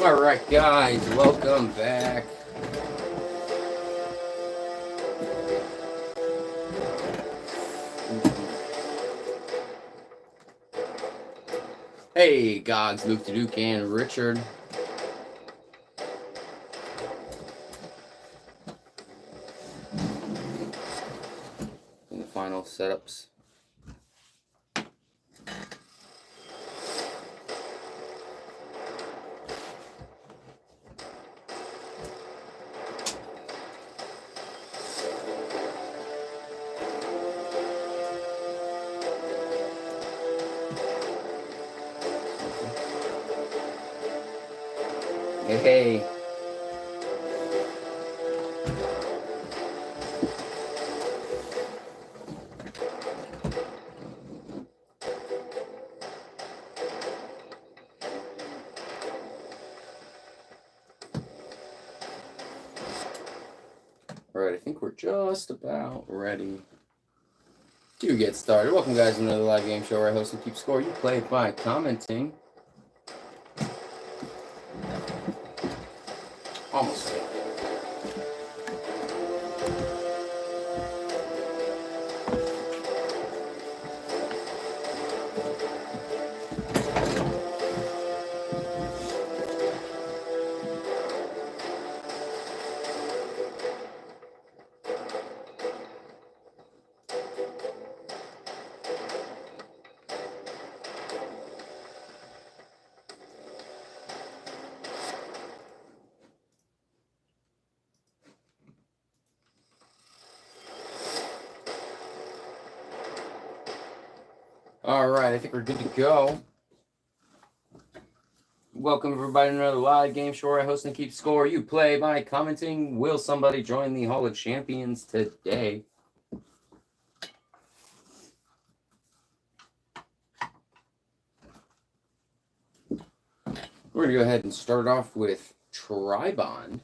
All right, guys, welcome back. Hey, Gogs, Luke the Duke, and Richard. In the final setups. Hey. All right, I think we're just about ready to get started. Welcome, guys, to another live game show where I host and keep score. You play by commenting. Almost there. All right, I think we're good to go. Welcome, everybody, to another live game show where I host and keep score. You play by commenting. Will somebody join the Hall of Champions today? We're going to go ahead and start off with Tribond.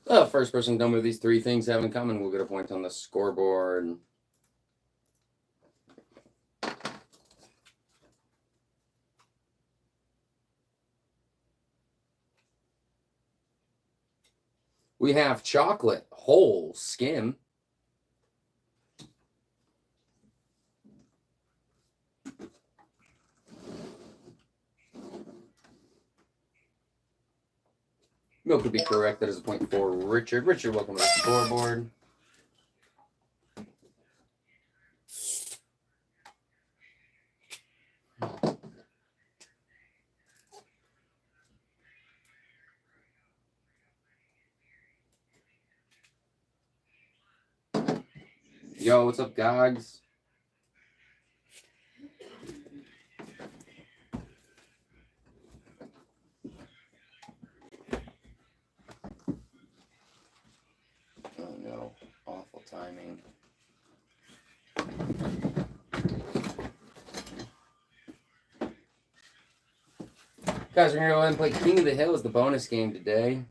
The first person done with these three things have in common will get a point on the scoreboard. We have chocolate, whole, skim. Milk would be correct. That is a point for Richard. Richard, welcome to the scoreboard. Yo, what's up, Gogs? Oh no, awful timing. Guys, we're going to go ahead and play King of the Hill as the bonus game today.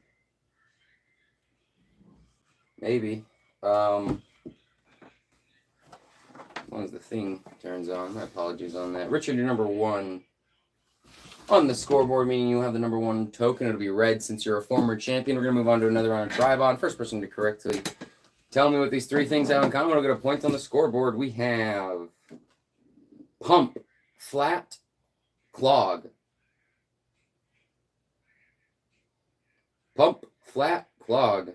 Maybe. As long as the thing turns on. My apologies on that. Richard, you're number one on the scoreboard, meaning you'll have the number one token. It'll be red since you're a former champion. We're going to move on to another round of Tribond. First person to correctly tell me what these three things have in common. We'll get a point on the scoreboard. We have pump, flat, clog. Pump, flat, clog.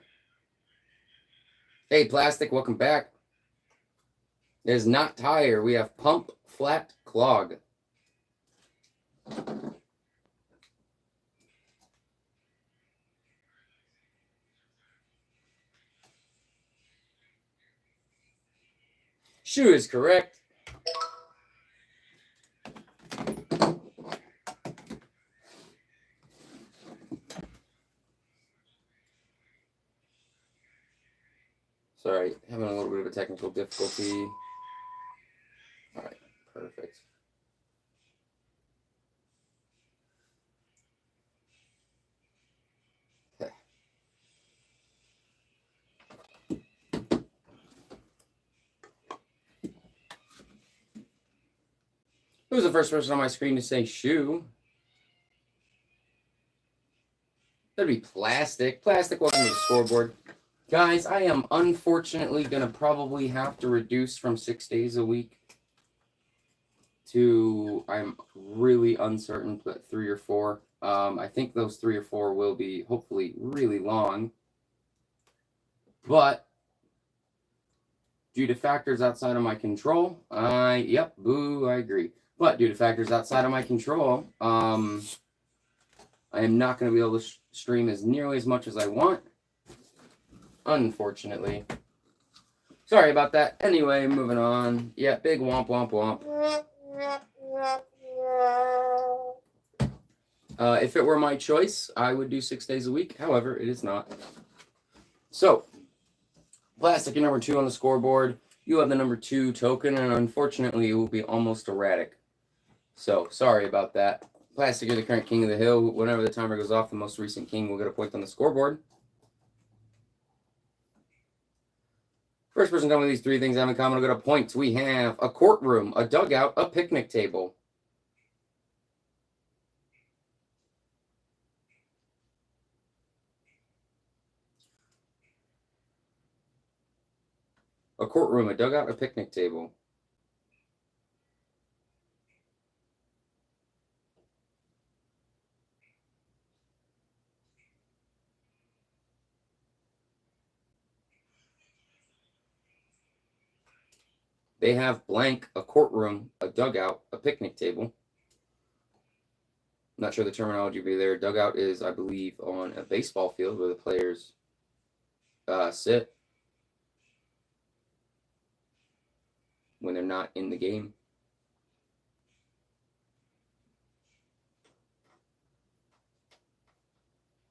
Hey, Plastic, welcome back. It is not tire. We have pump, flat, clog. Shoe is correct. Sorry, having a little bit of a technical difficulty. All right, perfect. Okay. Who's the first person on my screen to say shoe? That'd be Plastic. Plastic, welcome to the scoreboard. Guys, I am unfortunately going to probably have to reduce from 6 days a week to, I'm really uncertain, but 3 or 4. I think those 3 or 4 will be hopefully really long. But due to factors outside of my control, yep, boo, I agree. But due to factors outside of my control, I am not going to be able to stream as nearly as much as I want. Unfortunately. Sorry about that. Anyway, moving on. Yeah, big womp womp womp. If it were my choice, I would do 6 days a week. However, it is not. So, Plastic, you're number 2 on the scoreboard. You have the number 2 token, and unfortunately, it will be almost erratic. So, sorry about that. Plastic, you're the current king of the hill. Whenever the timer goes off, the most recent king will get a point on the scoreboard. First person done with these 3 things I have in common will get a point. We have a courtroom, a dugout, a picnic table. A courtroom, a dugout, a picnic table. They have blank, a courtroom, a dugout, a picnic table. I'm not sure the terminology will be there. Dugout is, I believe, on a baseball field where the players sit when they're not in the game.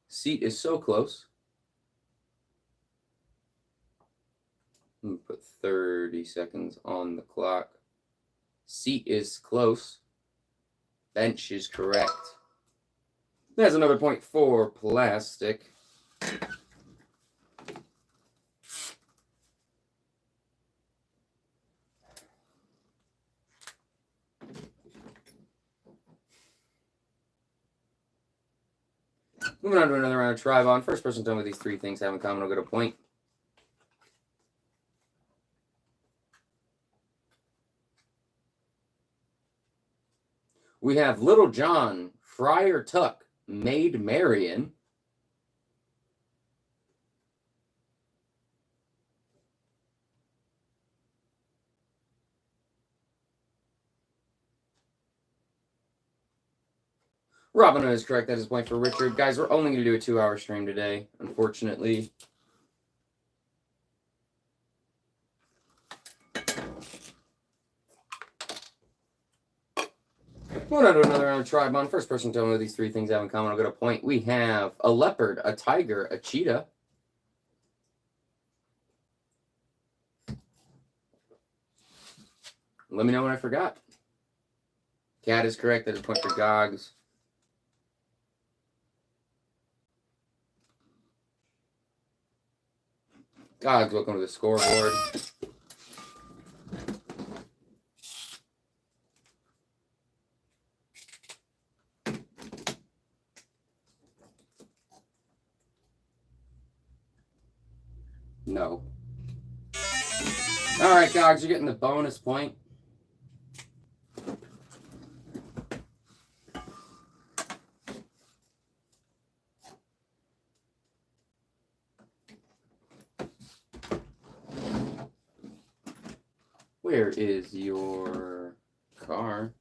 Seat is so close. I'm going to put 30 seconds on the clock. Seat is close. Bench is correct. There's another point for Plastic. Moving on to another round of Tribon. First person done with these 3 things have in common will get a point. We have Little John, Friar Tuck, Maid Marian. Robin is correct. That is a point for Richard. Guys, we're only going to do a 2-hour stream today, unfortunately. Moving on to another round of Tribon. First person to tell me these 3 things have in common will get a point. We have a leopard, a tiger, a cheetah. Let me know when I forgot. Cat is correct. That is a point for Gogs. Gogs, welcome to the scoreboard. No. All right, Gogs, you're getting the bonus point. Where is your car?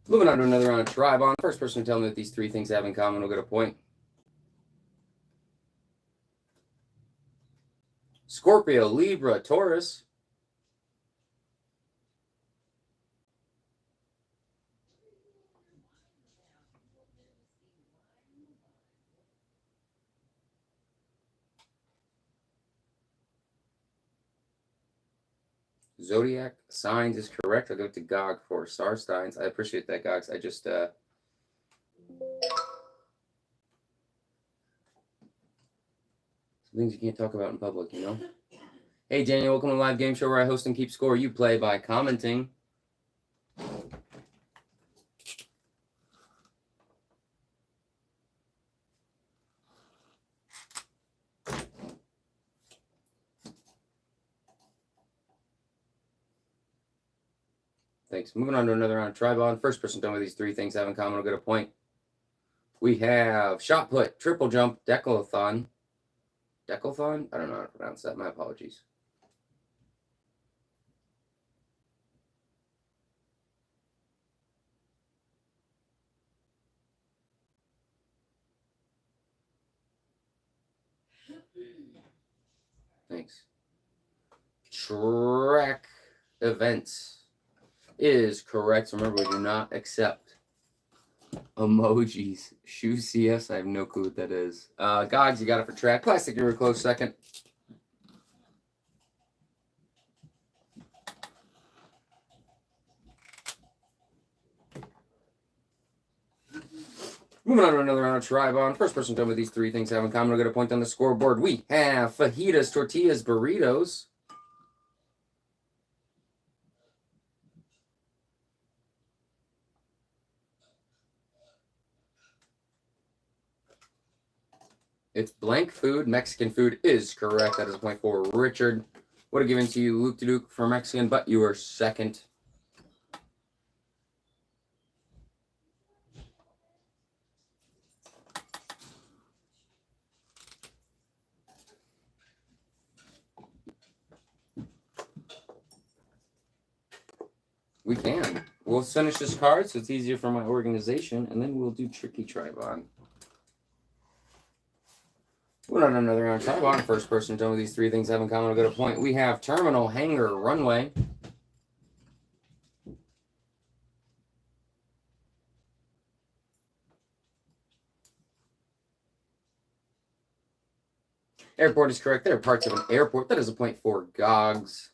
Moving on to another round of Tribon. First person to tell me that these three things have in common will get a point. Scorpio, Libra, Taurus. Zodiac signs is correct. I'll go to Gog for star signs. I appreciate that, Gogs. I just some things you can't talk about in public, you know? Hey, Daniel, welcome to the live game show where I host and keep score. You play by commenting. Thanks. Moving on to another round of Tribon. First person done with these three things have in common will get a point. We have shot put, triple jump, decalathon. Decalathon? I don't know how to pronounce that. My apologies. Thanks. Track events is correct. Remember, we do not accept emojis. Shoe CS, I have no clue what that is. Gogs, you got it for track. Plastic, you were close second. Moving on to another round of Tribon. First person done with these three things have in common will get a point on the scoreboard. We have fajitas, tortillas, burritos. It's blank food. Mexican food is correct. That is a point for Richard. Would have given to you Luke to Duke for Mexican, but you were second. We can. We'll finish this card so it's easier for my organization, and then we'll do Tricky Tribon. We're on another round of Tribon. First person done with these three things have in common will get a point. We have terminal, hangar, runway. Airport is correct. There are parts of an airport. That is a point for Gogs.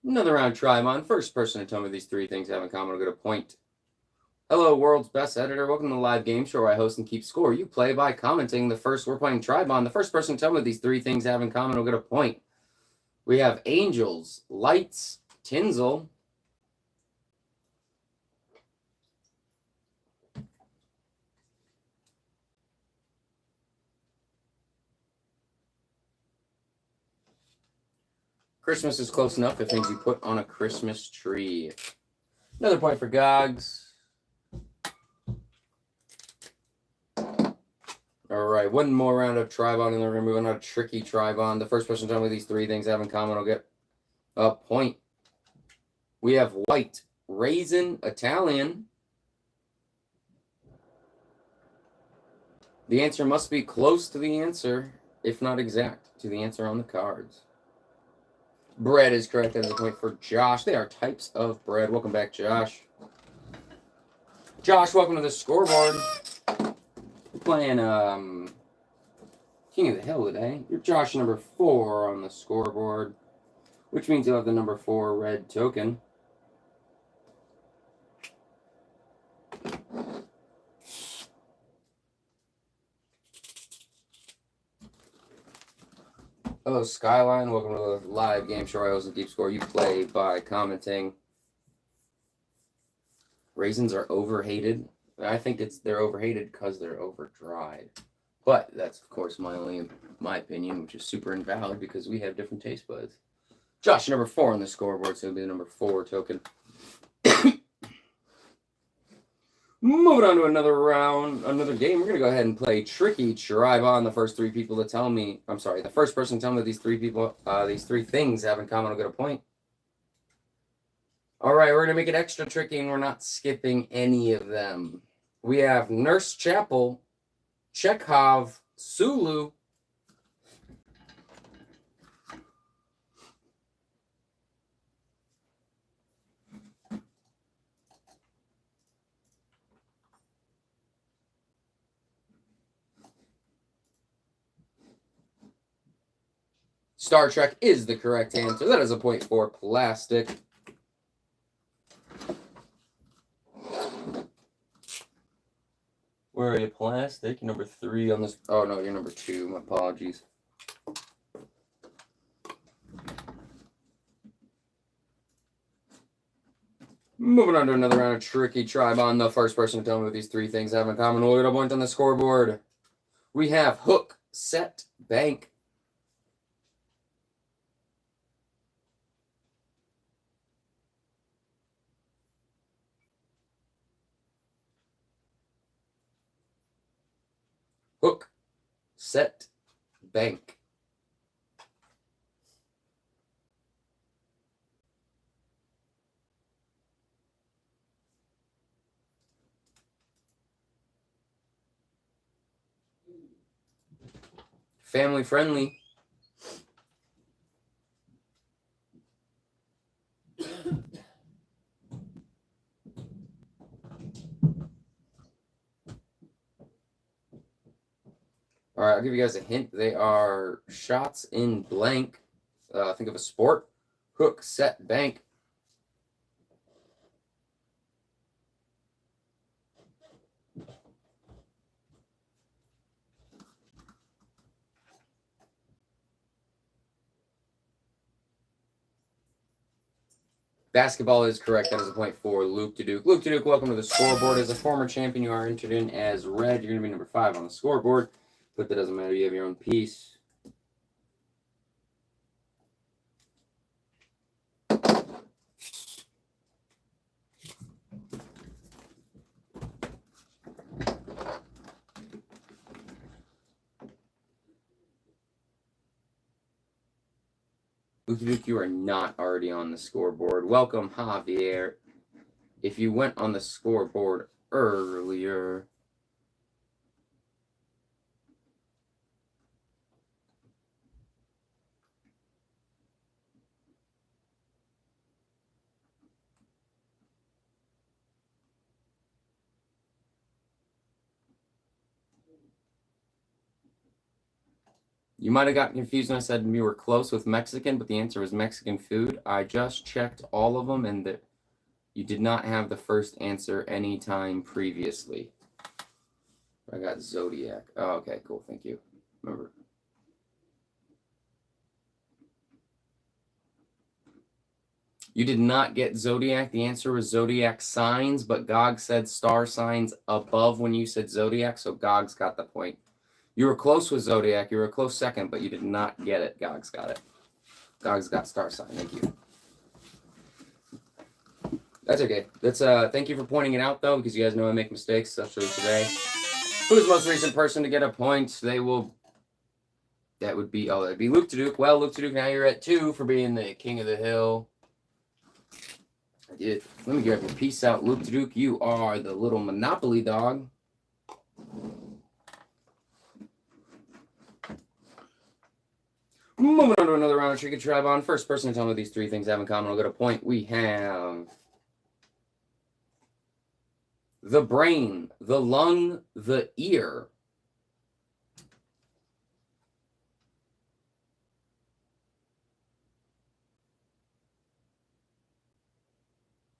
Another round Tribon. First person to tell me these three things have in common will get a point. Hello, world's best editor. Welcome to the live game show where I host and keep score. You play by commenting. We're playing Tribon. The first person to tell me these three things have in common will get a point. We have angels, lights, tinsel. Christmas is close enough. It things you put on a Christmas tree. Another point for Gogs. All right, one more round of Tribon, and then we're going to move on to Tricky Tribon. The first person to tell me these three things have in common will get a point. We have white, raisin, Italian. The answer must be close to the answer, if not exact, to the answer on the cards. Bread is correct. That is a point for Josh. They are types of bread. Welcome back, Josh. Josh, welcome to the scoreboard. We're playing King of the Hill today. You're Josh number 4 on the scoreboard, which means you'll have the number 4 red token. Hello, Skyline. Welcome to the live game show. I also keep score. You play by commenting. Raisins are overhated. I think they're overhated because they're over dried. But that's of course my opinion, which is super invalid because we have different taste buds. Josh, number 4 on the scoreboard, so it'll be the number 4 token. Moving on to another round, another game. We're going to go ahead and play Tricky Tribon. The first 3 people to tell me, the first person to tell me that these 3 people, these 3 things have in common will get a point. All right, we're going to make it extra tricky, and we're not skipping any of them. We have Nurse Chapel, Chekhov, Sulu, Star Trek is the correct answer. That is a point for Plastic. Where are you, Plastic? Number 3 on this. Oh, no, you're number 2. My apologies. Moving on to another round of Tricky Tribon. The first person to tell me what these 3 things have in common will get a point on the scoreboard. We have Hook, Set, Bank. Hook, Set, Bank. Family friendly. All right, I'll give you guys a hint. They are shots in blank. Think of a sport. Hook, set, bank. Basketball is correct. That is a point for Luke to Duke. Luke to Duke, welcome to the scoreboard. As a former champion, you are entered in as red. You're going to be number 5 on the scoreboard, but that doesn't matter. You have your own piece. Luke to Duke, you are not already on the scoreboard. Welcome, Javier. If you went on the scoreboard earlier... You might have gotten confused when I said we were close with Mexican, but the answer was Mexican food. I just checked all of them, and you did not have the first answer anytime previously. I got Zodiac. Oh, okay, cool. Thank you. Remember. You did not get Zodiac. The answer was Zodiac signs, but Gog said star signs above when you said Zodiac, so Gog's got the point. You were close with Zodiac. You were a close second, but you did not get it. Gog's got it. Gog's got star sign. Thank you. That's okay. That's thank you for pointing it out, though, because you guys know I make mistakes, especially today. Who's the most recent person to get a point? That would be that'd be Luke to Duke. Well, Luke to Duke, now you're at 2 for being the king of the hill. Let me grab your piece out. Luke to Duke, you are the little Monopoly dog. Moving on to another round of Tricky Tribon. First person to tell me these 3 things have in common will get a point. We have the brain, the lung, the ear.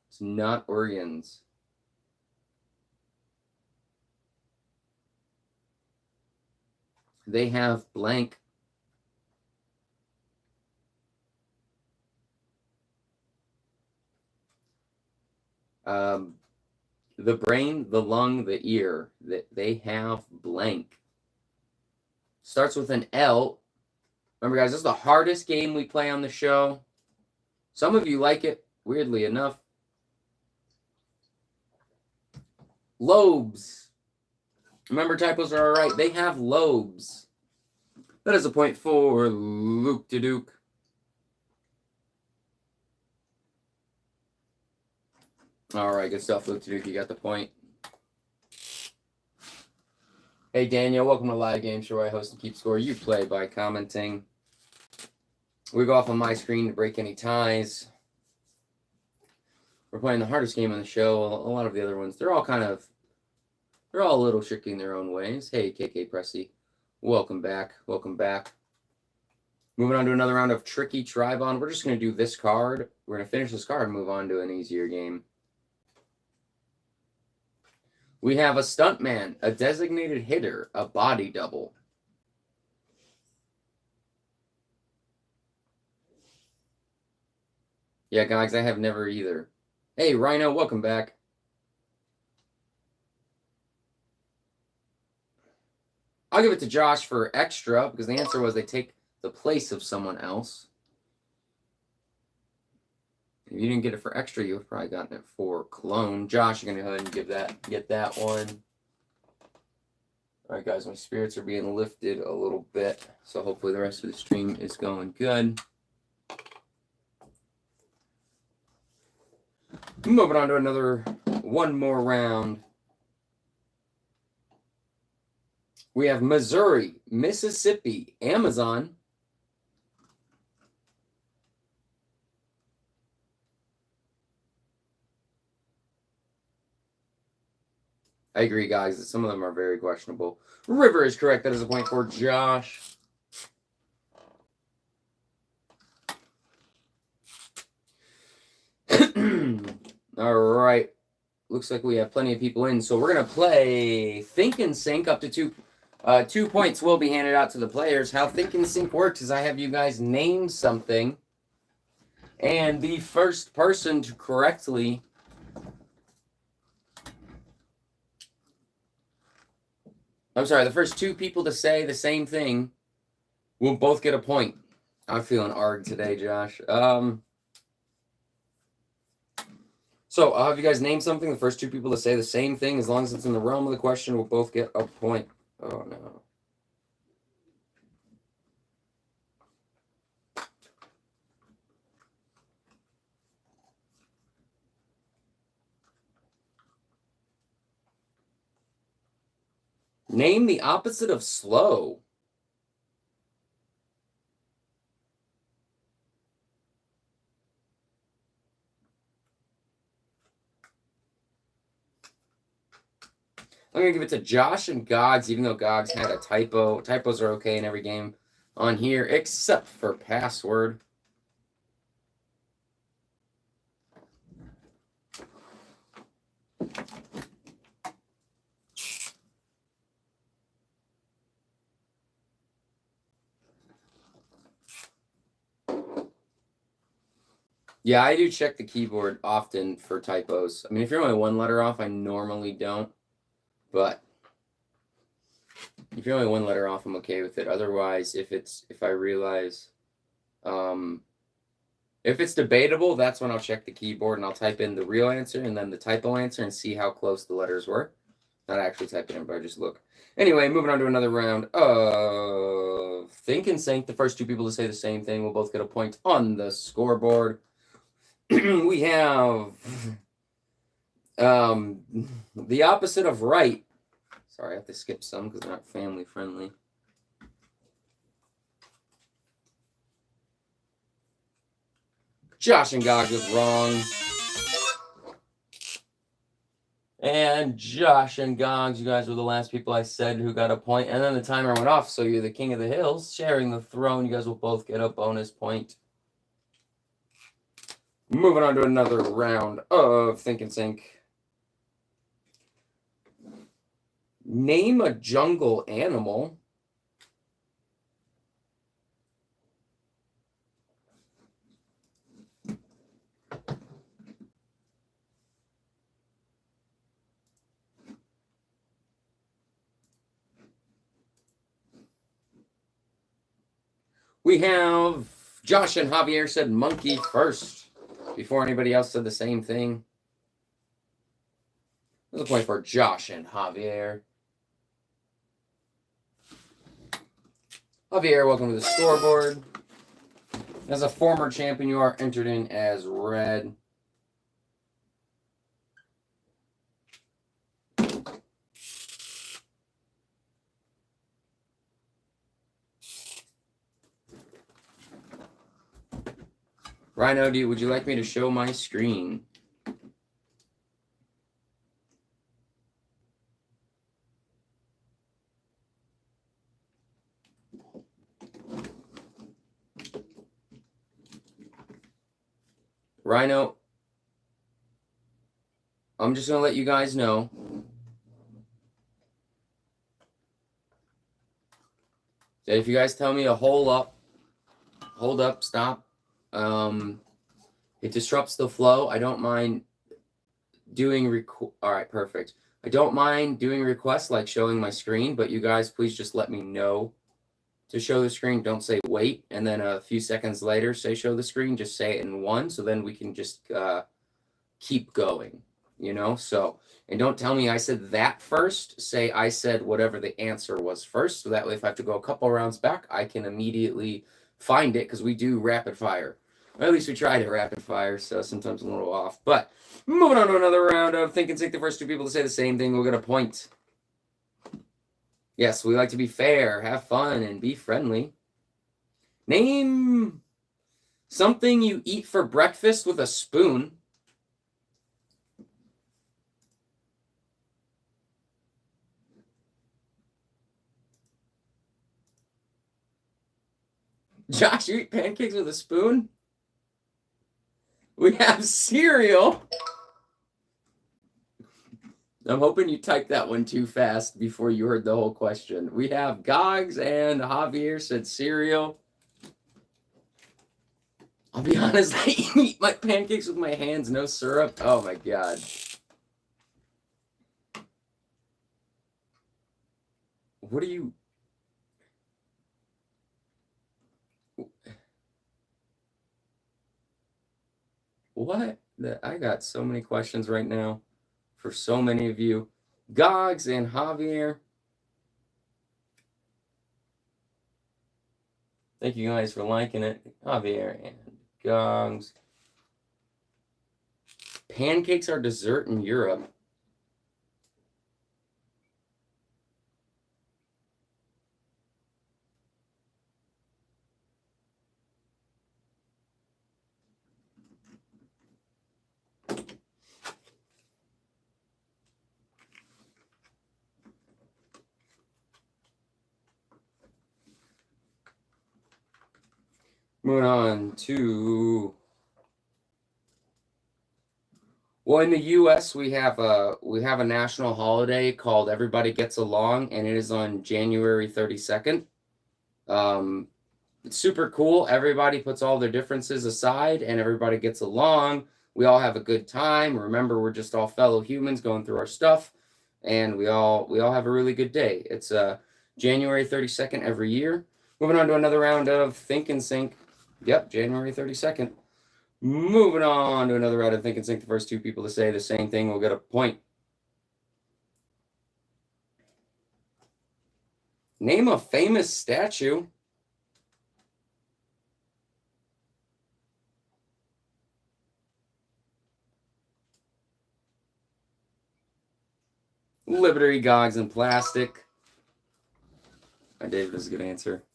It's not organs. They have blank. The brain, the lung, the ear, they have blank. Starts with an L. Remember, guys, this is the hardest game we play on the show. Some of you like it, weirdly enough. Lobes. Remember, typos are all right. They have lobes. That is a point for Luke to Duke. All right, good stuff, Luke to Duke. You got the point. Hey, Daniel, welcome to Live Game Show where I host and keep score. You play by commenting. We go off on my screen to break any ties. We're playing the hardest game on the show. A lot of the other ones, they're all a little tricky in their own ways. Hey, KK Pressy, welcome back. Welcome back. Moving on to another round of Tricky Tribon. We're just going to do this card. We're going to finish this card and move on to an easier game. We have a stuntman, a designated hitter, a body double. Yeah, guys, I have never either. Hey, Rhino, welcome back. I'll give it to Josh for extra because the answer was they take the place of someone else. If you didn't get it for extra, you have probably gotten it for clone. Josh, you're going to go ahead and get that one. All right, guys, my spirits are being lifted a little bit, so hopefully the rest of the stream is going good. Moving on to one more round. We have Missouri, Mississippi, Amazon. I agree, guys, that some of them are very questionable. River is correct. That is a point for Josh. All right. Looks like we have plenty of people in, so we're going to play Think and Sync. Up to 2 points will be handed out to the players. How Think and Sync works is I have you guys name something, and the first person to correctly the first two people to say the same thing will both get a point. I'm feeling arg today, Josh. So I'll have you guys name something. The first two people to say the same thing, as long as it's in the realm of the question, will both get a point. Oh, no. Name the opposite of slow. I'm going to give it to Josh and Gogs, even though Gogs had a typo. Typos are okay in every game on here, except for password. Yeah, I do check the keyboard often for typos. I mean, if you're only one letter off, I normally don't. But if you're only one letter off, I'm okay with it. Otherwise, if I realize if it's debatable, that's when I'll check the keyboard and I'll type in the real answer and then the typo answer and see how close the letters were. Not actually type it in, but I just look. Anyway, moving on to another round of Think and Sync. The first two people to say the same thing will both get a point on the scoreboard. We have the opposite of right. Sorry, I have to skip some because they're not family friendly. Josh and Gog was wrong. And Josh and Gogs, you guys were the last people I said who got a point. And then the timer went off, so you're the king of the hills, sharing the throne. You guys will both get a bonus point. Moving on to another round of Think and Sync. Name a jungle animal. We have Josh and Javier said monkey first. before anybody else said the same thing. There's a point for Josh and Javier. Javier, welcome to the scoreboard. As a former champion, you are entered in as red. Rhino, would you like me to show my screen? Rhino, I'm just going to let you guys know. That if you guys tell me to hold up, stop, it disrupts the flow. I don't mind doing all right, perfect. I don't mind doing requests like showing my screen, but you guys please just let me know to show the screen. Don't say wait, and then a few seconds later say show the screen. Just say it in one, so then we can just keep going, you know? So, and don't tell me I said that first. Say I said whatever the answer was first, so that way if I have to go a couple rounds back, I can immediately find it, because we do rapid fire. Or at least we try to rapid fire, so sometimes I'm a little off. But moving on to another round of Think and Sync. The first two people to say the same thing will get a point. Yes, we like to be fair, have fun, and be friendly. Name something you eat for breakfast with a spoon. Josh, you eat pancakes with a spoon? We have cereal. I'm hoping you typed that one too fast before you heard the whole question. We have Gogs and Javier said cereal. I'll be honest, I eat my pancakes with my hands, no syrup. Oh my God. What are you... What? I got so many questions right now for so many of you. Gogs and Javier. Thank you guys for liking it. Javier and Gogs. Pancakes are dessert in Europe. Moving on to... Well, in the U.S., we have a national holiday called Everybody Gets Along, and it is on January 32nd. It's super cool. Everybody puts all their differences aside, and everybody gets along. We all have a good time. Remember, we're just all fellow humans going through our stuff, and we all have a really good day. It's January 32nd every year. Moving on to another round of Think and Sync. Yep, January 32nd. Moving on to another round of Think and Sync. The first two people to say the same thing will get a point. Name a famous statue. Liberty, Gogs, and Plastic. David is a good answer.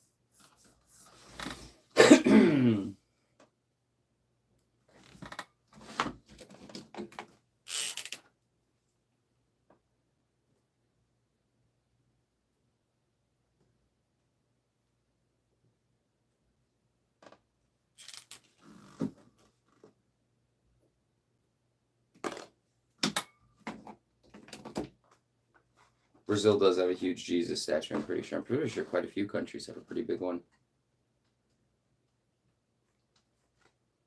Brazil does have a huge Jesus statue, I'm pretty sure. I'm pretty sure quite a few countries have a pretty big one.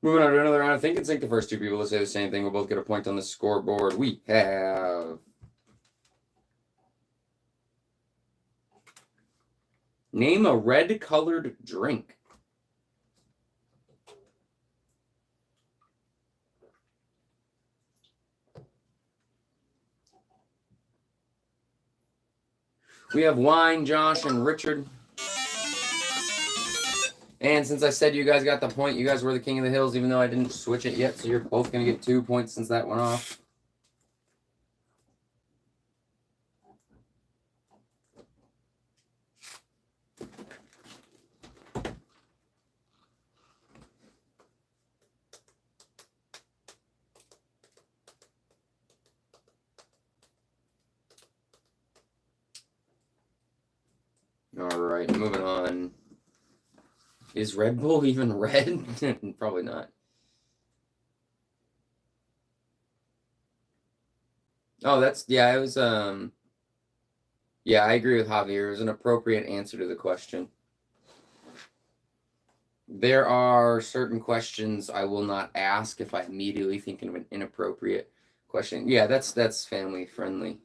Moving on to another round of Think and Sync. The first two people to say the same thing will both get a point on the scoreboard. We have... Name a red-colored drink. We have Wine, Josh, and Richard. And since I said you guys got the point, you guys were the king of the hills, even though I didn't switch it yet. So you're both going to get 2 points since that went off. All right, moving on. Is Red Bull even red? Probably not. Oh, that's, yeah, it was, yeah, I agree with Javier. It was an appropriate answer to the question. There are certain questions I will not ask if I immediately think of an inappropriate question. Yeah, that's family friendly.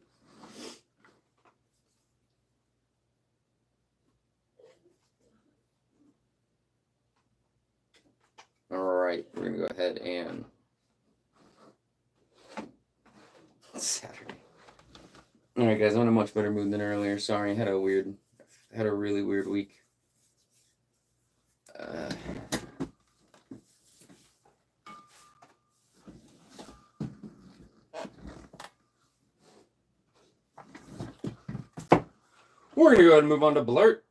All right, we're gonna go ahead and Saturday. All right, guys, I'm in a much better mood than earlier. Sorry, I had a really weird week. We're gonna go ahead and move on to Blurt.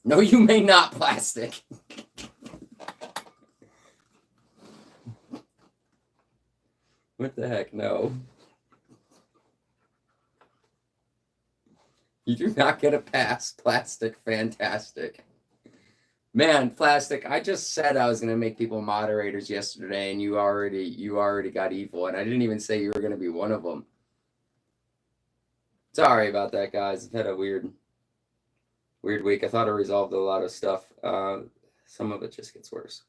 No, you may not, Plastic. What the heck? No. You do not get a pass, Plastic. Fantastic. Man, Plastic, I just said I was going to make people moderators yesterday, and you already got evil, and I didn't even say you were going to be one of them. Sorry about that, guys. I've had a weird week. I thought I resolved a lot of stuff. Some of it just gets worse.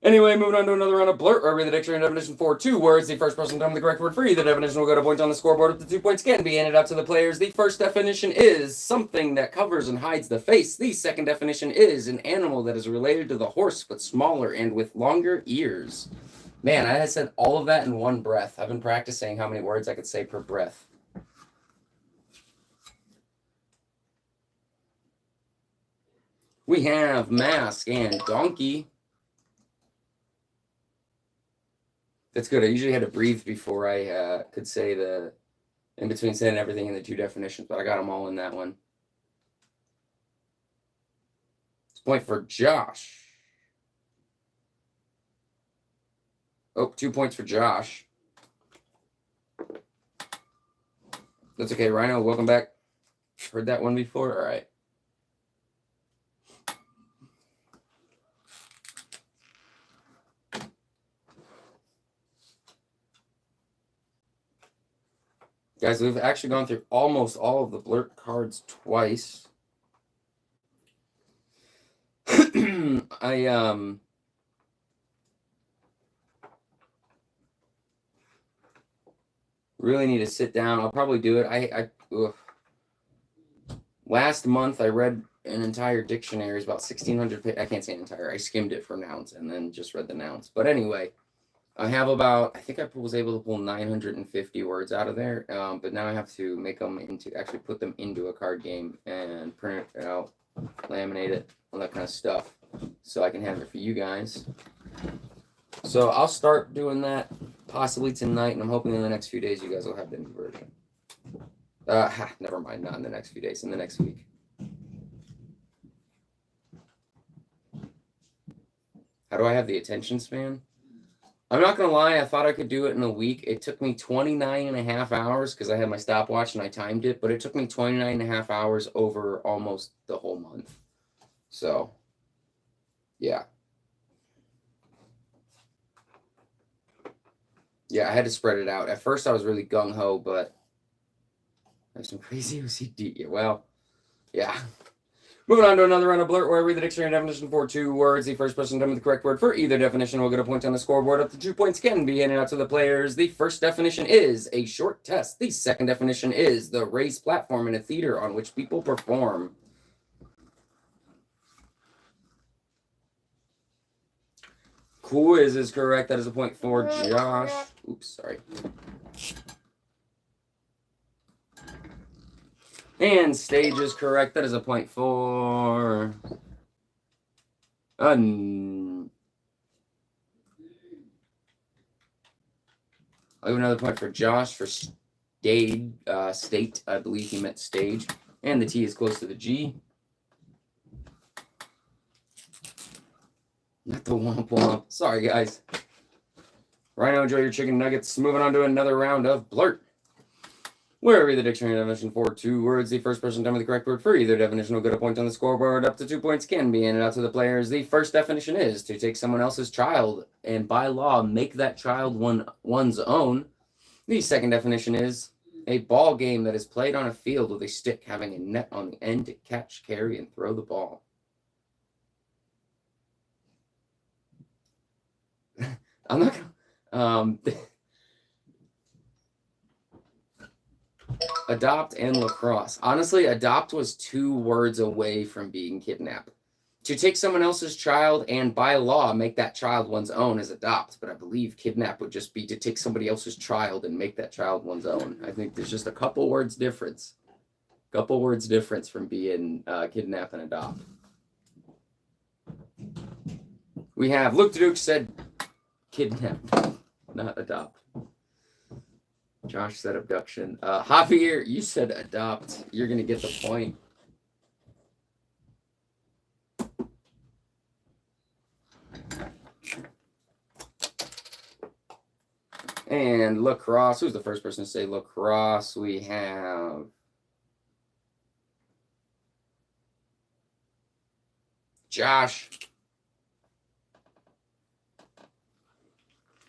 Anyway, moving on to another round of Blurt, where I read the dictionary definition for 2 words. The first person to tell me the correct word for either definition will get a point on the scoreboard. Up to 2 points can be handed out to the players. The first definition is something that covers and hides the face. The second definition is an animal that is related to the horse, but smaller and with longer ears. Man, I had said all of that in one breath. I've been practicing how many words I could say per breath. We have mask and donkey. That's good. I usually had to breathe before I could say in between saying everything in the 2 definitions, but I got them all in that one. It's a point for Josh. Oh, 2 points for Josh. That's okay, Rhino. Welcome back. Heard that one before? All right. Guys, we've actually gone through almost all of the Blurt cards twice. I really need to sit down. I'll probably do it. Last month I read an entire dictionary. It's about 1,600 pages. I can't say an entire. I skimmed it for nouns and then just read the nouns. But anyway, I have I think I was able to pull 950 words out of there, but now I have to make them actually put them into a card game and print it out, laminate it, all that kind of stuff, so I can have it for you guys. So I'll start doing that possibly tonight, and I'm hoping in the next few days you guys will have the new version. Never mind, not in the next few days, in the next week. How do I have the attention span? I'm not going to lie, I thought I could do it in a week. It took me 29 and a half hours because I had my stopwatch and I timed it, but it took me 29 and a half hours over almost the whole month. So, yeah. Yeah, I had to spread it out. At first, I was really gung-ho, but I have some crazy OCD. Well, yeah. Moving on to another round of Blurt, where I read the dictionary definition for 2 words. The first person to tell me the correct word for either definition will get a point on the scoreboard. Up to 2 points can be handed out to the players. The first definition is a short test. The second definition is the raised platform in a theater on which people perform. Quiz is correct. That is a point for Josh. Oops, sorry. And stage is correct. That is a point for... I have another point for Josh for state. I believe he meant stage. And the T is close to the G. Not the womp womp. Sorry, guys. Rhino, enjoy your chicken nuggets. Moving on to another round of Blurt. Where read the dictionary definition for 2 words. The first person done with the correct word for either definition will get a point on the scoreboard. Up to 2 points can be handed out to the players. The first definition is to take someone else's child and by law make that child one's own. The second definition is a ball game that is played on a field with a stick having a net on the end to catch, carry, and throw the ball. I'm not gonna... Adopt and lacrosse. Honestly, adopt was 2 words away from being kidnap. To take someone else's child and by law make that child one's own is adopt, but I believe kidnap would just be to take somebody else's child and make that child one's own. I think there's just a couple words difference. From being kidnap and adopt. We have Luke Duke said kidnap, not adopt. Josh said abduction. Javier, you said adopt. You're going to get the point. And lacrosse. Who's the first person to say lacrosse? We have Josh.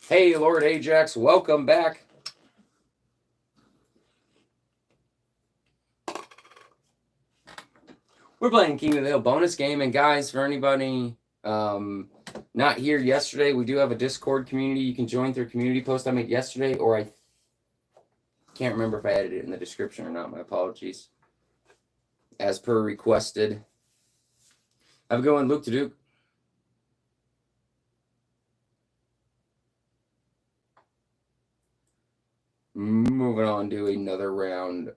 Hey, Lord Ajax. Welcome back. We're playing King of the Hill bonus game, and guys, for anybody not here yesterday, we do have a Discord community you can join through a community post I made yesterday, or I can't remember if I added it in the description or not. My apologies. As per requested. Have a good one, Luke to Duke. Moving on to another round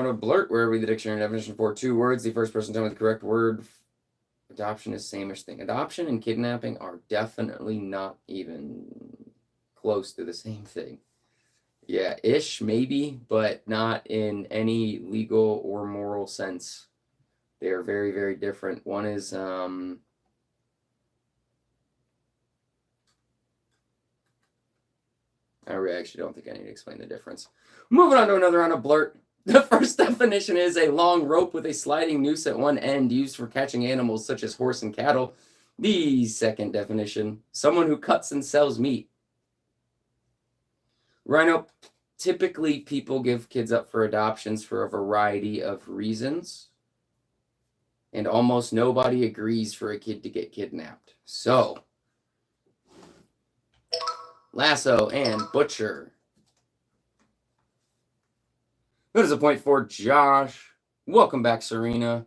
of Blurt, where I read the dictionary definition for 2 words. The first person to tell me the correct word. Adoption is same-ish thing. Adoption and kidnapping are definitely not even close to the same thing. Yeah, ish, maybe, but not in any legal or moral sense. They are very, very different. One is... I actually don't think I need to explain the difference. Moving on to another round of Blurt. The first definition is a long rope with a sliding noose at one end used for catching animals such as horse and cattle. The second definition, someone who cuts and sells meat. Rhino, typically people give kids up for adoptions for a variety of reasons. And almost nobody agrees for a kid to get kidnapped. So... Lasso and Butcher. That is a point for Josh. Welcome back, Serena.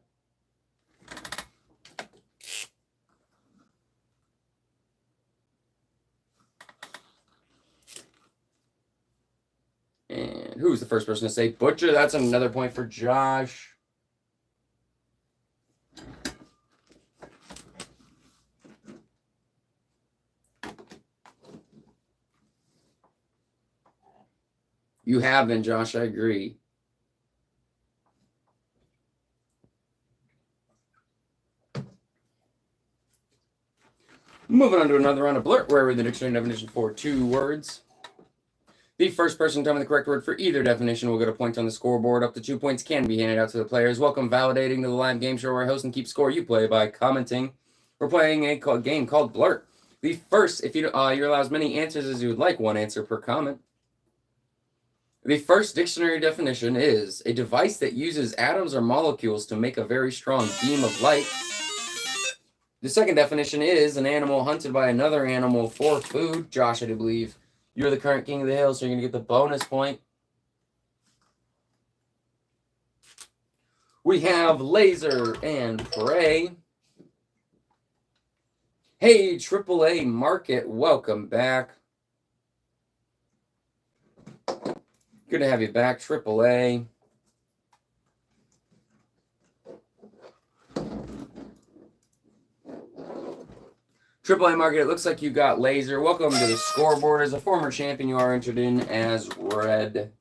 And who's the first person to say Butcher? That's another point for Josh. You have been, Josh. I agree. Moving on to another round of Blurt, where I read the dictionary definition for 2 words. The first person to tell me the correct word for either definition will get a point on the scoreboard. Up to 2 points can be handed out to the players. Welcome validating to the live game show where I host and keep score. You play by commenting. We're playing a game called Blurt. The first, if you're allowed as many answers as you would like, 1 answer per comment. The first dictionary definition is a device that uses atoms or molecules to make a very strong beam of light. The second definition is an animal hunted by another animal for food. Josh, I do believe you're the current king of the hill, so you're going to get the bonus point. We have laser and prey. Hey, AAA Market, welcome back. Good to have you back, AAA. AAA Market, it looks like you got Laser. Welcome to the scoreboard. As a former champion, you are entered in as red.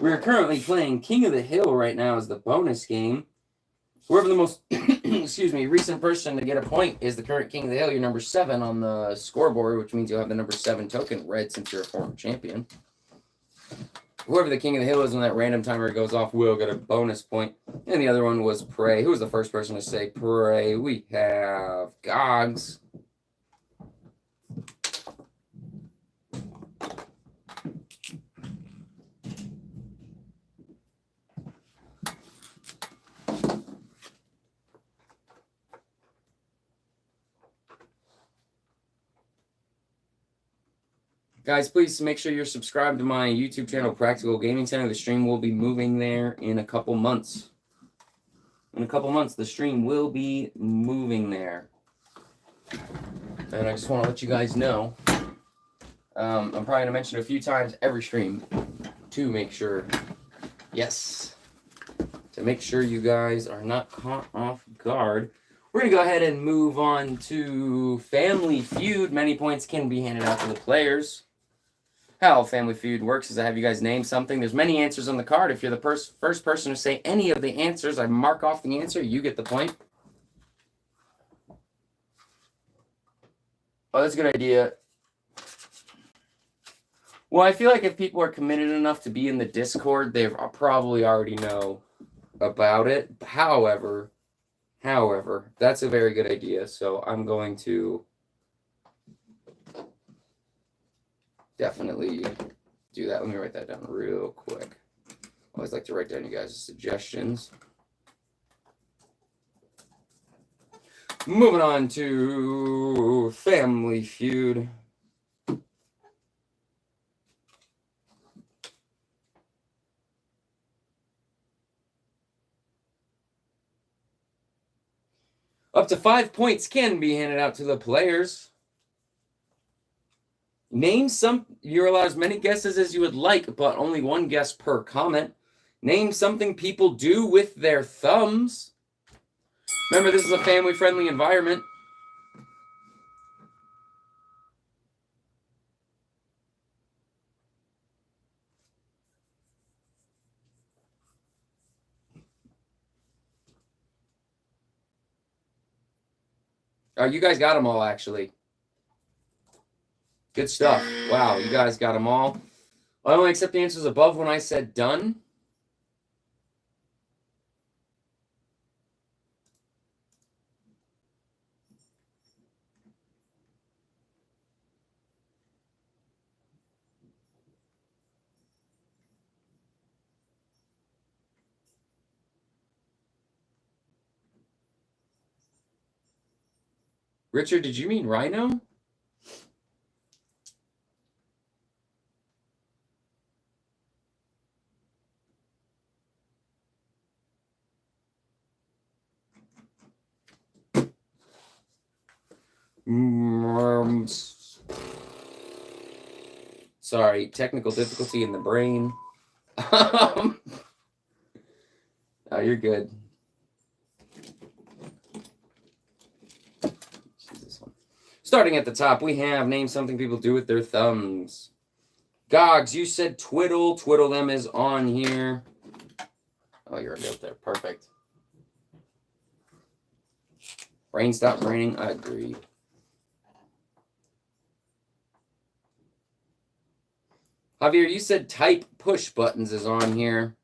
We're currently playing King of the Hill right now as the bonus game. Whoever the most, excuse me, recent person to get a point is the current King of the Hill. You're number 7 on the scoreboard, which means you'll have the number 7 token red since you're a former champion. Whoever the King of the Hill is when that random timer goes off will get a bonus point. And the other one was Prey. Who was the first person to say Prey? We have Gogs. Guys, please make sure you're subscribed to my YouTube channel, Practical Gaming Center. The stream will be moving there in a couple months. In a couple months, the stream will be moving there. And I just want to let you guys know. I'm probably going to mention it a few times every stream to make sure, yes, to make sure you guys are not caught off guard. We're going to go ahead and move on to Family Feud. Many points can be handed out to the players. How Family Feud works is I have you guys name something. There's many answers on the card. If you're the first person to say any of the answers, I mark off the answer. You get the point. Oh, that's a good idea. Well, I feel like if people are committed enough to be in the Discord, they probably already know about it. However, that's a very good idea. So I'm going to definitely do that. Let me write that down real quick. I always like to write down you guys' suggestions. Moving on to Family Feud. Up to 5 points can be handed out to the players. Name some, you're allowed as many guesses as you would like, but only one guess per comment. Name something people do with their thumbs. Remember, this is a family-friendly environment. You guys got them all, actually. Good stuff. Wow, you guys got them all. I only accept the answers above when I said done. Richard, did you mean Rhino? Sorry, technical difficulty in the brain. Oh, you're good. Starting at the top, we have name something people do with their thumbs. Gogs, you said twiddle. Twiddle them is on here. Oh, you're already up there. Perfect. Brain stop braining. I agree. Javier, you said type push buttons is on here.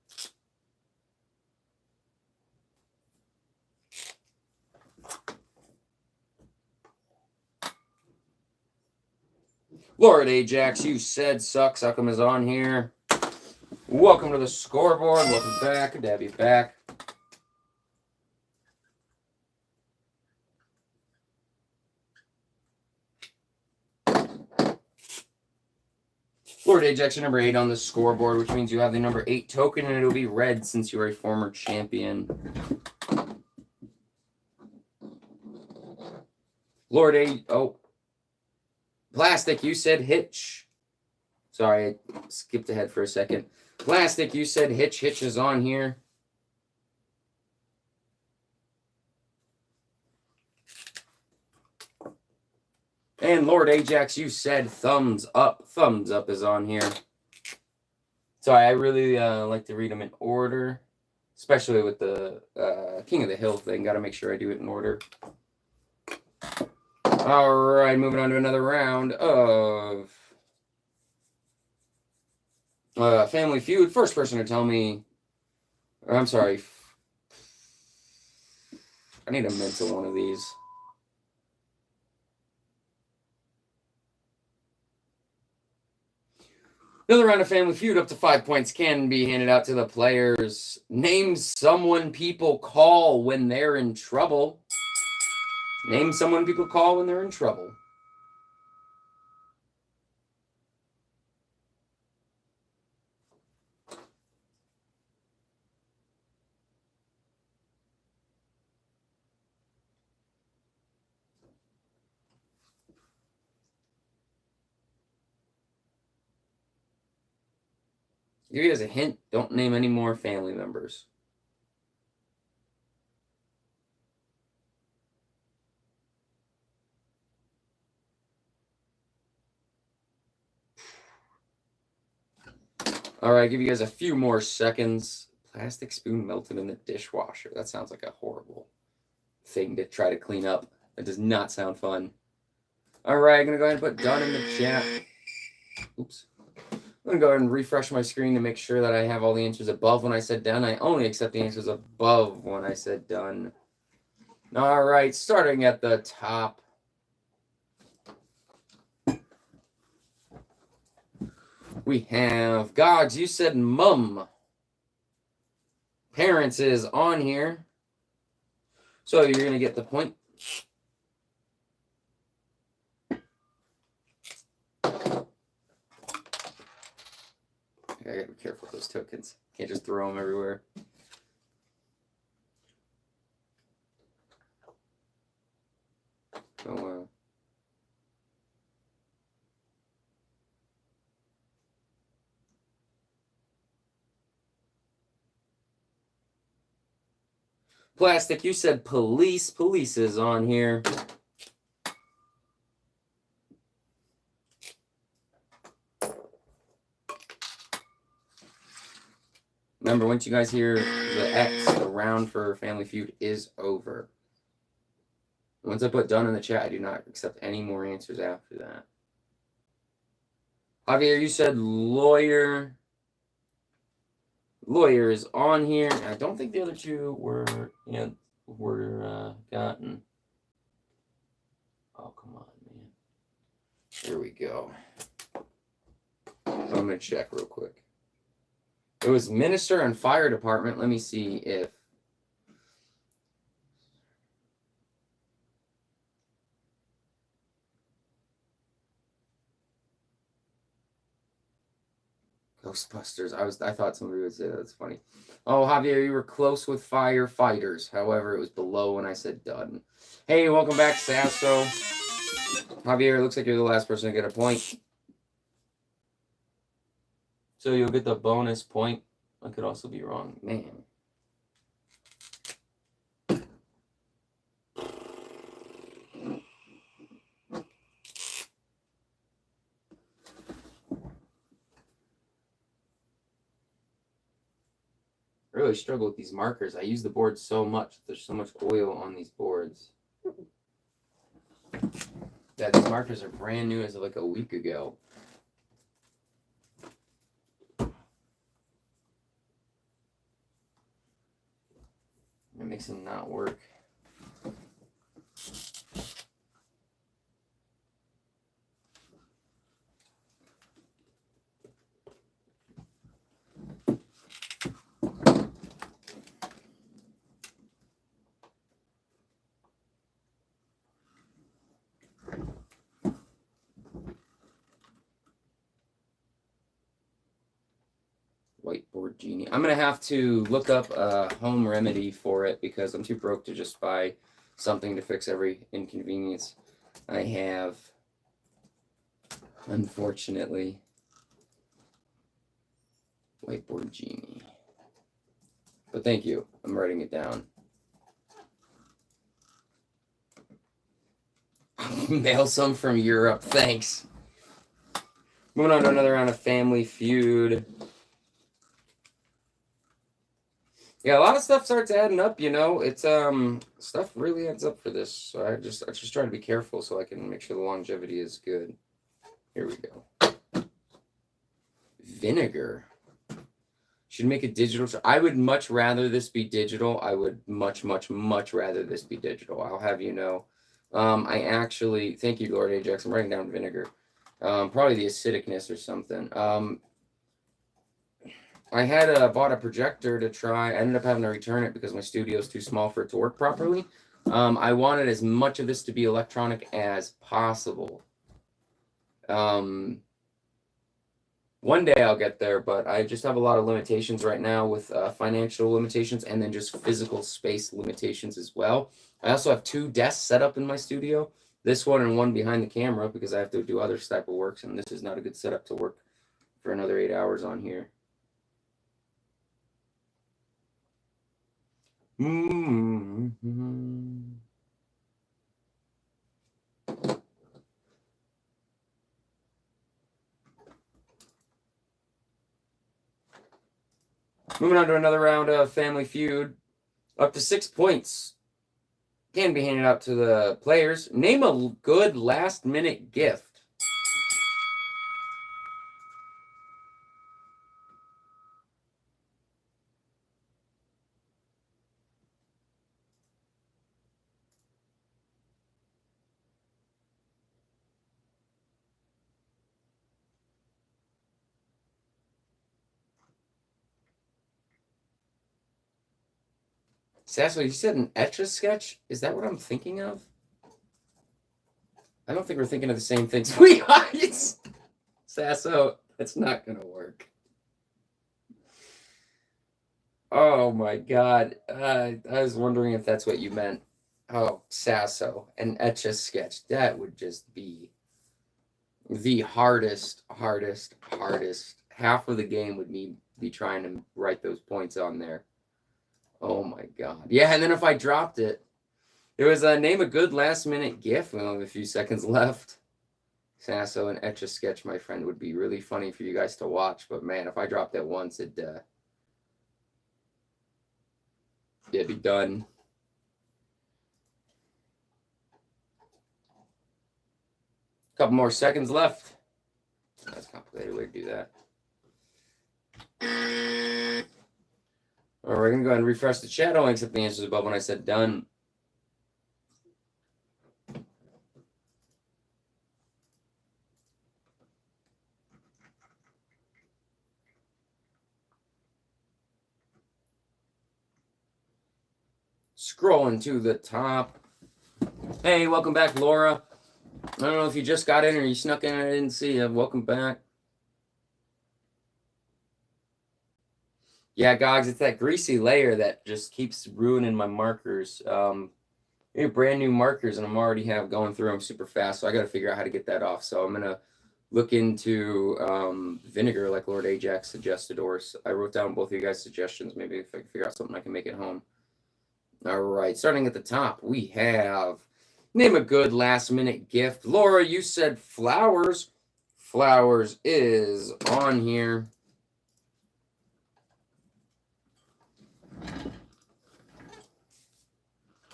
Lord Ajax, you said Suckum is on here. Welcome to the scoreboard. Welcome back. Good to have you back. Lord Ajax, your number 8 on the scoreboard, which means you have the number 8 token, and it'll be red since you are a former champion. Lord A. Oh. Plastic, you said Hitch. Sorry, I skipped ahead for a second. Plastic, you said Hitch. Hitch is on here. And Lord Ajax, you said thumbs up. Thumbs up is on here. Sorry, I really like to read them in order, especially with the King of the Hill thing. Got to make sure I do it in order. All right, moving on to another round of Family Feud. First person to tell me, or I'm sorry, I need a mental one of these. Another round of Family Feud, up to 5 points can be handed out to the players. Name someone people call when they're in trouble. Name someone people call when they're in trouble. Give you guys a hint, don't name any more family members. All right, give you guys a few more seconds. Plastic spoon melted in the dishwasher. That sounds like a horrible thing to try to clean up. That does not sound fun. All right, I'm going to go ahead and put done in the chat. Oops. I'm going to go ahead and refresh my screen to make sure that I have all the answers above when I said done. I only accept the answers above when I said done. All right, starting at the top. We have Gogs, you said mum. Parents is on here. So you're going to get the point. I gotta be careful with those tokens. Can't just throw them everywhere. Oh, Plastic, you said police. Police is on here. Remember, once you guys hear the X, the round for Family Feud is over. Once I put done in the chat, I do not accept any more answers after that. Javier, you said lawyer. Lawyer is on here. I don't think the other two were gotten. Oh, come on, man. Here we go. I'm going to check real quick. It was Minister and Fire Department. Let me see if. Ghostbusters. I thought somebody would say that. That's funny. Oh, Javier, you were close with firefighters. However, it was below when I said done. Hey, welcome back, Sasso. Javier, it looks like you're the last person to get a point. So you'll get the bonus point. I could also be wrong. Man. I really struggle with these markers. I use the board so much. There's so much oil on these boards. Yeah, these markers are brand new as of like a week ago. It makes them not work. Whiteboard Genie. I'm going to have to look up a home remedy for it because I'm too broke to just buy something to fix every inconvenience I have. Unfortunately. Whiteboard Genie. But thank you. I'm writing it down. Mail some from Europe. Thanks. Moving on to another round of Family Feud. Yeah, a lot of stuff starts adding up, you know. It's stuff really adds up for this. So I just try to be careful so I can make sure the longevity is good. Here we go. Vinegar. Should make a digital. I would much rather this be digital. I would much rather this be digital. I'll have you know. I actually, thank you, Lord Ajax. I'm writing down vinegar. Probably the acidicness or something. I had bought a projector to try. I ended up having to return it because my studio is too small for it to work properly. I wanted as much of this to be electronic as possible. One day I'll get there, but I just have a lot of limitations right now with financial limitations and then just physical space limitations as well. I also have 2 desks set up in my studio, this one and one behind the camera because I have to do other type of works, and this is not a good setup to work for another 8 hours on here. Moving on to another round of Family Feud. Up to 6 points can be handed out to the players. Name a good last-minute gift. Sasso, you said an Etch-a-Sketch? Is that what I'm thinking of? I don't think we're thinking of the same things. We are! Sasso, that's not going to work. Oh my god. I was wondering if that's what you meant. Oh, Sasso, an Etch-a-Sketch. That would just be the hardest. Half of the game would be trying to write those points on there. Oh my god. Yeah, and then if I dropped it, it was name a good last-minute GIF. We only have a few seconds left. Sasso and Etch-a-Sketch, my friend, would be really funny for you guys to watch. But man, if I dropped it once, it'd be done. Couple more seconds left. That's a complicated way to do that. All right, we're going to go ahead and refresh the chat. I'll accept the answers above when I said done. Scrolling to the top. Hey, welcome back, Laura. I don't know if you just got in or you snuck in and I didn't see you. Welcome back. Yeah, Gogs, it's that greasy layer that just keeps ruining my markers. Brand new markers, and I'm already going through them super fast, so I got to figure out how to get that off. So I'm going to look into vinegar like Lord Ajax suggested, or I wrote down both of you guys' suggestions. Maybe if I can figure out something I can make at home. All right, starting at the top, we have name a good last-minute gift. Laura, you said flowers. Flowers is on here.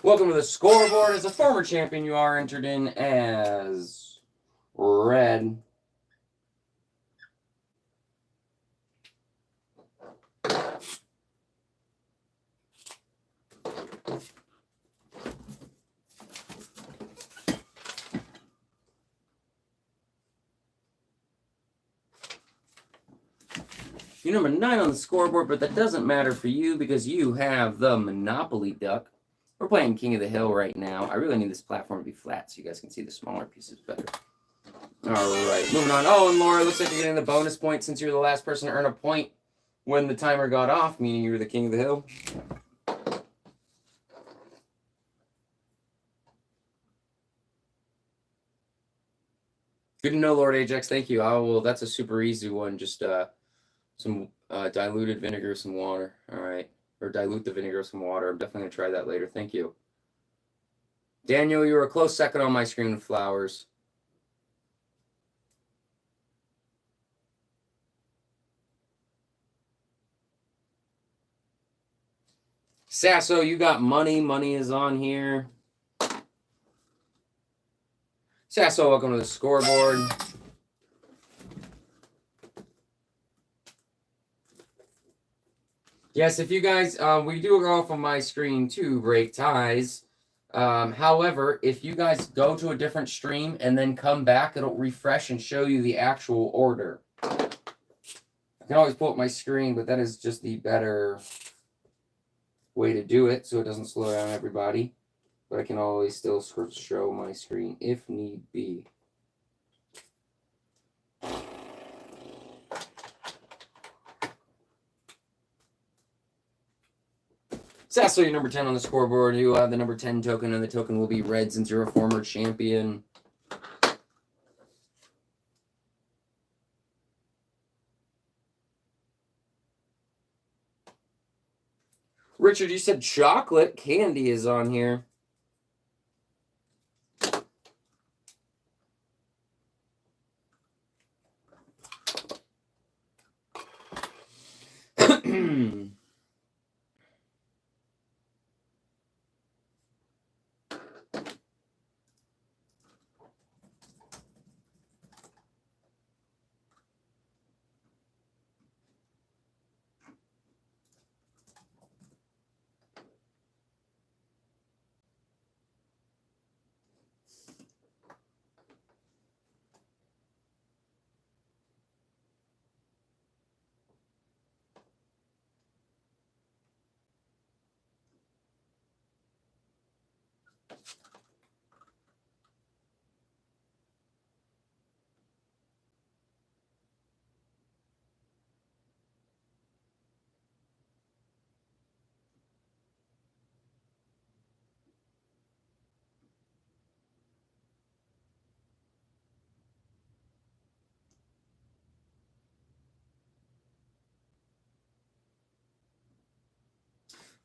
Welcome to the scoreboard. As a former champion, you are entered in as red. You're number 9 on the scoreboard, but that doesn't matter for you because you have the Monopoly Duck. We're playing King of the Hill right now. I really need this platform to be flat so you guys can see the smaller pieces better. All right, moving on. Oh, and Laura, looks like you're getting the bonus point since you're the last person to earn a point when the timer got off, meaning you were the king of the hill. Good to know, Lord Ajax. Thank you. Oh, well, that's a super easy one. Just some diluted vinegar, some water. All right. Or dilute the vinegar with some water. I'm definitely going to try that later. Thank you. Daniel, you were a close second on my screen with flowers. Sasso, you got money. Money is on here. Sasso, welcome to the scoreboard. Yes, if you guys, we do go off on my screen too, break ties. However, if you guys go to a different stream and then come back, it'll refresh and show you the actual order. I can always pull up my screen, but that is just the better way to do it so it doesn't slow down everybody. But I can always still show my screen if need be. Sasso, you're number 10 on the scoreboard. You have the number 10 token, and the token will be red since you're a former champion. Richard, you said chocolate candy is on here.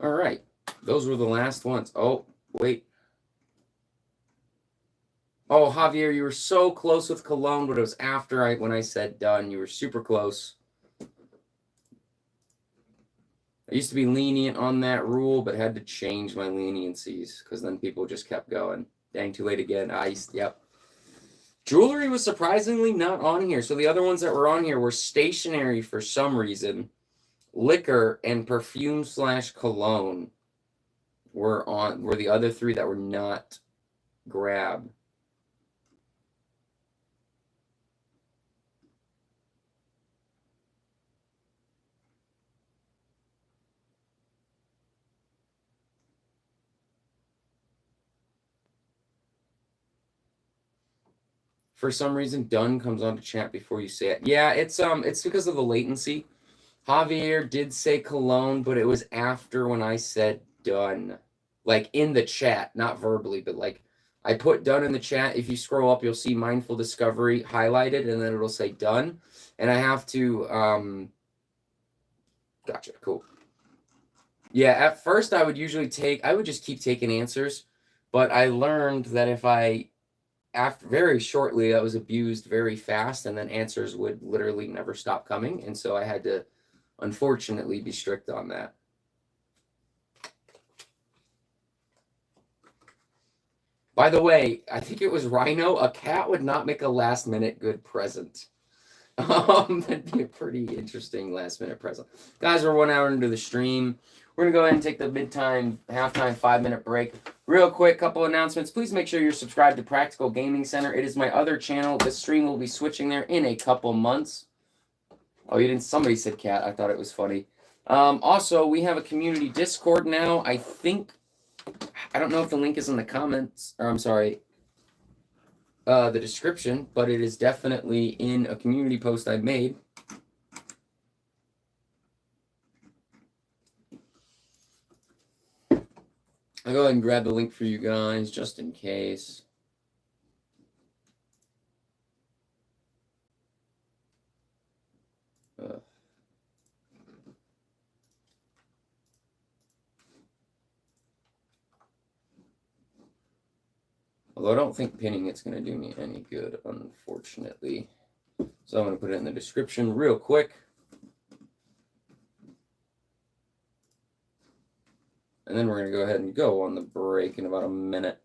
All right. Those were the last ones. Oh, wait. Oh, Javier, you were so close with Cologne, but it was after when I said done. You were super close. I used to be lenient on that rule, but had to change my leniencies because then people just kept going. Dang, too late again. Yep. Jewelry was surprisingly not on here. So the other ones that were on here were stationery for some reason. Liquor and perfume/cologne were the other three that were not grabbed. For some reason, done comes on to chat before you say it. Yeah, it's because of the latency. Javier did say cologne, but it was after when I said done. Like in the chat, not verbally, but like I put done in the chat. If you scroll up, you'll see Mindful Discovery highlighted, and then it'll say done. And I have to gotcha, cool. Yeah, at first I would just keep taking answers, but I learned that if after very shortly, I was abused very fast, and then answers would literally never stop coming, and so I had to, unfortunately, be strict on that. By the way, I think it was Rhino. A cat would not make a last-minute good present. That'd be a pretty interesting last-minute present. Guys, we're 1 hour into the stream. We're going to go ahead and take the halftime 5-minute break. Real quick, couple announcements. Please make sure you're subscribed to Practical Gaming Center. It is my other channel. The stream will be switching there in a couple months. Oh, you didn't? Somebody said cat. I thought it was funny. Also, we have a community Discord now. I don't know if the link is in the comments, or I'm sorry, the description, but it is definitely in a community post I made. I'll go ahead and grab the link for you guys just in case. Although I don't think pinning it's going to do me any good, unfortunately. So I'm going to put it in the description real quick. And then we're going to go ahead and go on the break in about a minute.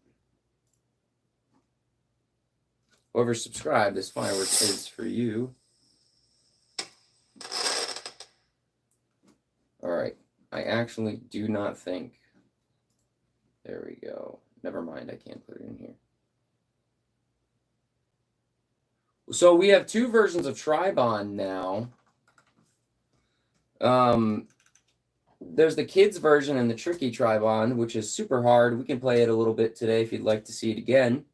Whoever subscribed, this fireworks is for you. Alright. I actually do not think... There we go. Never mind, I can't put it in here. So we have two versions of Tribond now. There's the kids version and the tricky Tribond, which is super hard. We can play it a little bit today if you'd like to see it again.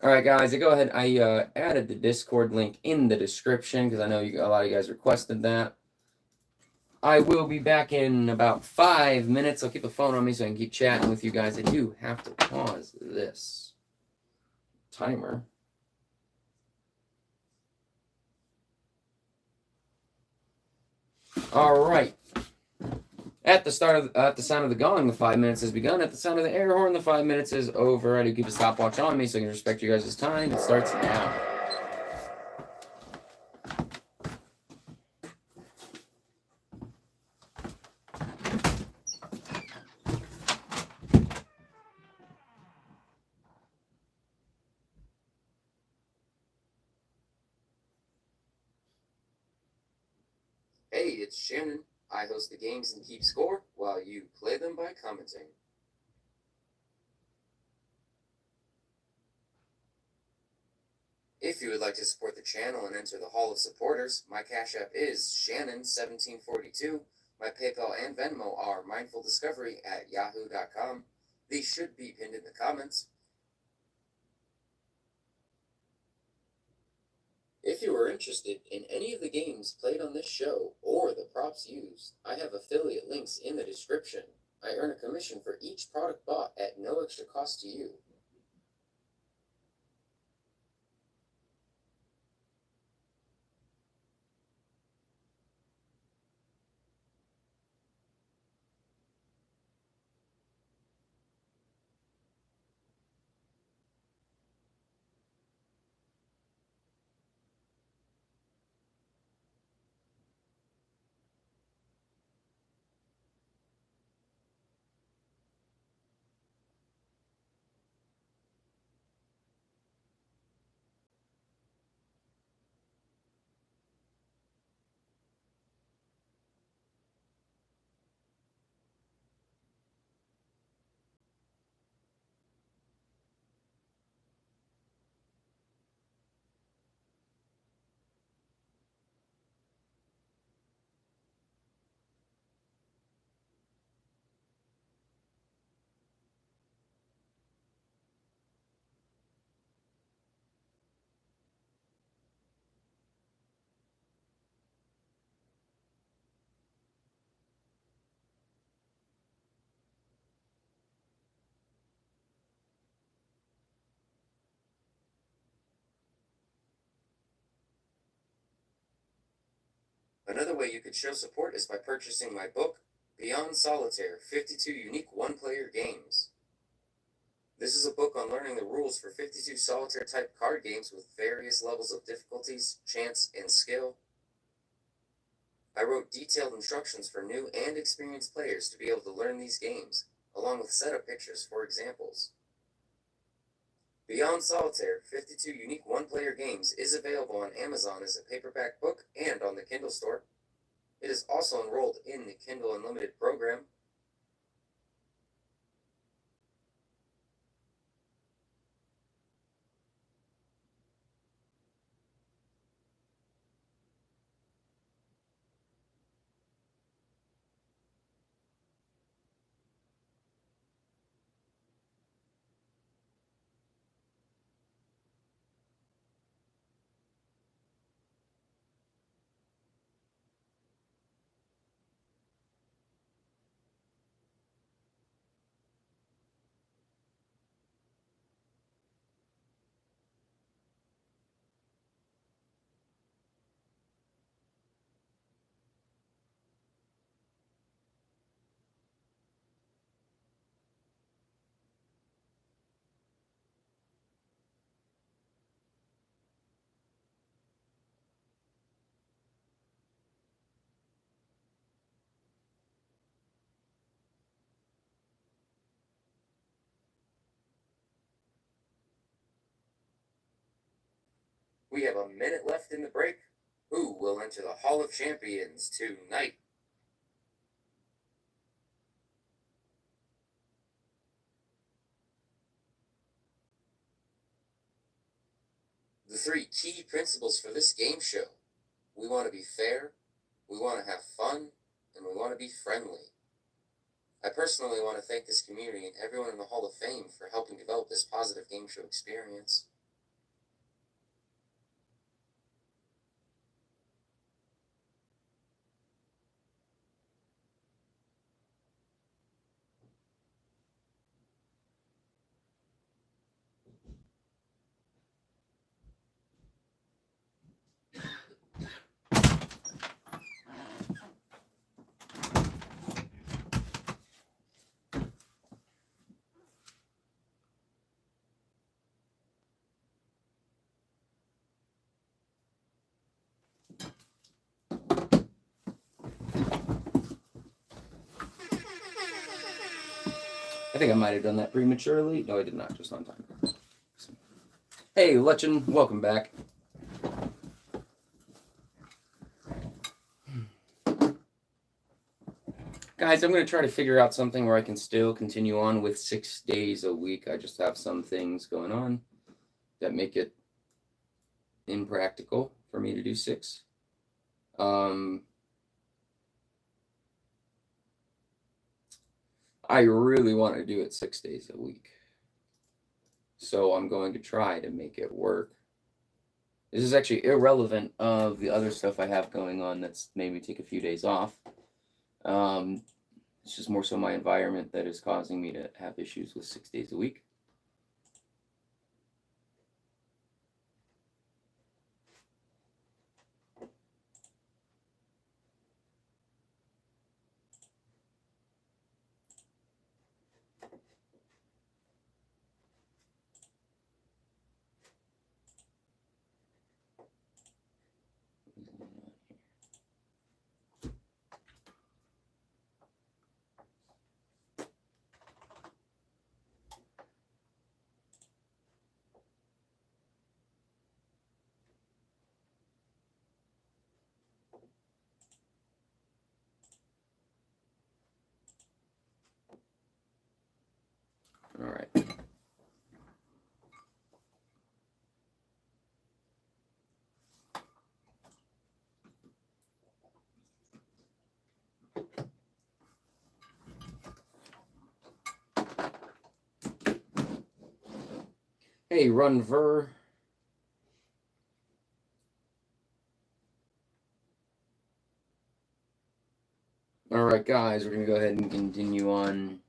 All right, guys, I added the Discord link in the description because I know a lot of you guys requested that. I will be back in about 5 minutes. I'll keep the phone on me so I can keep chatting with you guys. I do have to pause this timer. All right. At the sound of the gong, the 5 minutes has begun. At the sound of the air horn, the 5 minutes is over. I do keep a stopwatch on me so I can respect you guys' time. It starts now. Hey, it's Shannon. I host the games and keep score while you play them by commenting. If you would like to support the channel and enter the Hall of Supporters, my Cash App is Shannon1742. My PayPal and Venmo are mindfuldiscovery@yahoo.com. These should be pinned in the comments. If you are interested in any of the games played on this show or the props used, I have affiliate links in the description. I earn a commission for each product bought at no extra cost to you. Another way you could show support is by purchasing my book, Beyond Solitaire, 52 Unique One-Player Games. This is a book on learning the rules for 52 solitaire-type card games with various levels of difficulties, chance, and skill. I wrote detailed instructions for new and experienced players to be able to learn these games, along with setup pictures for examples. Beyond Solitaire, 52 Unique One-Player Games is available on Amazon as a paperback book and on the Kindle store. It is also enrolled in the Kindle Unlimited program. We have a minute left in the break. Who will enter the Hall of Champions tonight? The three key principles for this game show. We want to be fair, we want to have fun, and we want to be friendly. I personally want to thank this community and everyone in the Hall of Fame for helping develop this positive game show experience. I think I might have done that prematurely. No, I did not, just on time. Hey, Lechin, welcome back. Guys, I'm going to try to figure out something where I can still continue on with 6 days a week. I just have some things going on that make it impractical for me to do 6. I really want to do it 6 days a week. So I'm going to try to make it work. This is actually irrelevant of the other stuff I have going on that's made me take a few days off. It's just more so my environment that is causing me to have issues with 6 days a week. All right. Hey, Run Ver. All right, guys, we're going to go ahead and continue on.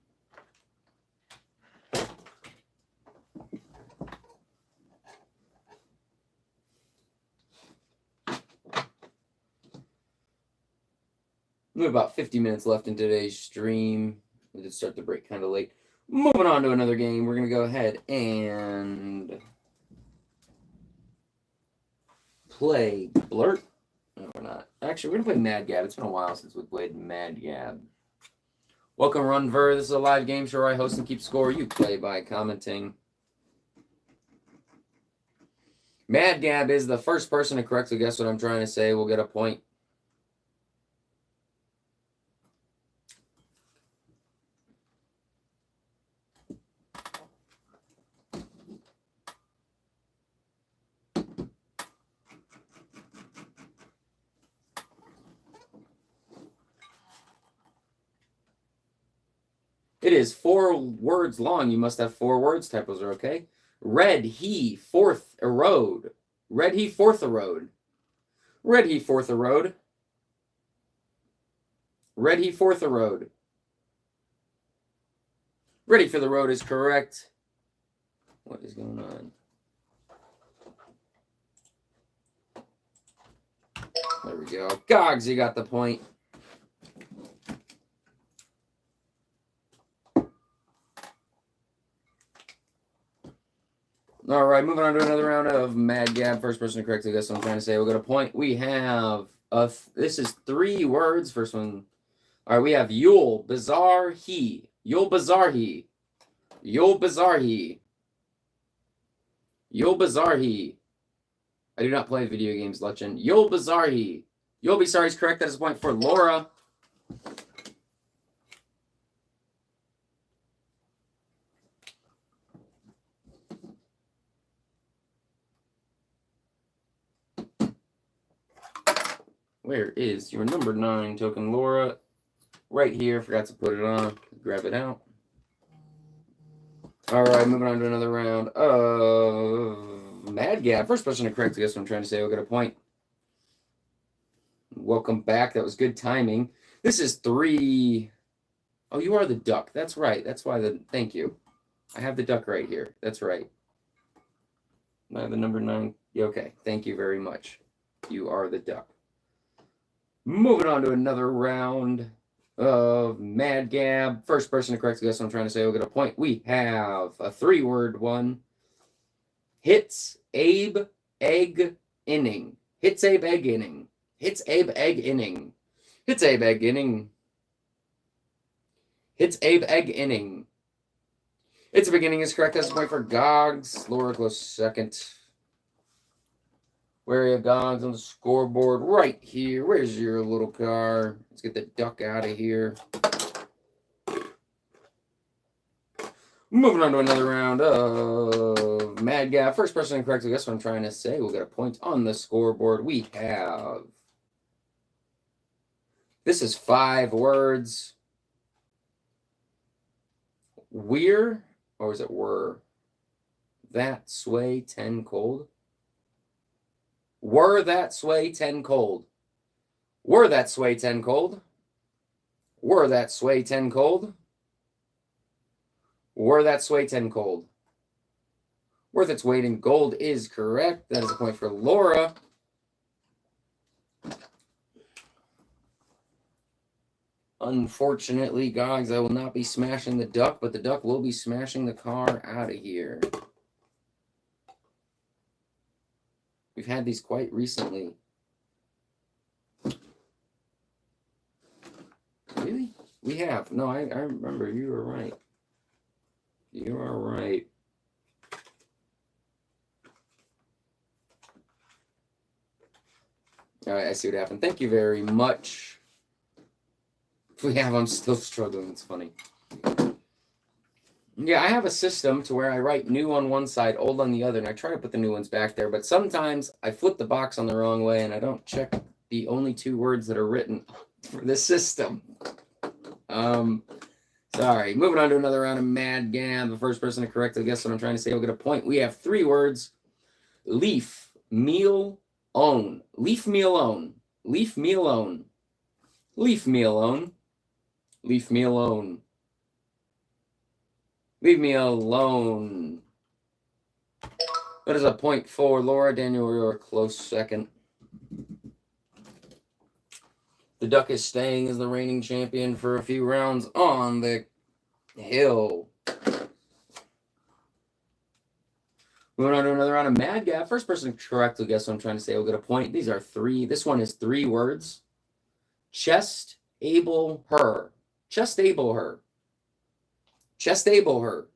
We have about 50 minutes left in today's stream. We did start the break kind of late. Moving on to another game, we're going to go ahead and play Blurt. No, we're not. Actually, we're going to play Mad Gab. It's been a while since we played Mad Gab. Welcome, Run Ver. This is a live game show where I host and keep score. You play by commenting. Mad Gab is the first person to correctly guess what I'm trying to say. We'll get a point. It is 4 words long. You must have 4 words. Typos are okay. Red he forth erode. Red he forth erode. Red he forth erode. Red he forth erode. Ready for the road is correct. What is going on? There we go. Gogs, you got the point. All right, moving on to another round of Mad Gab. First person to correctly guess what I'm trying to say. We'll get a point. We have this is 3 words. First one. All right, we have Yule Bizarre He. Yule Bizarre He. Yule Bizarre He. Yule Bizarre He. I do not play video games, Legend. You'll be sorry. You'll be sorry is correct. That is a point for Laura. Where is your number 9 token, Laura? Right here. Forgot to put it on. Grab it out. All right, moving on to another round of Mad Gab. First person to correct, I guess what I'm trying to say. We'll get a point. Welcome back. That was good timing. This is 3. Oh, you are the duck. That's right. That's why the. Thank you. I have the duck right here. That's right. I have the number 9. Okay. Thank you very much. You are the duck. Moving on to another round of Mad Gab. First person to correct, I guess what I'm trying to say. We'll get a point. We have a 3-word one. Hits Abe Egg Inning. Hits Abe Egg Inning. Hits Abe Egg Inning. Hits Abe Egg Inning. Hits Abe Egg Inning. It's a beginning is correct. That's a point for Gogs. Laura close second. Where are you, Gogs, on the scoreboard? Right here. Where's your little car? Let's get the duck out of here. Moving on to another round of Mad Gab. First person to correct, I guess what I'm trying to say. We'll get a point on the scoreboard. We have. This is 5 words. We're, or is it were? That sway 10 cold. Were that sway 10 cold. Were that sway 10 cold. Were that sway 10 cold. Were that sway 10 cold. Worth its weight in gold is correct. That is a point for Laura. Unfortunately, Gogs, I will not be smashing the duck, but the duck will be smashing the car out of here. We've had these quite recently. Really? We have. No, I remember. You were right. You are right. All right, I see what happened. Thank you very much. I'm still struggling. It's funny. Yeah, I have a system to where I write new on one side, old on the other, and I try to put the new ones back there. But sometimes I flip the box on the wrong way, and I don't check the only 2 words that are written for this system. Sorry. Moving on to another round of Mad Gab. The first person to correct, I guess what I'm trying to say, will get a point. We have 3 words. Leaf, meal, own. Leaf me alone. Leaf me alone. Leaf me alone. Leave me alone. Leave me alone. That is a point for Laura. Daniel, you're a close second. The duck is staying as the reigning champion for a few rounds on the hill. Moving on to another round of Mad Gab. First person to correctly guess what I'm trying to say will get a point. These are 3. This one is 3 words. Chest, able, her. Chest, able, her. Chest, able, her.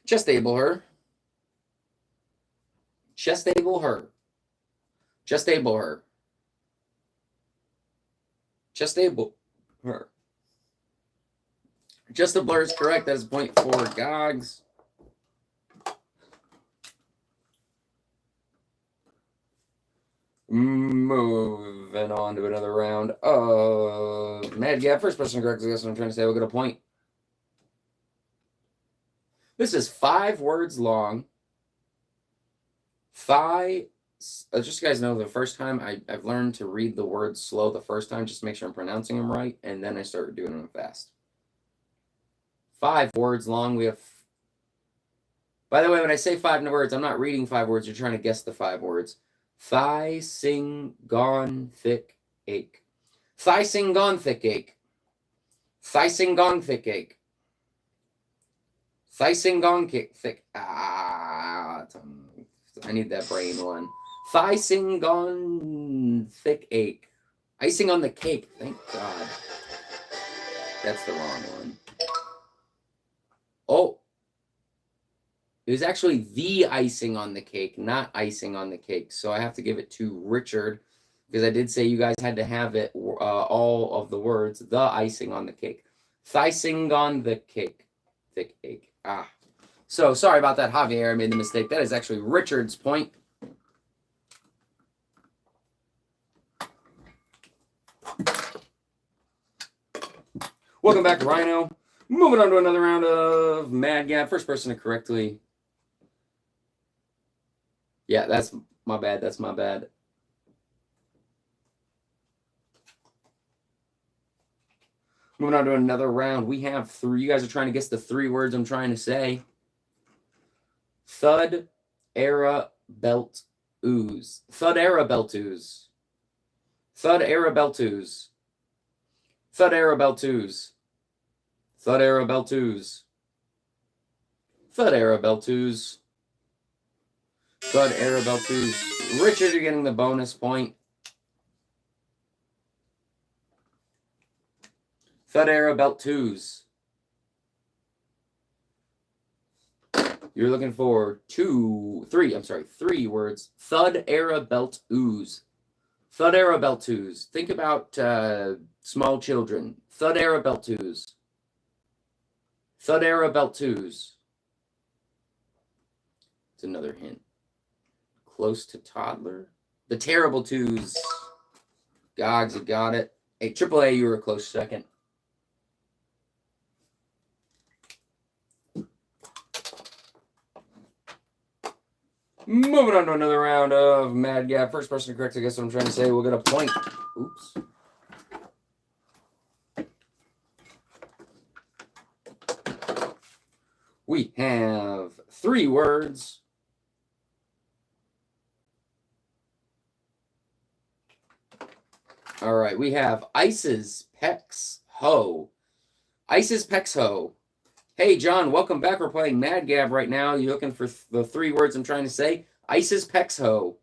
Chest, able, her. Chest, able, her. Chest, able, her. Chest, able, her. Just a blur is correct. That is a point for Gogs. Moving on to another round of Mad Gab. First person correct, I guess what I'm trying to say. We'll get a point. This is 5 words long. Just so you guys know, the first time I've learned to read the words slow the first time, just to make sure I'm pronouncing them right, and then I started doing them fast. 5 words long. We have. By the way, when I say 5 words, I'm not reading 5 words. You're trying to guess the 5 words. Thigh sing gone thick ache. Thigh sing gone thick ache. Thigh sing gone thick ache. Thigh sing gone thick. I need that brain one. Thigh sing gone thick ache. Icing on the cake. Thank God. That's the wrong one. Oh. It was actually the icing on the cake, not icing on the cake. So I have to give it to Richard because I did say you guys had to have it, all of the words, the icing on the cake. Thicing on the cake. Thick cake. Ah. So sorry about that, Javier. I made the mistake. That is actually Richard's point. Welcome back to Rhino. Moving on to another round of Mad Gab. First person to correctly. Yeah, that's my bad. That's my bad. Moving on to another round. We have 3. You guys are trying to guess the 3 words I'm trying to say. Thud, era, belt, ooze. Thud, era, belt, ooze. Thud, era, belt, ooze. Thud, era, belt, ooze. Thud, era, belt, ooze. Thud, era, belt, ooze. Thud, era, belt, ooze. Richard, you're getting the bonus point. Thud, era, belt, twos. You're looking for 3 words. Thud, era, belt, ooze. Thud, era, belt, twos. Think about small children. Thud, era, belt, twos. Thud, era, belt, twos. It's another hint. Close to toddler. The terrible twos. Gogs, you got it. Hey, AAA, you were a close second. Moving on to another round of Mad Gab. First person to correct, I guess what I'm trying to say. We'll get a point. Oops. We have 3 words. All right, we have Ice's Pecs Ho. Ice's Pecs Ho. Hey, John, welcome back. We're playing Mad Gab right now. You looking for the 3 words I'm trying to say? Ice's Pecs Ho.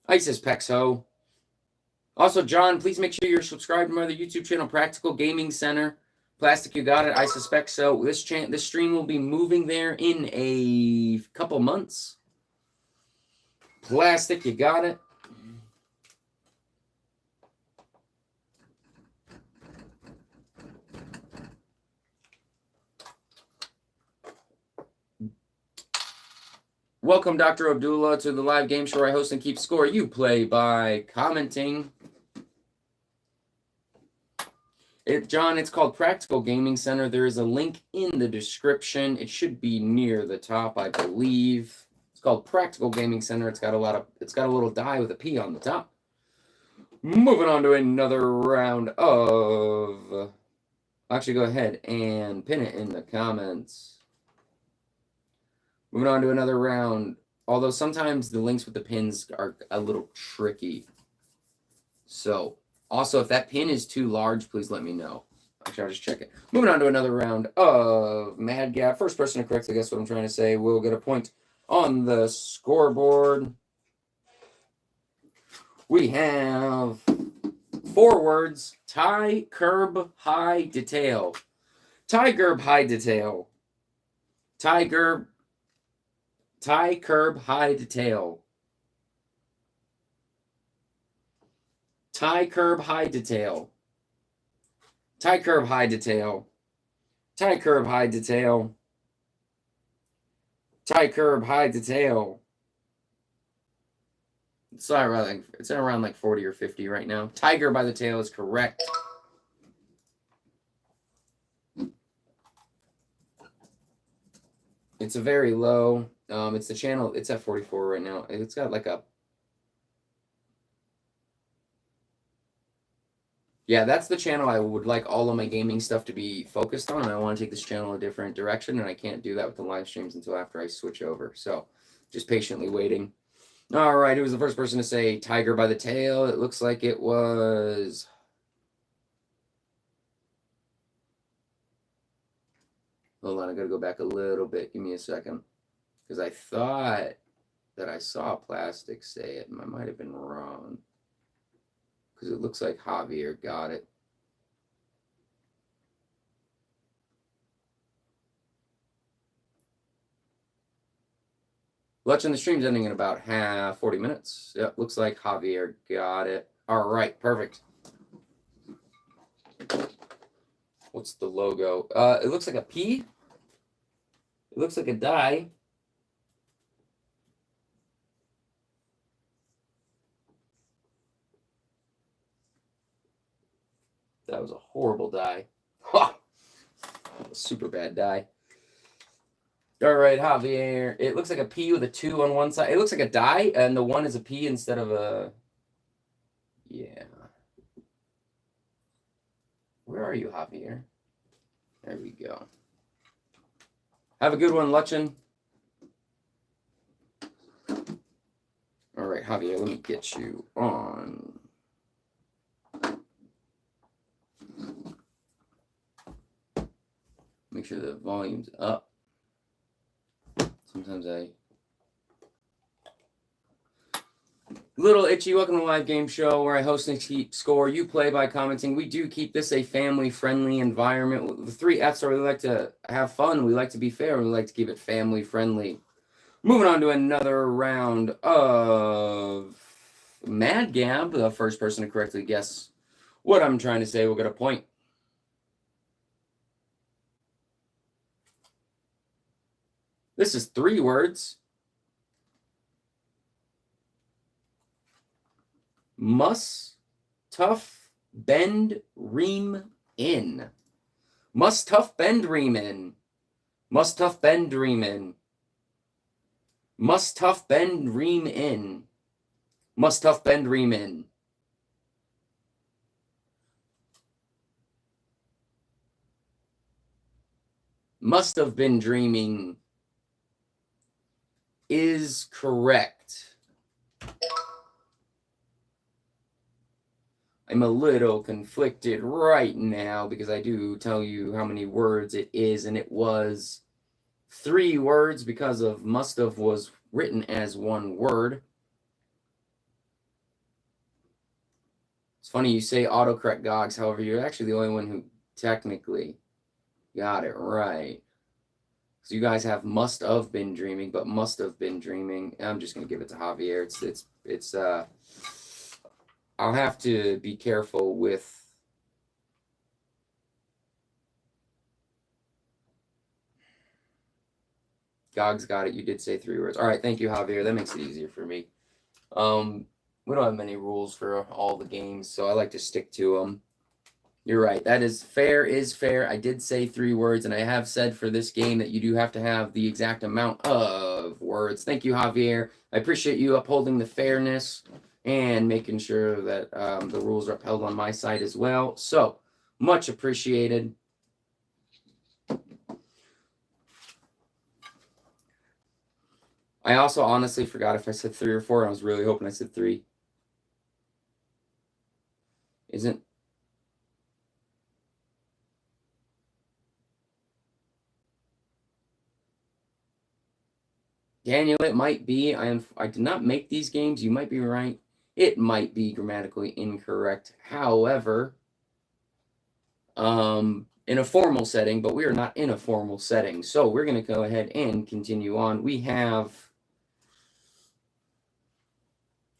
Ice's Pecs Ho. Also, John, please make sure you're subscribed to my other YouTube channel, Practical Gaming Center. Plastic, you got it. I suspect so. This stream will be moving there in a couple months. Plastic, you got it. Welcome, Dr. Abdullah, to the live game show I host and keep score. You play by commenting. John, it's called Practical Gaming Center. There is a link in the description. It should be near the top, I believe. It's called Practical Gaming Center. It's got a little die with a P on the top. Moving on to another round of. Actually, go ahead and pin it in the comments. Moving on to another round. Although sometimes the links with the pins are a little tricky. So, also, if that pin is too large, please let me know. Actually, I'll just check it. Moving on to another round of Mad Gab. First person to correctly guess what I'm trying to say will get a point on the scoreboard. We have 4 words. Tie, curb, high, detail. Tie, curb, high, detail. Tie, curb, high, detail. Tie, curb, high, detail. Tie, curb, high, detail. Tie, curb, high, detail. Tie, curb, high, detail. It's around like 40 or 50 right now. Tiger by the tail is correct. It's a very low. It's the channel. It's at 44 right now. It's got like a. Yeah, that's the channel I would like all of my gaming stuff to be focused on. And I want to take this channel a different direction, and I can't do that with the live streams until after I switch over. So, just patiently waiting. All right, who was the first person to say tiger by the tail? It looks like it was. Hold on, I gotta go back a little bit. Give me a second. Because I thought that I saw Plastic say it, and I might have been wrong. Because it looks like Javier got it. Watching the stream's ending in about 40 minutes. Yep, looks like Javier got it. All right, perfect. What's the logo? It looks like a P. It looks like a die. That was a horrible die. Ha! A super bad die. All right, Javier. It looks like a P with a 2 on one side. It looks like a die, and the 1 is a P instead of a... Yeah. Where are you, Javier? There we go. Have a good one, Luchin. All right, Javier, let me get you on. Make sure the volume's up. Sometimes Little Itchy, welcome to the live game show where I host and keep score. You play by commenting. We do keep this a family-friendly environment. The 3 Fs are we like to have fun, we like to be fair, and we like to keep it family-friendly. Moving on to another round of Mad Gab. The first person to correctly guess what I'm trying to say will get a point. This is 3 words. Tough bend ream in. Tough bend ream in. Tough bend ream in. Tough bend ream in. Tough bend ream in. Must have been dreaming is correct. I'm a little conflicted right now because I do tell you how many words it is, and it was 3 words because of must have was written as 1 word. It's funny you say autocorrect Gogs, however, you're actually the only one who technically got it right. So you guys have must have been dreaming, but must have been dreaming. I'm just gonna give it to Javier. It's I'll have to be careful with Gogs got it. You did say 3 words. All right, thank you, Javier. That makes it easier for me. We don't have many rules for all the games, so I like to stick to them. You're right. That is fair. I did say 3 words, and I have said for this game that you do have to have the exact amount of words. Thank you, Javier. I appreciate you upholding the fairness and making sure that the rules are upheld on my side as well. So, much appreciated. I also honestly forgot if I said 3 or 4. I was really hoping I said 3. Isn't... Daniel, it might be. I did not make these games. You might be right. It might be grammatically incorrect. However, in a formal setting, but we are not in a formal setting. So we're going to go ahead and continue on. We have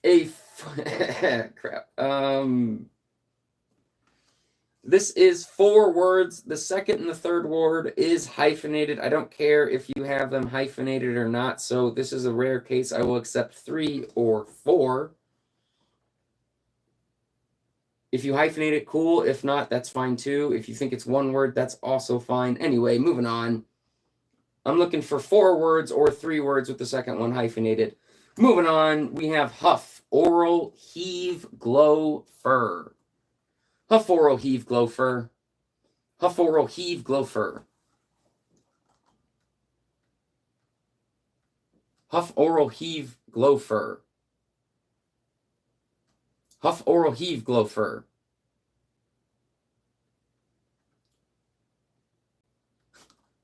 a crap. This is 4 words. The second and the third word is hyphenated. I don't care if you have them hyphenated or not. So this is a rare case. I will accept 3 or 4. If you hyphenate it, cool. If not, that's fine too. If you think it's 1 word, that's also fine. Anyway, moving on. I'm looking for 4 words or 3 words with the second one hyphenated. Moving on, we have huff, oral, heave, glow, fur. Huff, oral, heave, glow, fur. Huff, oral, heave, glow, fur. Huff, oral, heave, glow, fur. Huff, oral, heave, glow, fur.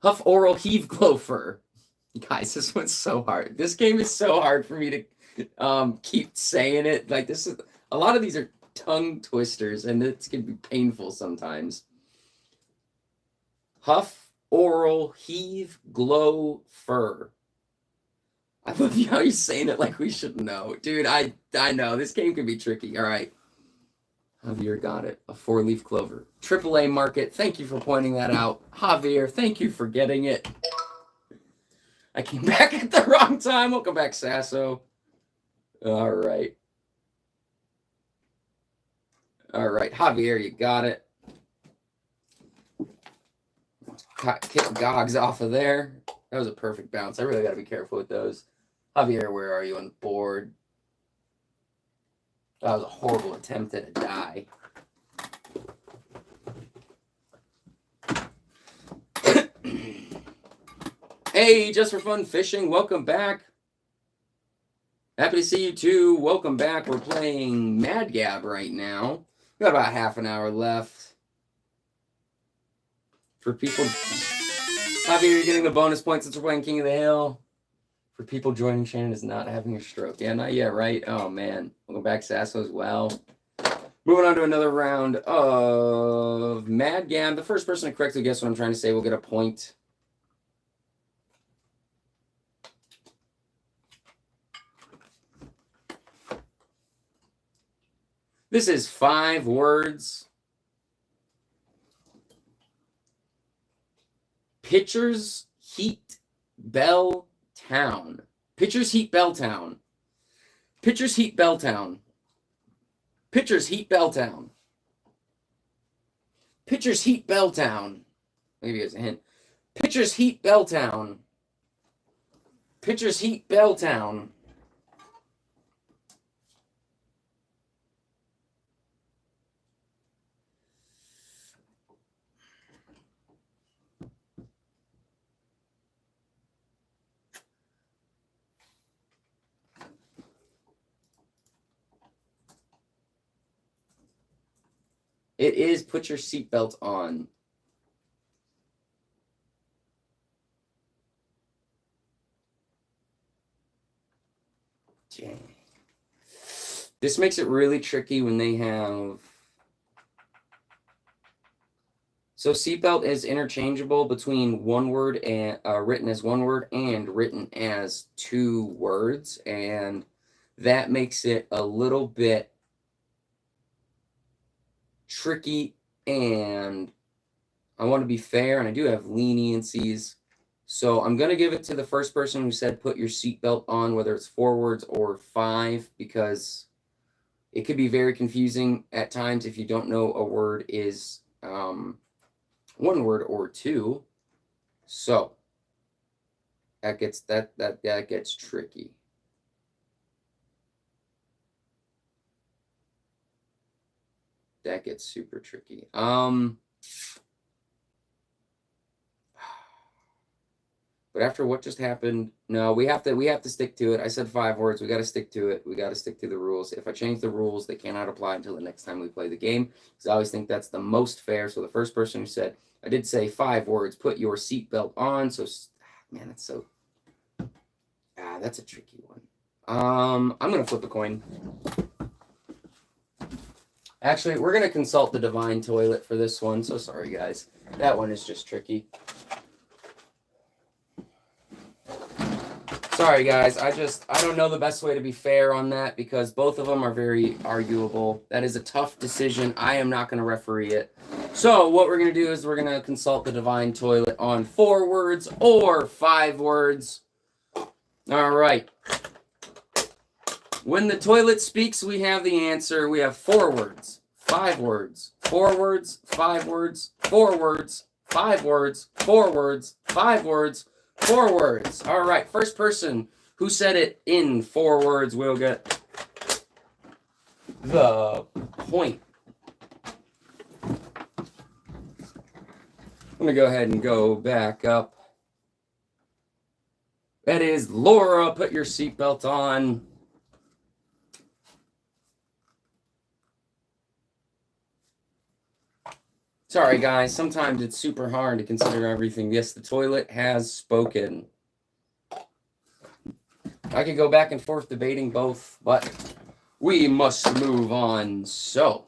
Huff, oral, heave, glow, fur. Guys, this one's so hard. This game is so hard for me to keep saying it. Like, this is... A lot of these are tongue twisters, and it's going to be painful sometimes. Huff, oral, heave, glow, fur. I love how you're saying it like we should know. Dude, I know. This game can be tricky. All right. Javier got it. A 4-leaf clover. AAA market. Thank you for pointing that out. Javier, thank you for getting it. I came back at the wrong time. Welcome back, Sasso. All right. All right. Javier, you got it. Kick Gogs off of there. That was a perfect bounce. I really got to be careful with those. Javier, where are you on the board? That was a horrible attempt at a die. Hey, Just for Fun Fishing, welcome back. Happy to see you too. Welcome back. We're playing Mad Gab right now. We got about half an hour left. For people, Javier, you're getting the bonus points since we're playing King of the Hill. For people joining, Shannon is not having a stroke. Yeah, not yet, right? Oh, man. Welcome back, Sasso, as well. Moving on to another round of Mad Gab. The first person to correctly guess what I'm trying to say will get a point. This is 5 words. Pitchers Heat Bell Town. Pitchers Heat Belltown. Pitchers Heat Belltown. Pitchers Heat Belltown. Pitchers Heat Belltown. Maybe as a hint. Pitchers Heat Belltown. Pitchers Heat Belltown. It is Put Your Seatbelt On. Dang. This makes it really tricky when they have... So seatbelt is interchangeable between one word and written as one word and written as 2 words. And that makes it a little bit tricky, and I want to be fair, and I do have leniencies, so I'm going to give it to the first person who said put your seatbelt on, whether it's 4 words or 5, because it could be very confusing at times if you don't know a word is 1 word or 2. So that gets that gets tricky. That gets super tricky. But after what just happened, no, we have to stick to it. I said 5 words. We got to stick to it. We got to stick to the rules. If I change the rules, they cannot apply until the next time we play the game. Because I always think that's the most fair. So the first person who said, I did say 5 words, put your seatbelt on. So, man, that's so, that's a tricky one. I'm going to flip a coin. Actually, we're going to consult the Divine Toilet for this one. So sorry, guys. That one is just tricky. Sorry, guys. I don't know the best way to be fair on that because both of them are very arguable. That is a tough decision. I am not going to referee it. So what we're going to do is we're going to consult the Divine Toilet on 4 words or 5 words. All right. When the toilet speaks, we have the answer. We have 4 words, 5 words, 4 words, 5 words, 4 words, 5 words, 4 words, 5 words, 4 words. All right, first person who said it in 4 words will get the point. I'm going to go ahead and go back up. That is Laura. Put your seatbelt on. Sorry, guys. Sometimes it's super hard to consider everything. Yes, the toilet has spoken. I could go back and forth debating both, but we must move on. So,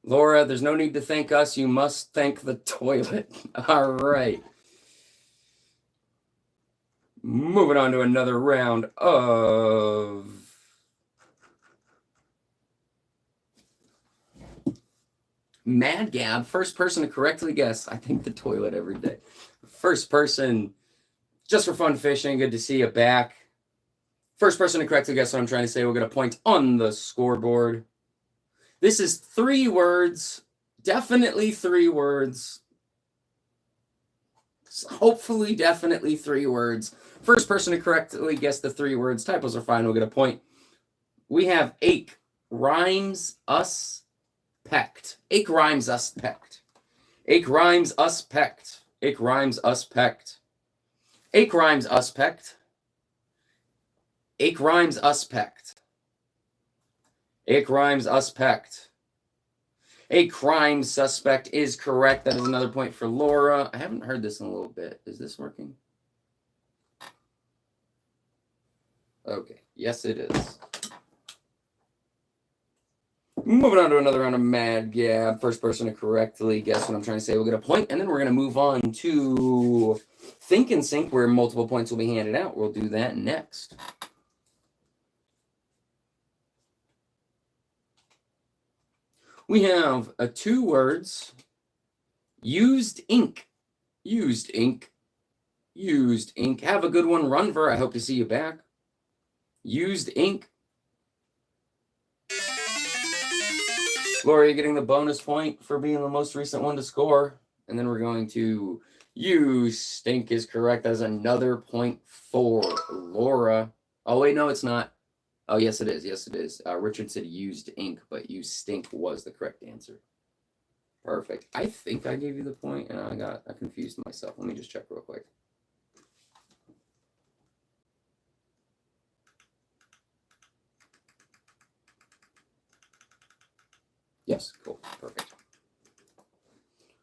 Laura, there's no need to thank us. You must thank the toilet. All right. Moving on to another round of Mad Gab. First person to correctly guess. I think the toilet every day. First person, just for fun fishing. Good to see you back. First person to correctly guess what I'm trying to say will get a point on the scoreboard. This is 3 words. Definitely 3 words. Hopefully, definitely 3 words. First person to correctly guess the 3 words. Typos are fine. We'll get a point. We have ache. Rhymes us pecked. Ache rhymes us pecked. Ache rhymes us pecked. Ache rhymes us pecked. Ache rhymes us pecked. Ache rhymes us pecked. Ache rhymes us pecked. A crime suspect is correct. That is another point for Laura. I haven't heard this in a little bit. Is this working? Okay. Yes, it is. Moving on to another round of Mad Gab. First person to correctly guess what I'm trying to say will get a point. And then we're going to move on to Think and Sync, where multiple points will be handed out. We'll do that next. We have 2 words. Used ink. Used ink. Used ink. Have a good one, Runver. I hope to see you back. Used ink. Laura, you're getting the bonus point for being the most recent one to score. And then we're going to use stink is correct. That is another point for Laura. Oh, wait, no, it's not. Oh, yes, it is. Yes, it is. Richard said used ink, but used stink was the correct answer. Perfect. I think I gave you the point, and I confused myself. Let me just check real quick. Yes, cool. Perfect.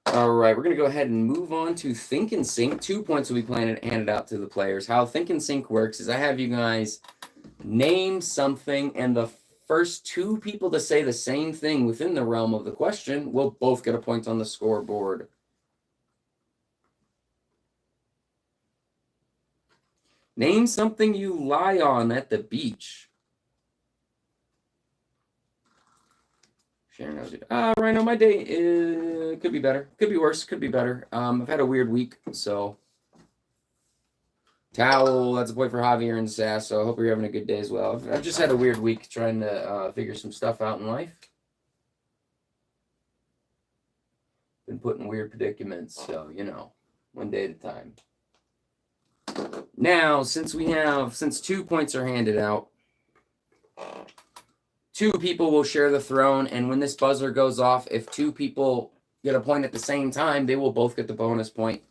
All right, we're going to go ahead and move on to Think and Sync. 2 points will be handed out to the players. How Think and Sync works is I have you guys name something, and the first 2 people to say the same thing within the realm of the question will both get a point on the scoreboard. Name something you lie on at the beach. Sharon knows it. Rhino, my day could be better. Could be worse. Could be better. I've had a weird week, so... Towel, that's a point for Javier and Sass, so I hope you're having a good day as well. I've just had a weird week trying to figure some stuff out in life. Been put in weird predicaments, so, you know, one day at a time. Now, since 2 points are handed out, 2 people will share the throne, and when this buzzer goes off, if 2 people get a point at the same time, they will both get the bonus point.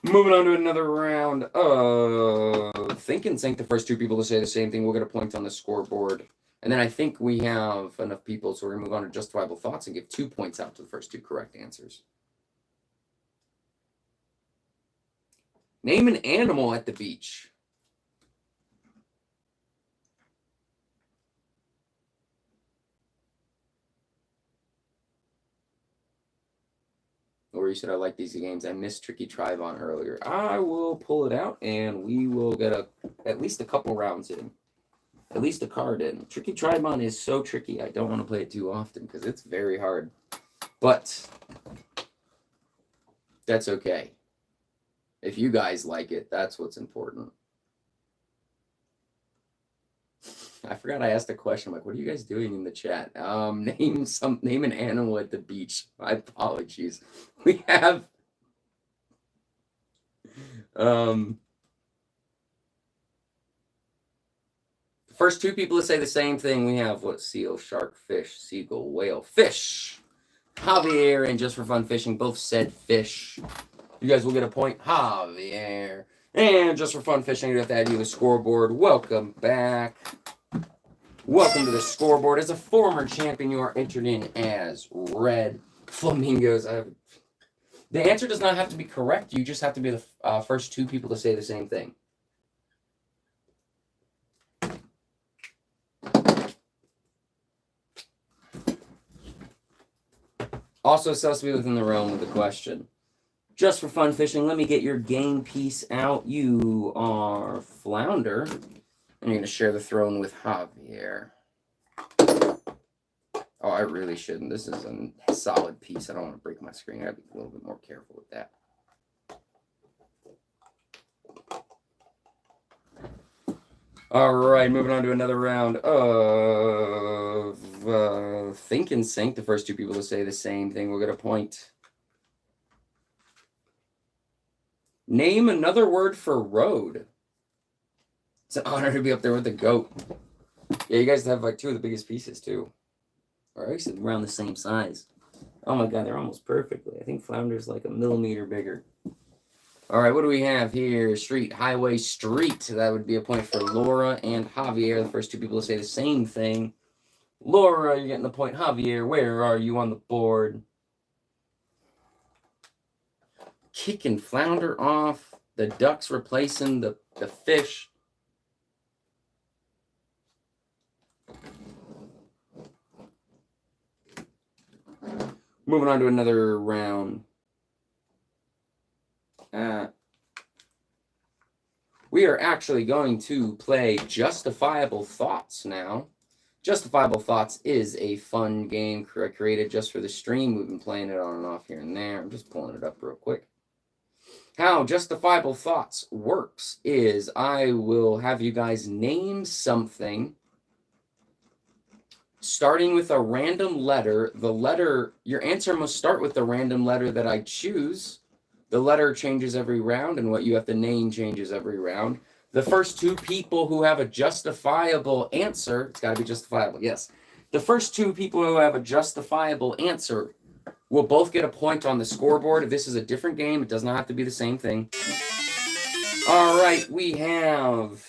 Moving on to another round of Think and Sync. The first 2 people to say the same thing will get a point on the scoreboard. And then I think we have enough people, so we're going to move on to Justifiable Thoughts and give 2 points out to the first 2 correct answers. Name an animal at the beach. Or you said I like these games. I missed Tricky Tribon earlier. I will pull it out, and we will get at least a couple rounds in. At least a card in. Tricky Tribon is so tricky. I don't want to play it too often because it's very hard. But that's okay. If you guys like it, that's what's important. I forgot I asked a question. I'm like, what are you guys doing in the chat? Name an animal at the beach. My apologies. We have the first 2 people to say the same thing. We have seal, shark, fish, seagull, whale, fish. Javier and Just for Fun Fishing both said fish. You guys will get a point. Javier and Just for Fun Fishing. You have to add you the scoreboard. Welcome back. Welcome to the scoreboard. As a former champion, you are entered in as Red Flamingos. The answer does not have to be correct. You just have to be the first 2 people to say the same thing. Also, it's supposed to be within the realm of the question. Just for fun fishing, let me get your game piece out. You are Flounder, and you're going to share the throne with Javier. Oh, I really shouldn't. This is a solid piece. I don't want to break my screen. I gotta be a little bit more careful with that. All right, moving on to another round of Think and Sync. The first two people to say the same thing will get a point. Name another word for road. It's an honor to be up there with the goat. Yeah, you guys have like two of the biggest pieces too. Or actually around the same size. Oh my god, they're almost perfectly. I think Flounder's like a millimeter bigger. All right, what do we have here? Street, highway, street. That would be a point for Laura and Javier. The first two people to say the same thing. Laura, you're getting the point. Javier, where are you on the board? Kicking Flounder off. The ducks replacing the fish. Moving on to another round. We are actually going to play Justifiable Thoughts now. Justifiable Thoughts is a fun game created just for the stream. We've been playing it on and off here and there. I'm just pulling it up real quick. How Justifiable Thoughts works is I will have you guys name something starting with a random letter. Your answer must start with the random letter that I choose. The letter changes every round, and what you have to name changes every round. The first two people who have a justifiable answer, it's got to be justifiable, yes. The first two people who have a justifiable answer will both get a point on the scoreboard. If this is a different game, it does not have to be the same thing. All right, we have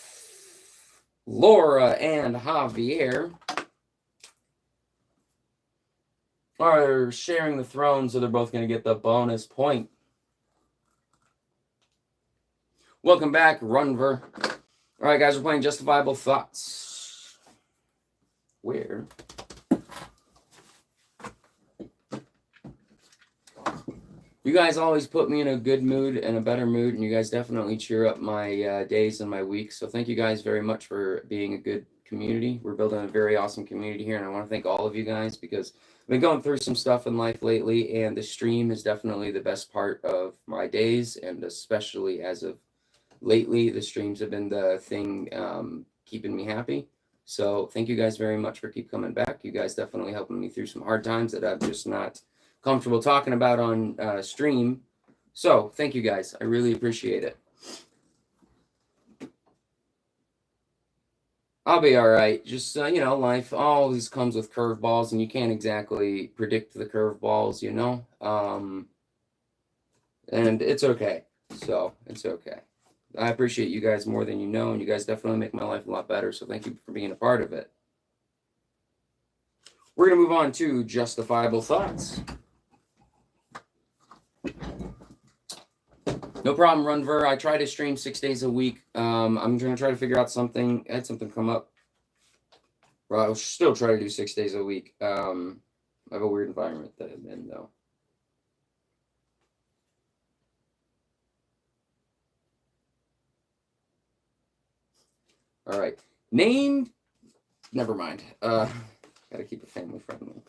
Laura and Javier are sharing the throne, so they're both going to get the bonus point. Welcome back, Runver. All right, guys, we're playing Justifiable Thoughts. Where? You guys always put me in a good mood and a better mood, and you guys definitely cheer up my days and my weeks. So thank you guys very much for being a good community. We're building a very awesome community here, and I want to thank all of you guys because I've been going through some stuff in life lately, and the stream is definitely the best part of my days, and especially as of lately, the streams have been the thing keeping me happy. So thank you guys very much for keep coming back. You guys definitely helping me through some hard times that I'm just not comfortable talking about on stream. So thank you guys. I really appreciate it. I'll be all right. Just, life always comes with curveballs, and you can't exactly predict the curveballs, and it's okay. So it's okay. I appreciate you guys more than you know, and you guys definitely make my life a lot better, so thank you for being a part of it. We're going to move on to Justifiable Thoughts. No problem, Runver. I try to stream 6 days a week. I'm going to try to figure out something. I had something come up. Well, I'll still try to do 6 days a week. I have a weird environment that I'm in, though. All right. Name. Never mind. Gotta keep it family friendly.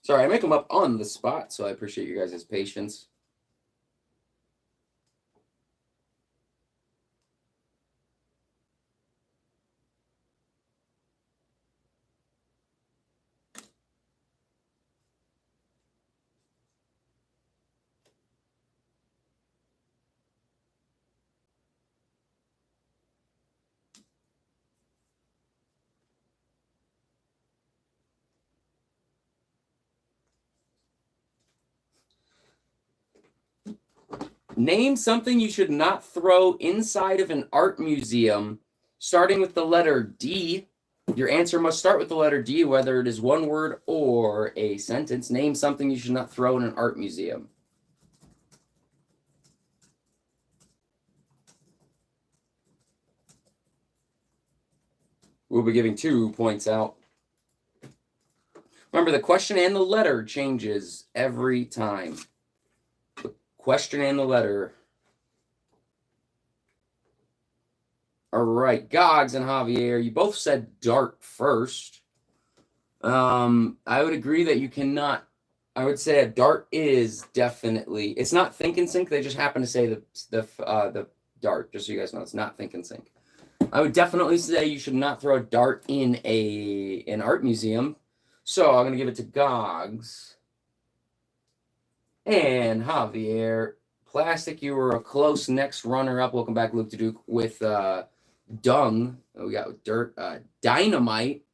Sorry, I make them up on the spot, so I appreciate you guys' patience. Name something you should not throw inside of an art museum, starting with the letter D. Your answer must start with the letter D, whether it is one word or a sentence. Name something you should not throw in an art museum. We'll be giving 2 points out. Remember, the question and the letter changes every time. The question and the letter. All right, Gogs and Javier, you both said dart first. I would agree that you cannot. I would say a dart is definitely. It's not think and sink. They just happen to say the dart. Just so you guys know, it's not think and sink. I would definitely say you should not throw a dart in an art museum. So I'm gonna give it to Gogs and Javier. Plastic, you were a close next runner-up. Welcome back, Luke Duke, with dung. We got dirt, dynamite.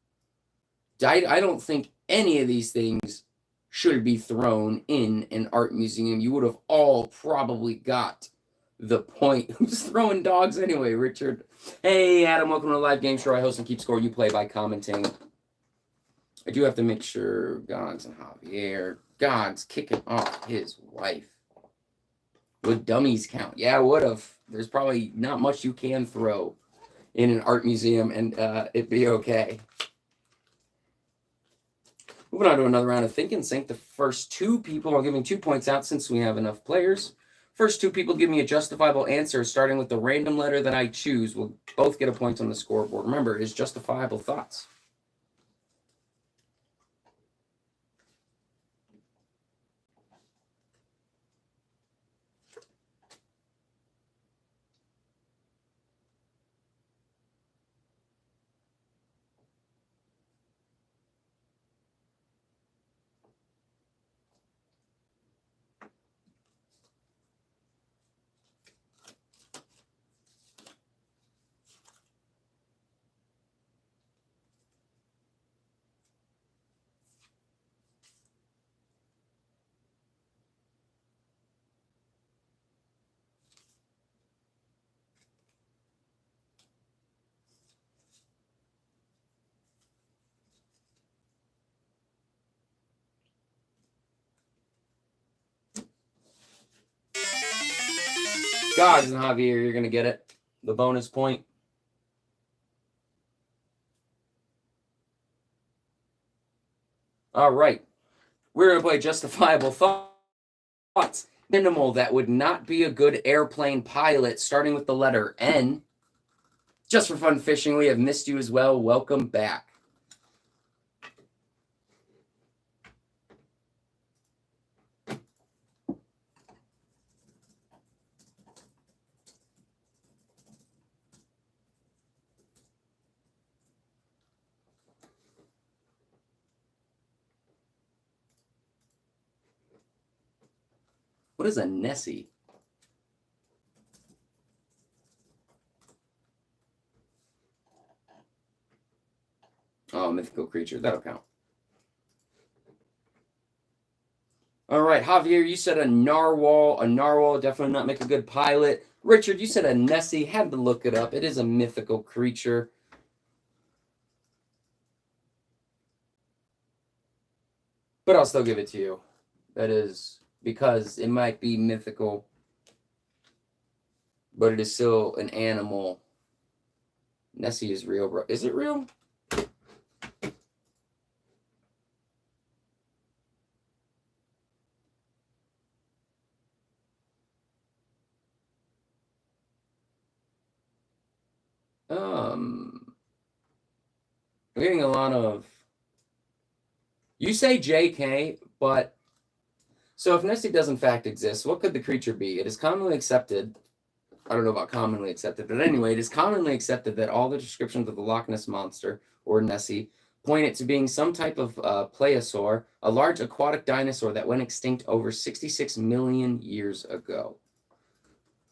I don't think any of these things should be thrown in an art museum. You would have all probably got the point. Who's throwing dogs anyway, Richard? Hey, Adam, welcome to the live game show. I host and keep score. You play by commenting. I do have to make sure Gogs and Javier. Gogs kicking off his wife. Would dummies count? Yeah, would have. There's probably not much you can throw in an art museum and it'd be okay. Moving on to another round of Think and Sync. The first 2 people are giving 2 points out since we have enough players. First 2 people give me a justifiable answer, starting with the random letter that I choose. We'll both get a point on the scoreboard. Remember, it is justifiable thoughts. Gogs and Javier, you're going to get it. The bonus point. All right. We're going to play Justifiable Thoughts. Animal that would not be a good airplane pilot, starting with the letter N. Just for fun fishing, we have missed you as well. Welcome back. What is a Nessie? Oh, mythical creature. That'll count. All right, Javier, you said a narwhal. A narwhal definitely not make a good pilot. Richard, you said a Nessie. Had to look it up. It is a mythical creature. But I'll still give it to you. That is because it might be mythical, but it is still an animal. Nessie is real, bro. Is it real? I'm getting a lot of. You say JK, but so if Nessie does in fact exist, what could the creature be? It is commonly accepted. I don't know about commonly accepted, but anyway, it is commonly accepted that all the descriptions of the Loch Ness Monster, or Nessie, point it to being some type of plesiosaur, a large aquatic dinosaur that went extinct over 66 million years ago.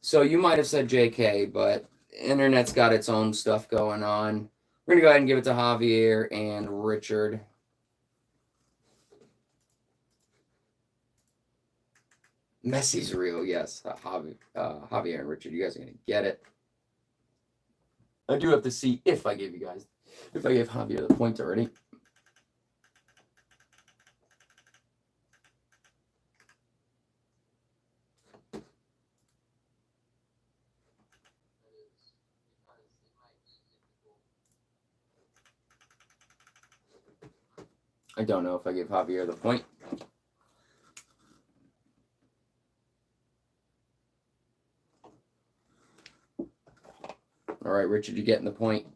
So you might have said JK, but internet's got its own stuff going on. We're going to go ahead and give it to Javier and Richard. Messi's real, yes. Javier and Richard, you guys are going to get it. I do have to see if I gave Javier the point already. I don't know if I give Javier the point. All right, Richard, you getting the point.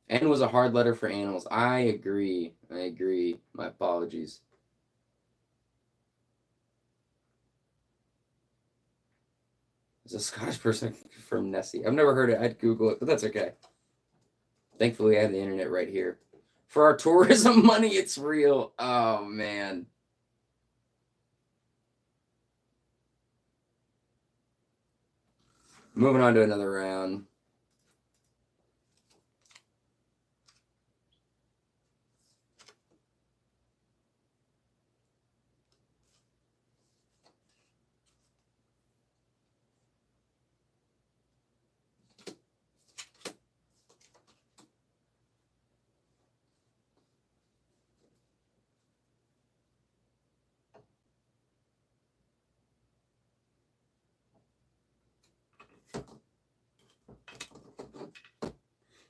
N was a hard letter for animals. I agree. My apologies. It's a Scottish person from Nessie. I've never heard it. I'd Google it, but that's okay. Thankfully, I have the internet right here. For our tourism money, it's real. Oh, man. Moving on to another round.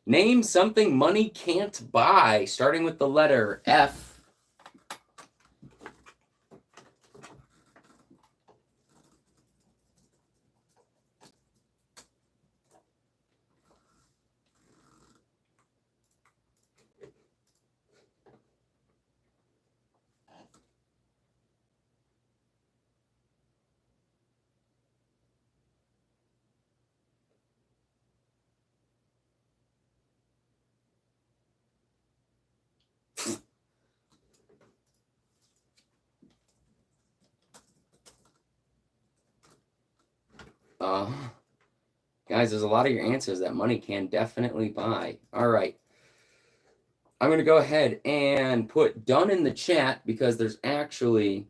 Name something money can't buy, starting with the letter F. Guys, there's a lot of your answers that money can definitely buy. All right. I'm going to go ahead and put done in the chat because there's actually...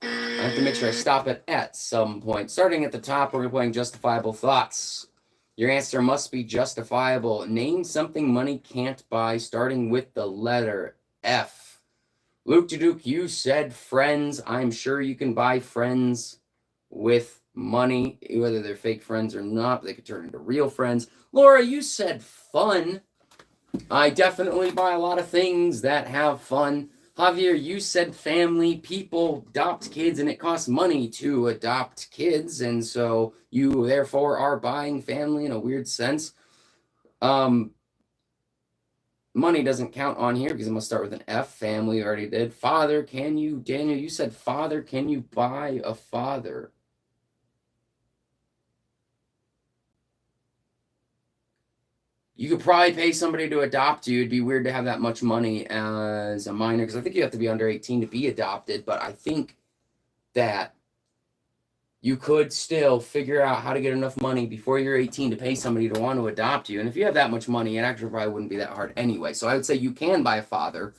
I have to make sure I stop it at some point. Starting at the top, we're playing Justifiable Thoughts. Your answer must be justifiable. Name something money can't buy, starting with the letter F. Luke Duke, you said friends. I'm sure you can buy friends with money, whether they're fake friends or not. They could turn into real friends. Laura, you said fun. I definitely buy a lot of things that have fun. Javier, you said family. People adopt kids, and it costs money to adopt kids, and so you therefore are buying family in a weird sense. Money doesn't count on here because it must start with an F. Family already did. Father, can you, Daniel, you said father. Can you buy a father? You could probably pay somebody to adopt you. It'd be weird to have that much money as a minor because I think you have to be under 18 to be adopted. But I think that you could still figure out how to get enough money before you're 18 to pay somebody to want to adopt you. And if you have that much money, it actually probably wouldn't be that hard anyway. So I would say you can buy a father.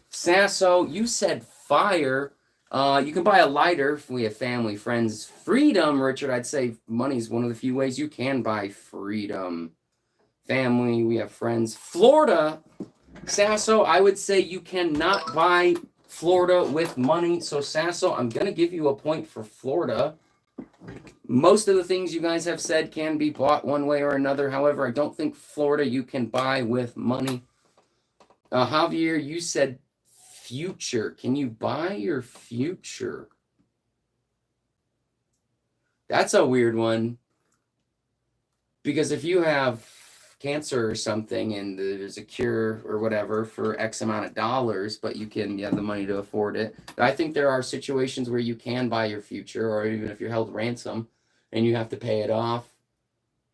Sasso, you said fire. You can buy a lighter if we have family, friends. Freedom, Richard, I'd say money's one of the few ways you can buy freedom. Family, we have friends. Florida, Sasso, I would say you cannot buy Florida with money. So, Sasso, I'm going to give you a point for Florida. Most of the things you guys have said can be bought one way or another. However, I don't think Florida you can buy with money. Javier, you said future. Can you buy your future? That's a weird one. Because if you have cancer or something and there's a cure or whatever for X amount of dollars, but you have the money to afford it. I think there are situations where you can buy your future, or even if you're held ransom and you have to pay it off.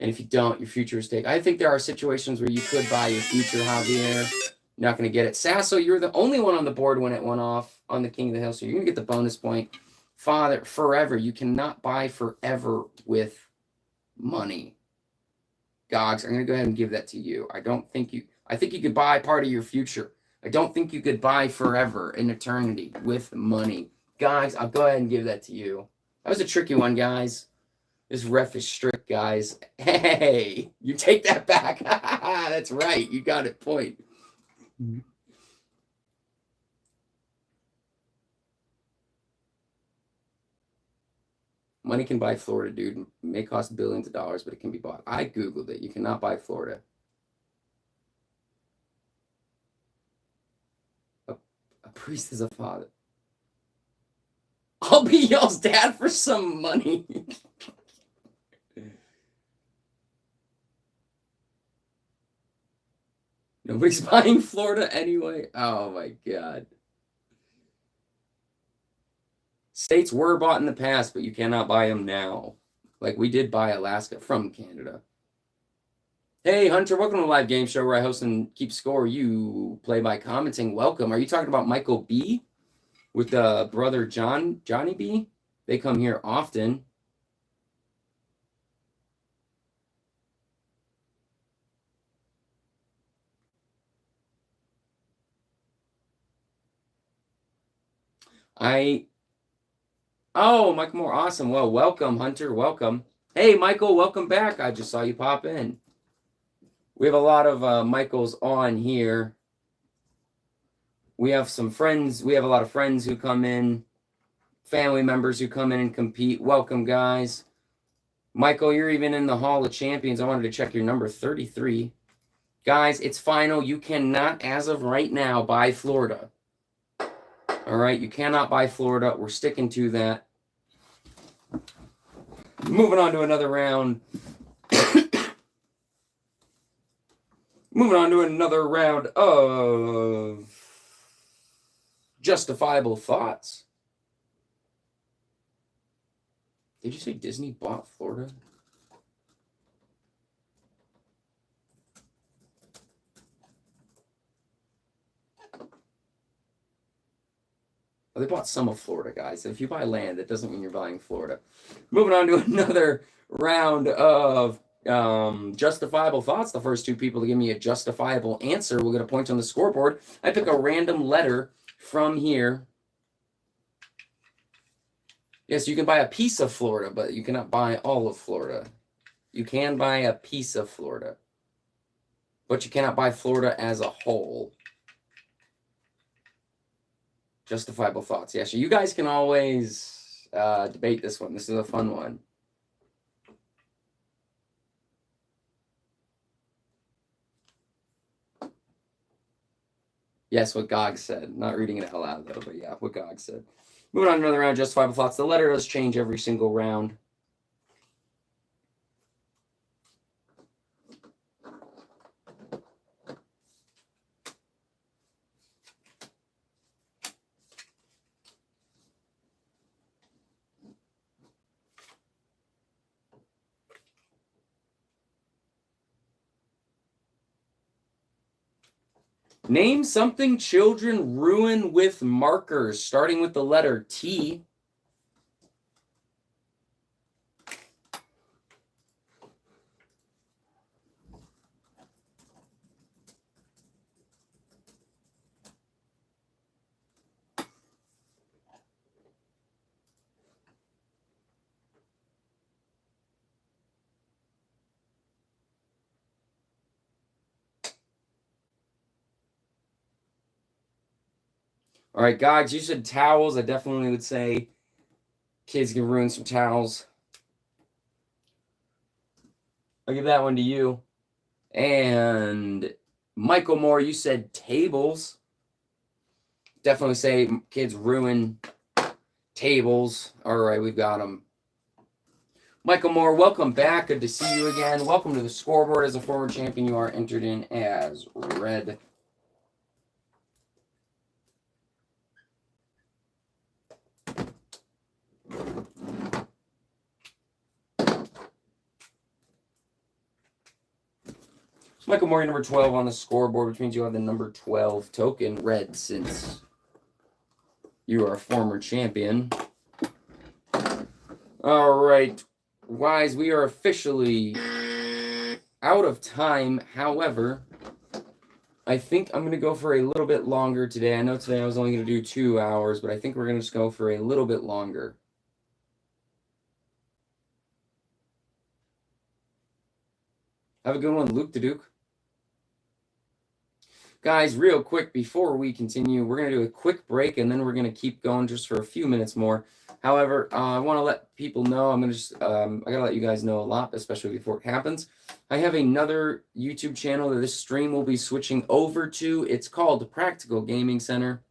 And if you don't, your future is taken. I think there are situations where you could buy your future, Javier. You're not going to get it. Sasso, you're the only one on the board when it went off on the King of the Hill, so you're going to get the bonus point. Father, forever. You cannot buy forever with money. Gogs, I'm going to go ahead and give that to you. I think you could buy part of your future. I don't think you could buy forever in eternity with money. Guys, I'll go ahead and give that to you. That was a tricky one, guys. This ref is strict, guys. Hey, you take that back. That's right. You got it. Point. Money can buy Florida, dude. It may cost billions of dollars, but it can be bought. I Googled it. You cannot buy Florida. A priest is a father. I'll be y'all's dad for some money. Nobody's buying Florida anyway. Oh my God. States were bought in the past, but you cannot buy them now. Like we did buy Alaska from Canada. Hey, Hunter, welcome to the live game show where I host and keep score. You play by commenting. Welcome. Are you talking about Michael B with brother Johnny B? They come here often. Oh, Michael Moore, awesome. Well, welcome, Hunter. Welcome. Hey, Michael, welcome back. I just saw you pop in. We have a lot of Michaels on here. We have some friends. We have a lot of friends who come in, family members who come in and compete. Welcome, guys. Michael, you're even in the Hall of Champions. I wanted to check your number 33. Guys, it's final. You cannot, as of right now, buy Florida. All right, you cannot buy Florida. We're sticking to that. Moving on to another round. Moving on to another round of justifiable thoughts. Did you say Disney bought Florida? Well, they bought some of Florida, guys. If you buy land, that doesn't mean you're buying Florida. Moving on to another round of justifiable thoughts. The first two people to give me a justifiable answer will get a point on the scoreboard. I pick a random letter from here. Yes, you can buy a piece of Florida, but you cannot buy all of Florida. You can buy a piece of Florida, but you cannot buy Florida as a whole. Justifiable thoughts. Yeah, so you guys can always debate this one. This is a fun one. Yes, what Gog said. Not reading it out loud, though, but yeah, what Gog said. Moving on to another round, justifiable thoughts. The letter does change every single round. Name something children ruin with markers, starting with the letter T. All right, guys, you said towels. I definitely would say kids can ruin some towels. I'll give that one to you. And Michael Moore, you said tables. Definitely say kids ruin tables. All right, we've got them. Michael Moore, welcome back. Good to see you again. Welcome to the scoreboard. As a former champion, you are entered in as red. Michael Moore, number 12 on the scoreboard, which means you have the number 12 token, red, since you are a former champion. All right, Wise, we are officially out of time. However, I think I'm going to go for a little bit longer today. I know today I was only going to do 2 hours, but I think we're going to just go for a little bit longer. Have a good one, Luke the Duke. Guys, real quick, before we continue, we're going to do a quick break, and then we're going to keep going just for a few minutes more. However, I want to let people know, I got to let you guys know a lot, especially before it happens. I have another YouTube channel that this stream will be switching over to. It's called Practical Gaming Center.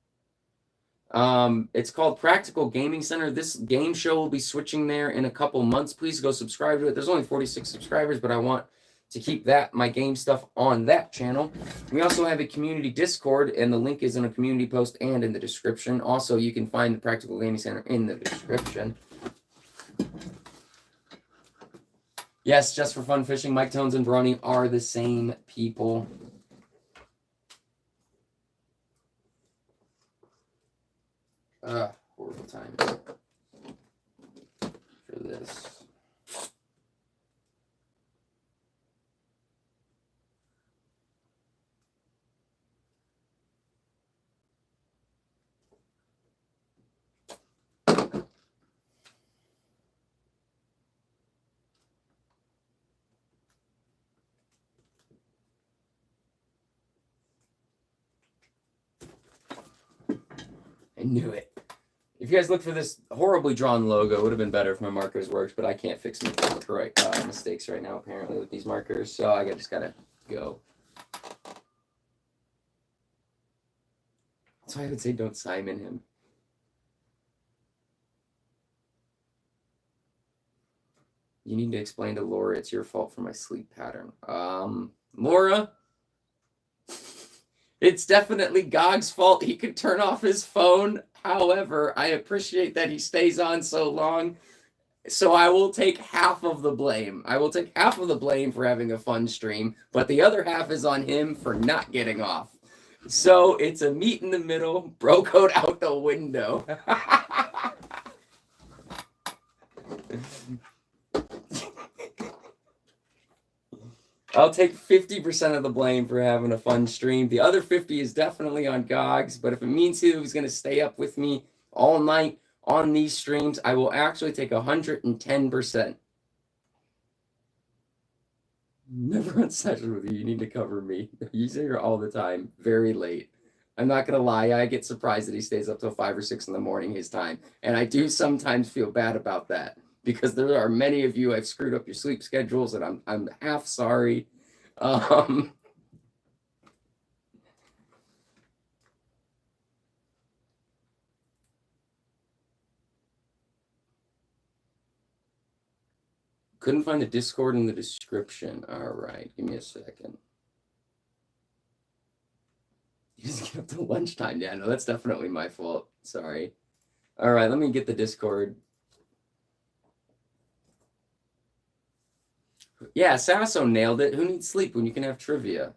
It's called Practical Gaming Center. This game show will be switching there in a couple months. Please go subscribe to it. There's only 46 subscribers, but I want to keep my game stuff on that channel. We also have a community Discord, and the link is in a community post and in the description. Also, you can find the Practical Gaming Center in the description. Yes, just for fun fishing, Mike Tones and Bronny are the same people. Horrible time for this. I knew it. If you guys look for this horribly drawn logo, it would have been better if my markers worked, but I can't fix mistakes right now, apparently, with these markers, so I just gotta go. That's why I would say don't Simon him. You need to explain to Laura it's your fault for my sleep pattern. Laura? It's definitely Gog's fault. He could turn off his phone. However, I appreciate that he stays on so long. So I will take half of the blame. I will take half of the blame for having a fun stream, but the other half is on him for not getting off. So it's a meet in the middle, bro code out the window. I'll take 50% of the blame for having a fun stream. The other 50 is definitely on Gogs, but if it means he was going to stay up with me all night on these streams, I will actually take 110%. Never on session with you. You need to cover me. He's here all the time, very late. I'm not going to lie. I get surprised that he stays up till 5 or 6 in the morning his time, and I do sometimes feel bad about that. Because there are many of you I've screwed up your sleep schedules, and I'm half sorry. Couldn't find the Discord in the description. All right, give me a second. You just get up to lunchtime. Yeah, no, that's definitely my fault. Sorry. All right, let me get the Discord. Yeah, Sasso nailed it. Who needs sleep when you can have trivia?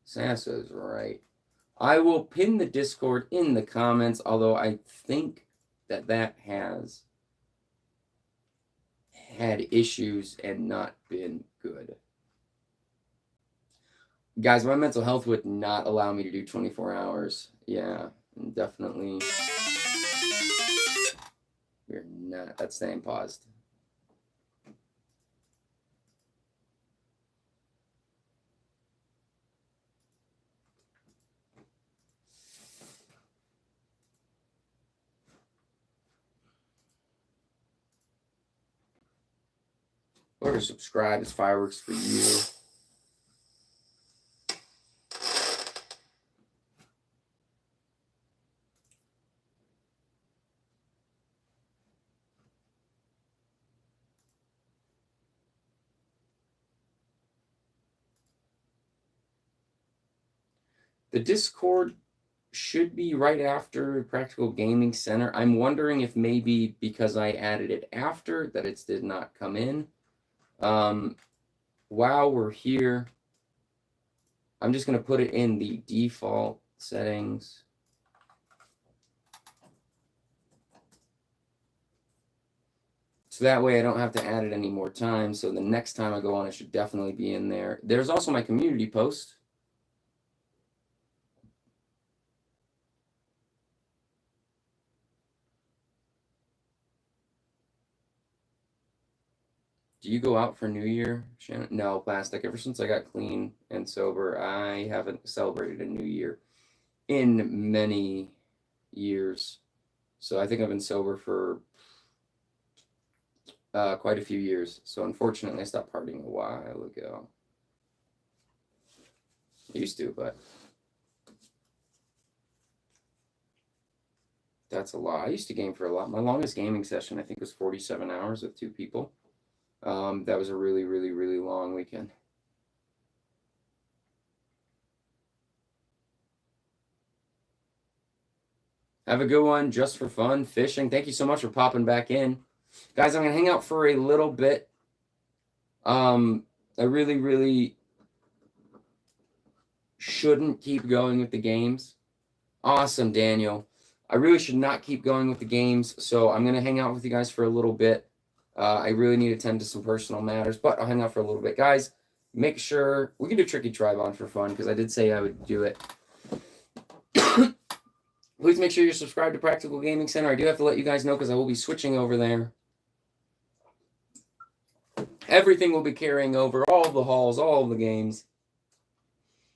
Sasso's right. I will pin the Discord in the comments, although I think that has had issues and not been good. Guys, my mental health would not allow me to do 24 hours. Yeah, definitely. We're not. That's staying paused. Whoever subscribe, it's fireworks for you. The Discord should be right after Practical Gaming Center. I'm wondering if maybe because I added it after that it did not come in. While we're here, I'm just going to put it in the default settings. So that way I don't have to add it any more times. So the next time I go on, it should definitely be in there. There's also my community post. Do you go out for New Year, Shannon? No, Plastic. Ever since I got clean and sober, I haven't celebrated a New Year in many years. So I think I've been sober for quite a few years. So unfortunately, I stopped partying a while ago. I used to, but that's a lot. I used to game for a lot. My longest gaming session, I think, was 47 hours with 2 people. That was a really, really, really long weekend. Have a good one, just for fun, fishing. Thank you so much for popping back in. Guys, I'm going to hang out for a little bit. I really, really shouldn't keep going with the games. Awesome, Daniel. I really should not keep going with the games, so I'm going to hang out with you guys for a little bit. I really need to attend to some personal matters, but I'll hang out for a little bit. Guys, make sure we can do Tricky Tribon for fun, because I did say I would do it. Please make sure you're subscribed to Practical Gaming Center. I do have to let you guys know because I will be switching over there. Everything will be carrying over, all the halls, all the games.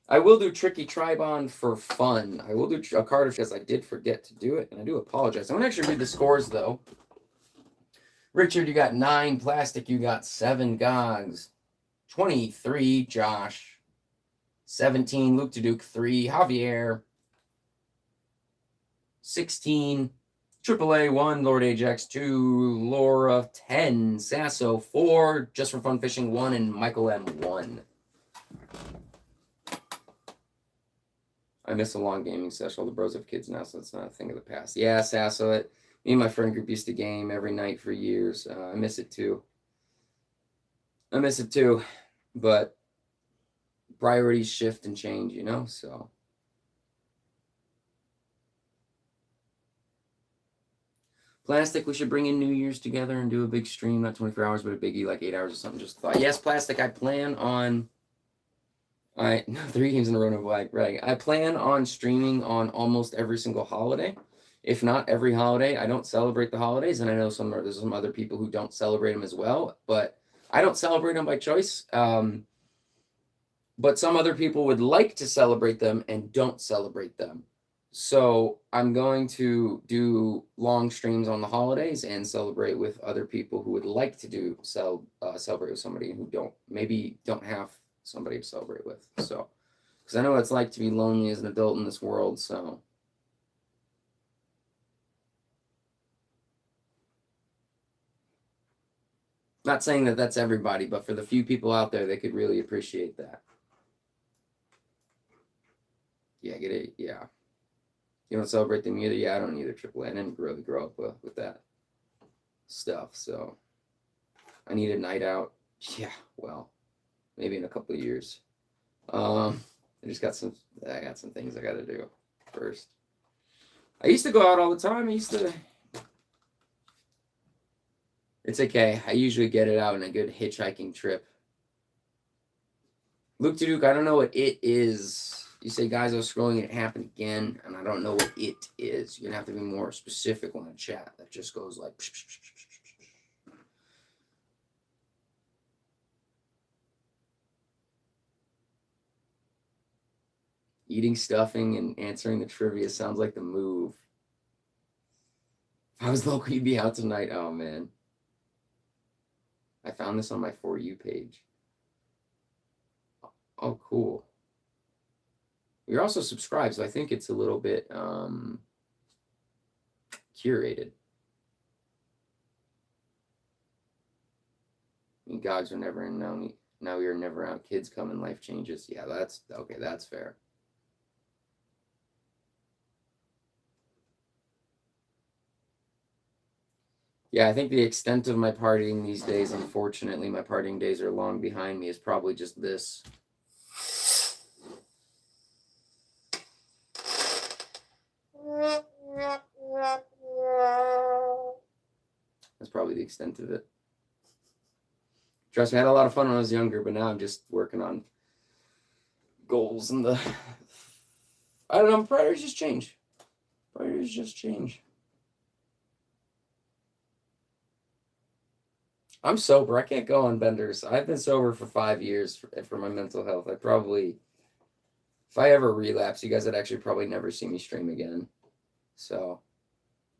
I will do Tricky Tribon for fun. I will do a card because I did forget to do it, and I do apologize. I'm going to actually read the scores, though. Richard, you got 9. Plastic, you got 7. Gogs, 23. Josh, 17. Luke to Duke, 3. Javier, 16. AAA, 1. Lord Ajax, 2. Laura, 10. Sasso, 4. Just for Fun Fishing, 1. And Michael M, 1. I miss a long gaming session. All the bros have kids now, so it's not a thing of the past. Yeah, Sasso, me and my friend group used to game every night for years. I miss it too. But priorities shift and change, you know, so. Plastic, we should bring in New Year's together and do a big stream, not 24 hours, but a biggie, like 8 hours or something. Just thought, yes, Plastic, I plan on, no, 3 games in a row, no black, right. I plan on streaming on almost every single holiday, if not every holiday. I don't celebrate the holidays, and I know there's some other people who don't celebrate them as well, but I don't celebrate them by choice. But some other people would like to celebrate them and don't celebrate them. So I'm going to do long streams on the holidays and celebrate with other people who would like to celebrate with somebody who don't have somebody to celebrate with. So, because I know what it's like to be lonely as an adult in this world. So, not saying that that's everybody, but for the few people out there, they could really appreciate that. Yeah, get it. Yeah. You don't celebrate them either? Yeah, I don't either, AAA. I didn't really grow up with that stuff, so I need a night out. Yeah, well, maybe in a couple of years. I got some things I got to do first. I used to go out all the time. It's okay. I usually get it out in a good hitchhiking trip. Luke to Duke, I don't know what it is. You say, guys, I was scrolling and it happened again, and I don't know what it is. You're going to have to be more specific on the chat. That just goes like... Psh, psh, psh, psh, psh. Eating stuffing and answering the trivia sounds like the move. If I was local, you'd be out tonight. Oh, man. I found this on my For You page. Oh, cool. You're also subscribed, so I think it's a little bit curated. I mean, gogs are never in now. Now we are never out. Kids come and life changes. Yeah, that's okay. That's fair. Yeah, I think the extent of my partying these days, unfortunately, my partying days are long behind me, is probably just this. That's probably the extent of it. Trust me, I had a lot of fun when I was younger, but now I'm just working on goals and I don't know, priorities just change. I'm sober. I can't go on benders. I've been sober for 5 years for my mental health. I probably, if I ever relapse, you guys would actually probably never see me stream again. So,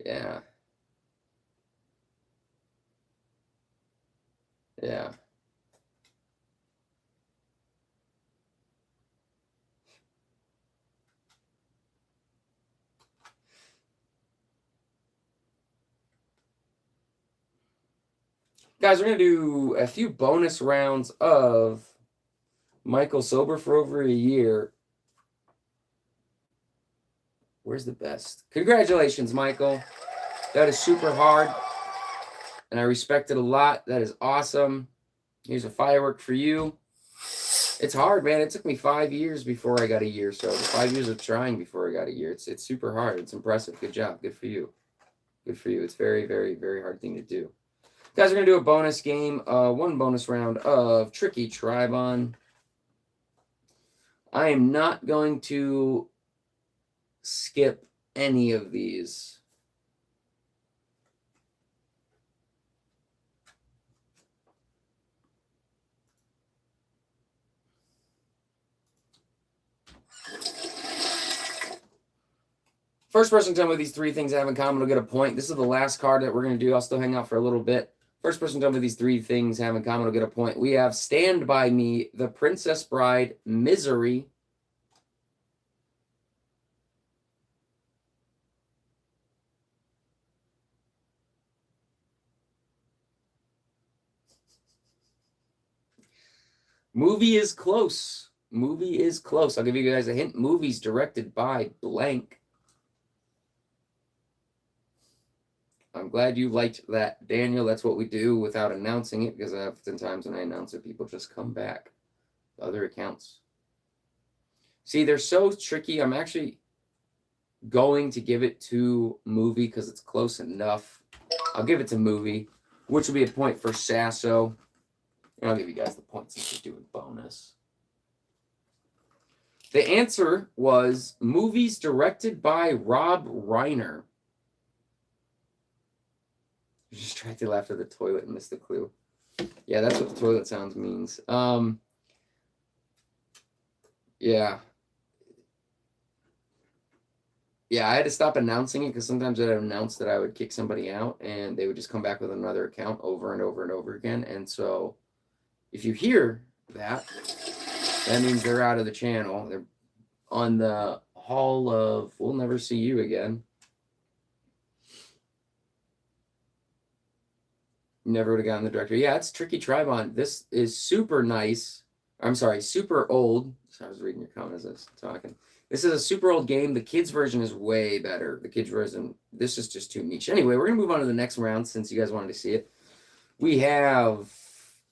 yeah. Yeah. Guys, we're going to do a few bonus rounds of Michael sober for over a year. Where's the best? Congratulations, Michael. That is super hard, and I respect it a lot. That is awesome. Here's a firework for you. It's hard, man. It took me 5 years before I got a year sober. 5 years of trying before I got a year. It's super hard. It's impressive. Good job. Good for you. Good for you. It's very, very, very hard thing to do. Guys, we're going to do a bonus game, one bonus round of Tricky Tribon. I am not going to skip any of these. First person to tell me these three things I have in common will get a point. This is the last card that we're going to do. I'll still hang out for a little bit. First person to tell me these three things have in common will get a point. We have Stand By Me, The Princess Bride, Misery. Movie is close. Movie is close. I'll give you guys a hint. Movie's directed by blank. I'm glad you liked that, Daniel. That's what we do without announcing it, because oftentimes when I announce it, people just come back to other accounts. See, they're so tricky. I'm actually going to give it to movie because it's close enough. I'll give it to movie, which will be a point for Sasso. And I'll give you guys the points since we're doing bonus. The answer was movies directed by Rob Reiner. You distracted laughter at the toilet and missed the clue. Yeah, that's what the toilet sounds means. Yeah. Yeah, I had to stop announcing it because sometimes I'd announce that I would kick somebody out and they would just come back with another account over and over and over again. And so if you hear that, that means they're out of the channel. They're on the hall of we'll never see you again. Never would have gotten the directory. Yeah, it's Tricky Tribon. This is super nice. I'm sorry, super old. So I was reading your comments as I was talking. This is a super old game. The kids version is way better. The kids version, this is just too niche. Anyway, we're going to move on to the next round since you guys wanted to see it. We have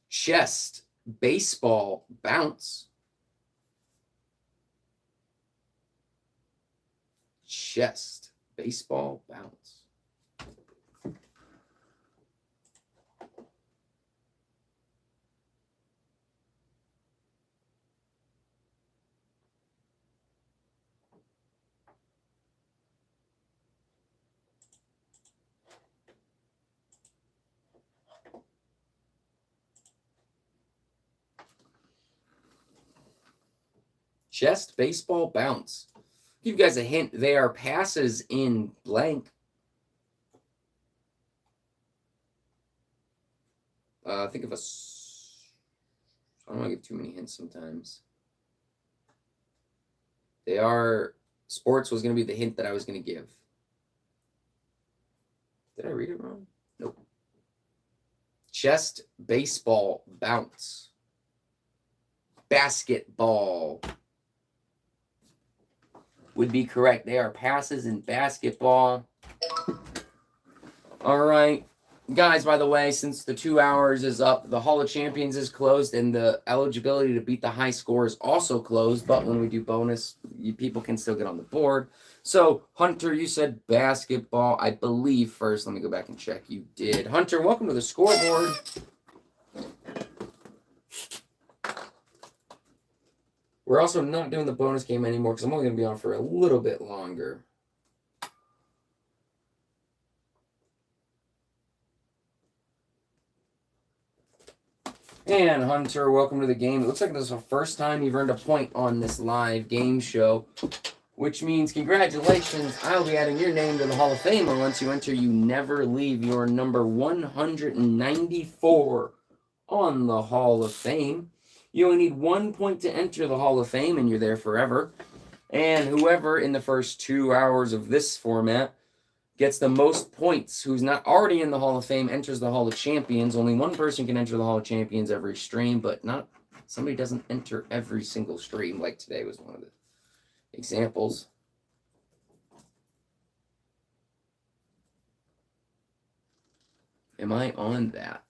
Chest, Baseball, Bounce. Chest, Baseball, Bounce. Chest, Baseball, Bounce. Give you guys a hint. They are passes in blank. Think of a... I don't want to give too many hints sometimes. They are... Sports was going to be the hint that I was going to give. Did I read it wrong? Nope. Chest, Baseball, Bounce. Basketball would be correct. They are passes in basketball. All right. Guys, by the way, since the 2 hours is up, the Hall of Champions is closed and the eligibility to beat the high score is also closed. But when we do bonus, people can still get on the board. So, Hunter, you said basketball. I believe first. Let me go back and check. You did. Hunter, welcome to the scoreboard. We're also not doing the bonus game anymore because I'm only going to be on for a little bit longer. And Hunter, welcome to the game. It looks like this is the first time you've earned a point on this live game show, which means congratulations. I'll be adding your name to the Hall of Fame, or once you enter, you never leave. Your number 194 on the Hall of Fame. You only need 1 point to enter the Hall of Fame, and you're there forever. And whoever in the first 2 hours of this format gets the most points, who's not already in the Hall of Fame, enters the Hall of Champions. Only one person can enter the Hall of Champions every stream, but not somebody doesn't enter every single stream, like today was one of the examples. Am I on that?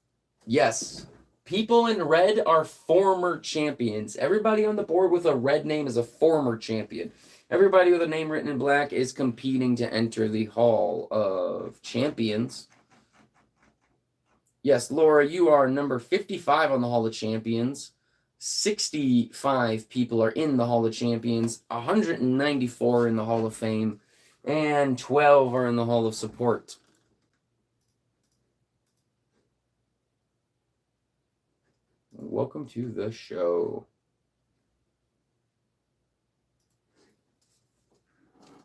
Yes. People in red are former champions. Everybody on the board with a red name is a former champion. Everybody with a name written in black is competing to enter the Hall of Champions. Yes, Laura, you are number 55 on the Hall of Champions. 65 people are in the Hall of Champions. 194 in the Hall of Fame. And 12 are in the Hall of Support. Welcome to the show.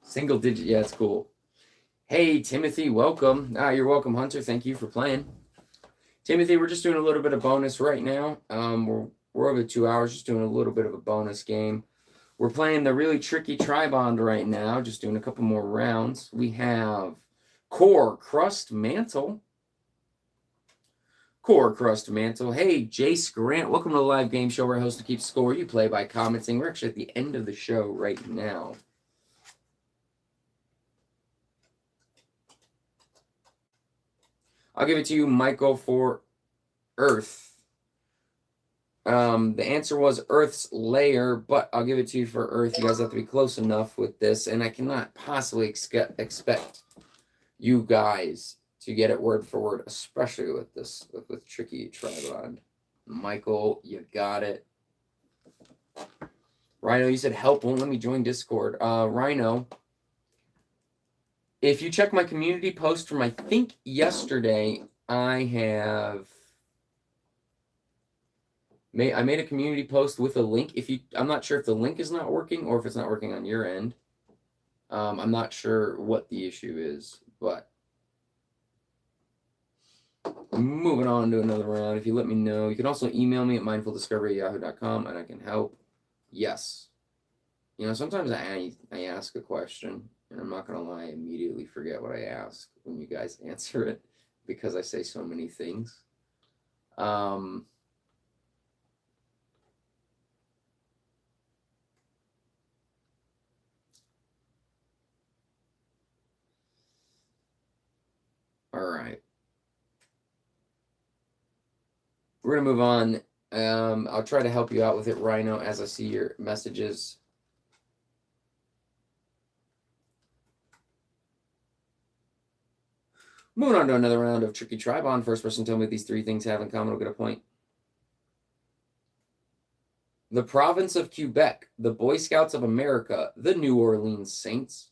Single digit, yeah, it's cool. Hey, Timothy, welcome. You're welcome, Hunter. Thank you for playing. Timothy, we're just doing a little bit of bonus right now. We're over 2 hours, just doing a little bit of a bonus game. We're playing the really tricky Tri-Bond right now, just doing a couple more rounds. We have Core Crust Mantle. Core Crust Mantle. Hey, Jace Grant, welcome to the live game show where I host to keep score. You play by commenting. We're actually at the end of the show right now. I'll give it to you, Michael, for Earth. The answer was Earth's layer, but I'll give it to you for Earth. You guys have to be close enough with this, and I cannot possibly expect you guys to get it word for word, especially with this with tricky Tri-Bond. Michael, you got it. Rhino, you said help won't let me join Discord. Rhino, if you check my community post from I think yesterday, I made a community post with a link. I'm not sure if the link is not working or if it's not working on your end. I'm not sure what the issue is, but moving on to another round. If you let me know, you can also email me at mindfuldiscovery@yahoo.com and I can help. Yes. You know, sometimes I ask a question, and I'm not going to lie, I immediately forget what I ask when you guys answer it because I say so many things. All right. We're going to move on. I'll try to help you out with it, Rhino, as I see your messages. Moving on to another round of Tricky Tri-Bond. First person to tell me what these three things have in common will get a point. The province of Quebec, the Boy Scouts of America, the New Orleans Saints.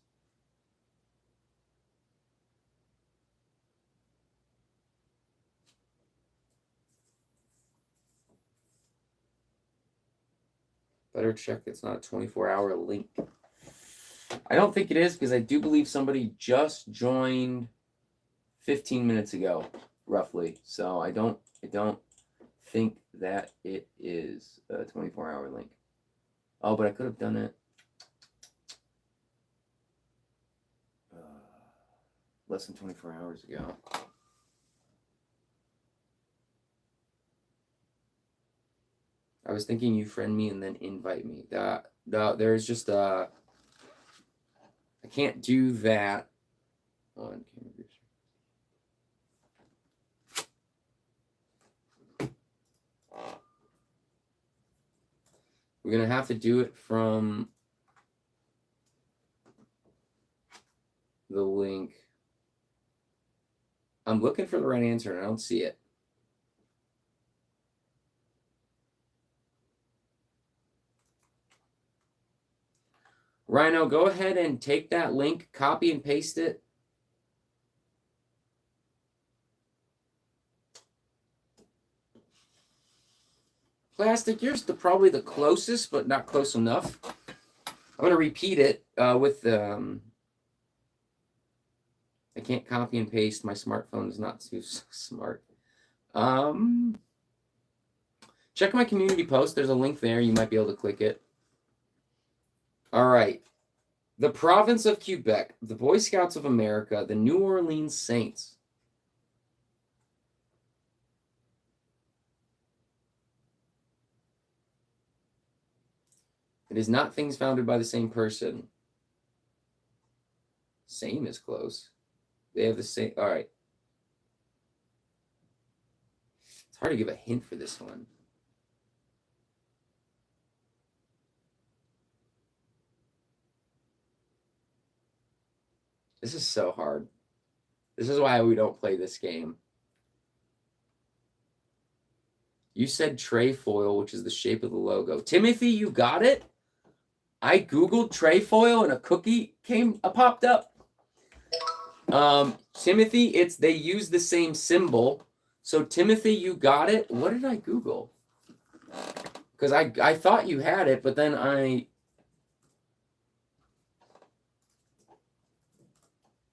Better check it's not a 24-hour link. I don't think it is because I do believe somebody just joined 15 minutes ago, roughly. So I don't think that it is a 24-hour link. Oh, but I could have done it less than 24 hours ago. I was thinking you friend me and then invite me. There's just I can't do that on camera. We're going to have to do it from the link. I'm looking for the right answer and I don't see it. Rhino, go ahead and take that link, copy and paste it. Plastic, yours probably the closest, but not close enough. I'm going to repeat it with I can't copy and paste. My smartphone is not too smart. Check my community post. There's a link there. You might be able to click it. All right. The province of Quebec, the Boy Scouts of America, the New Orleans Saints. It is not things founded by the same person. Same is close. They have the same. All right. It's hard to give a hint for this one. This is so hard. This is why we don't play this game. You said trefoil, which is the shape of the logo. Timothy, you got it? I Googled trefoil and a cookie popped up. Timothy, they use the same symbol. So Timothy, you got it. What did I Google? Because I thought you had it, but then a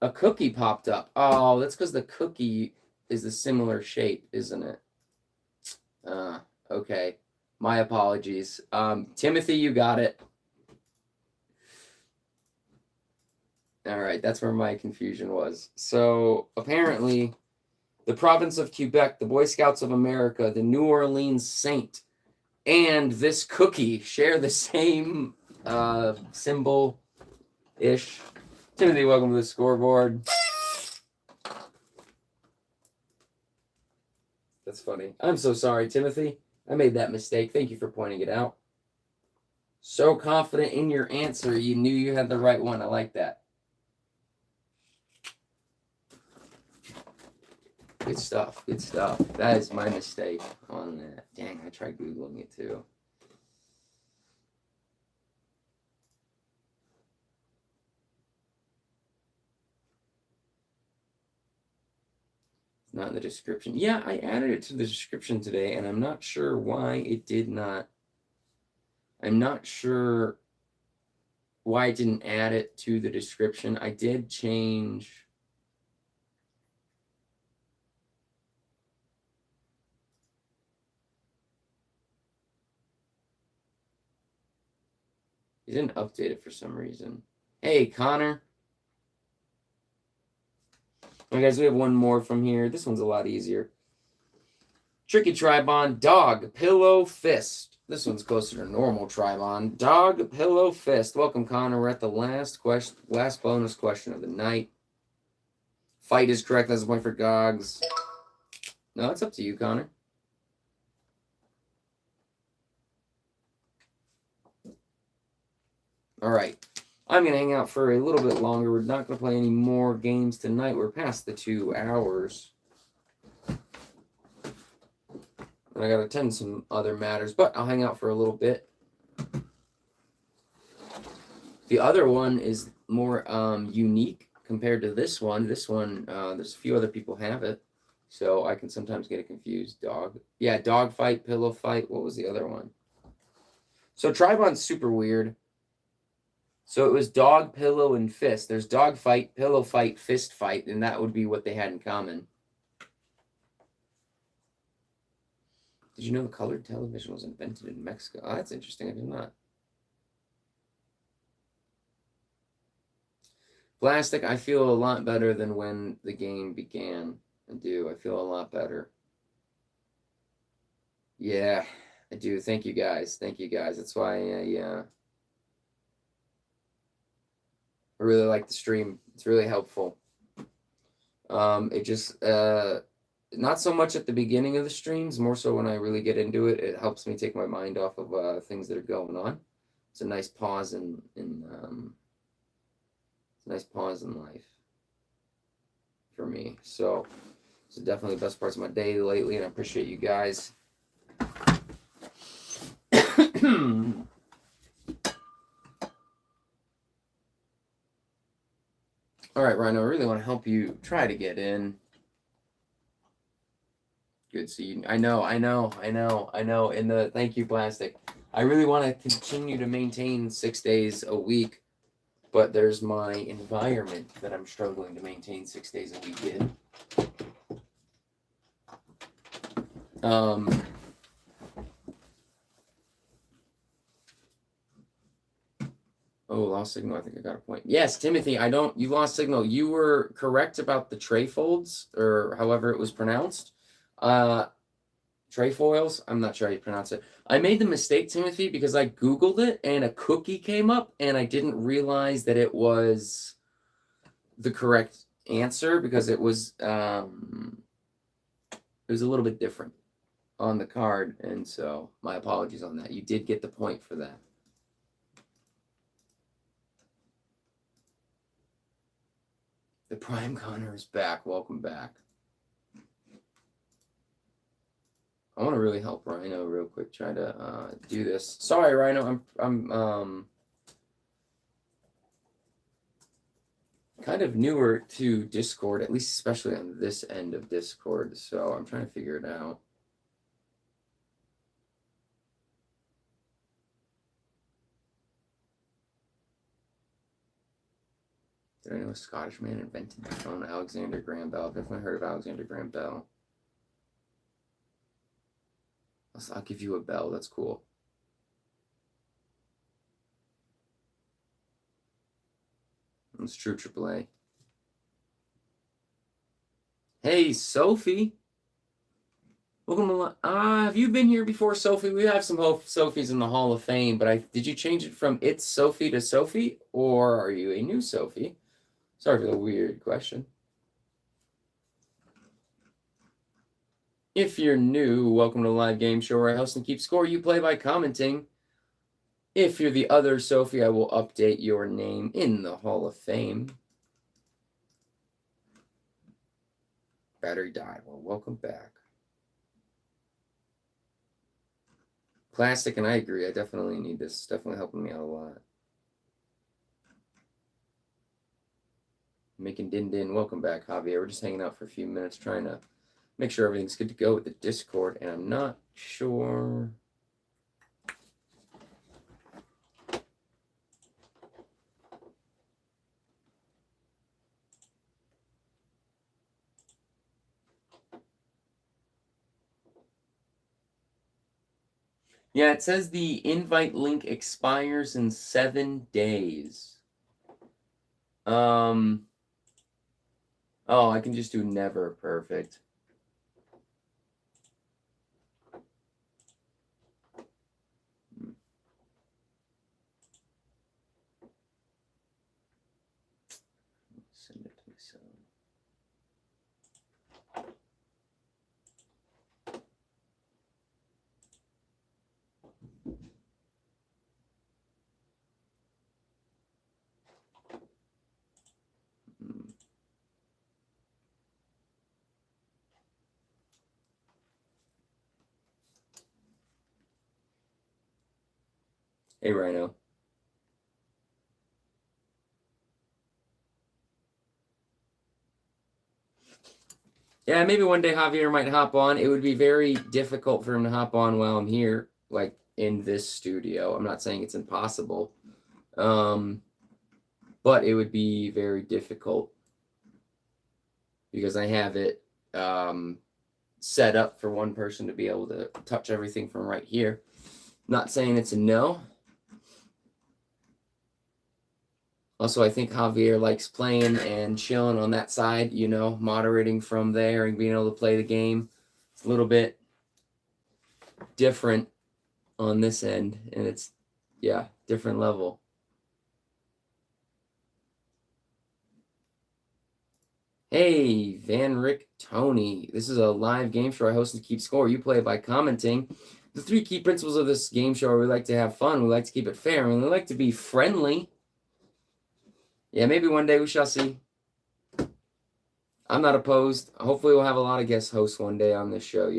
cookie popped up. Oh, that's because the cookie is a similar shape, isn't it? Okay. My apologies. Timothy, you got it. All right, that's where my confusion was. So apparently, the province of Quebec, the Boy Scouts of America, the New Orleans Saint, and this cookie share the same symbol-ish. Timothy, welcome to the scoreboard. That's funny. I'm so sorry, Timothy. I made that mistake. Thank you for pointing it out. So confident in your answer, you knew you had the right one. I like that. Good stuff. Good stuff. That is my mistake on that. Dang, I tried Googling it too. It's not in the description. Yeah, I added it to the description today, and I'm not sure why it did not. I'm not sure why I didn't add it to the description. I did change. He didn't update it for some reason. Hey, Connor. All right, guys, we have one more from here. This one's a lot easier. Tricky Tribon, Dog, Pillow, Fist. This one's closer to normal Tribon. Dog, Pillow, Fist. Welcome, Connor. We're at the last bonus question of the night. Fight is correct. That's a point for Gogs. No, it's up to you, Connor. All right. I'm going to hang out for a little bit longer. We're not going to play any more games tonight. We're past the 2 hours. And I got to attend some other matters, but I'll hang out for a little bit. The other one is more unique compared to this one. This one, there's a few other people have it, so I can sometimes get it confused. Dog. Yeah, dog fight, pillow fight. What was the other one? So Tribon's super weird. So it was dog, pillow, and fist. There's dog fight, pillow fight, fist fight, and that would be what they had in common. Did you know the colored television was invented in Mexico? Oh, that's interesting. I did not. Plastic, I feel a lot better than when the game began. I do. I feel a lot better. Yeah, I do. Thank you, guys. Thank you, guys. That's why I really like the stream. It's really helpful. It just not so much at the beginning of the streams, more so when I really get into it. It helps me take my mind off of things that are going on. It's a nice pause in nice pause in life for me. So it's definitely the best parts of my day lately, and I appreciate you guys. All right, Rhino, I really want to help you try to get in. Good. So I know. And thank you, Plastic. I really want to continue to maintain 6 days a week, but there's my environment that I'm struggling to maintain 6 days a week in. Oh, lost signal. I think I got a point. Yes, Timothy, you lost signal. You were correct about the trefoils, or however it was pronounced. Trefoils? I'm not sure how you pronounce it. I made the mistake, Timothy, because I Googled it and a cookie came up and I didn't realize that it was the correct answer because it was a little bit different on the card. And so my apologies on that. You did get the point for that. The Prime Connor is back. Welcome back. I want to really help Rhino real quick. Try to do this. Sorry, Rhino. I'm kind of newer to Discord, at least especially on this end of Discord. So I'm trying to figure it out. Did I know a Scottish man invented the phone? Alexander Graham Bell. I've definitely heard of Alexander Graham Bell. I'll give you a bell. That's cool. It's true, AAA. Hey, Sophie. Welcome to. Have you been here before, Sophie? We have some Sophies in the Hall of Fame, but did you change it from It's Sophie to Sophie, or are you a new Sophie? Sorry for the weird question. If you're new, welcome to the live game show where I host and keep score. You play by commenting. If you're the other Sophie, I will update your name in the Hall of Fame. Battery died. Well, welcome back. Plastic, and I agree. I definitely need this. It's definitely helping me out a lot. Making Din Din. Welcome back, Javier. We're just hanging out for a few minutes trying to make sure everything's good to go with the Discord, and I'm not sure. Yeah, it says the invite link expires in 7 days. Oh, I can just do never. Perfect. Send it to myself. Hey, Rhino. Yeah, maybe one day Javier might hop on. It would be very difficult for him to hop on while I'm here, like in this studio. I'm not saying it's impossible, but it would be very difficult because I have it set up for one person to be able to touch everything from right here. Not saying it's a no. Also, I think Javier likes playing and chilling on that side, moderating from there and being able to play the game. It's a little bit different on this end, and it's, different level. Hey, Van Rick Tony. This is a live game show I host and keep score. You play by commenting. The 3 key principles of this game show are we like to have fun, we like to keep it fair, and we like to be friendly. Yeah, maybe one day we shall see. I'm not opposed. Hopefully we'll have a lot of guest hosts one day on this show,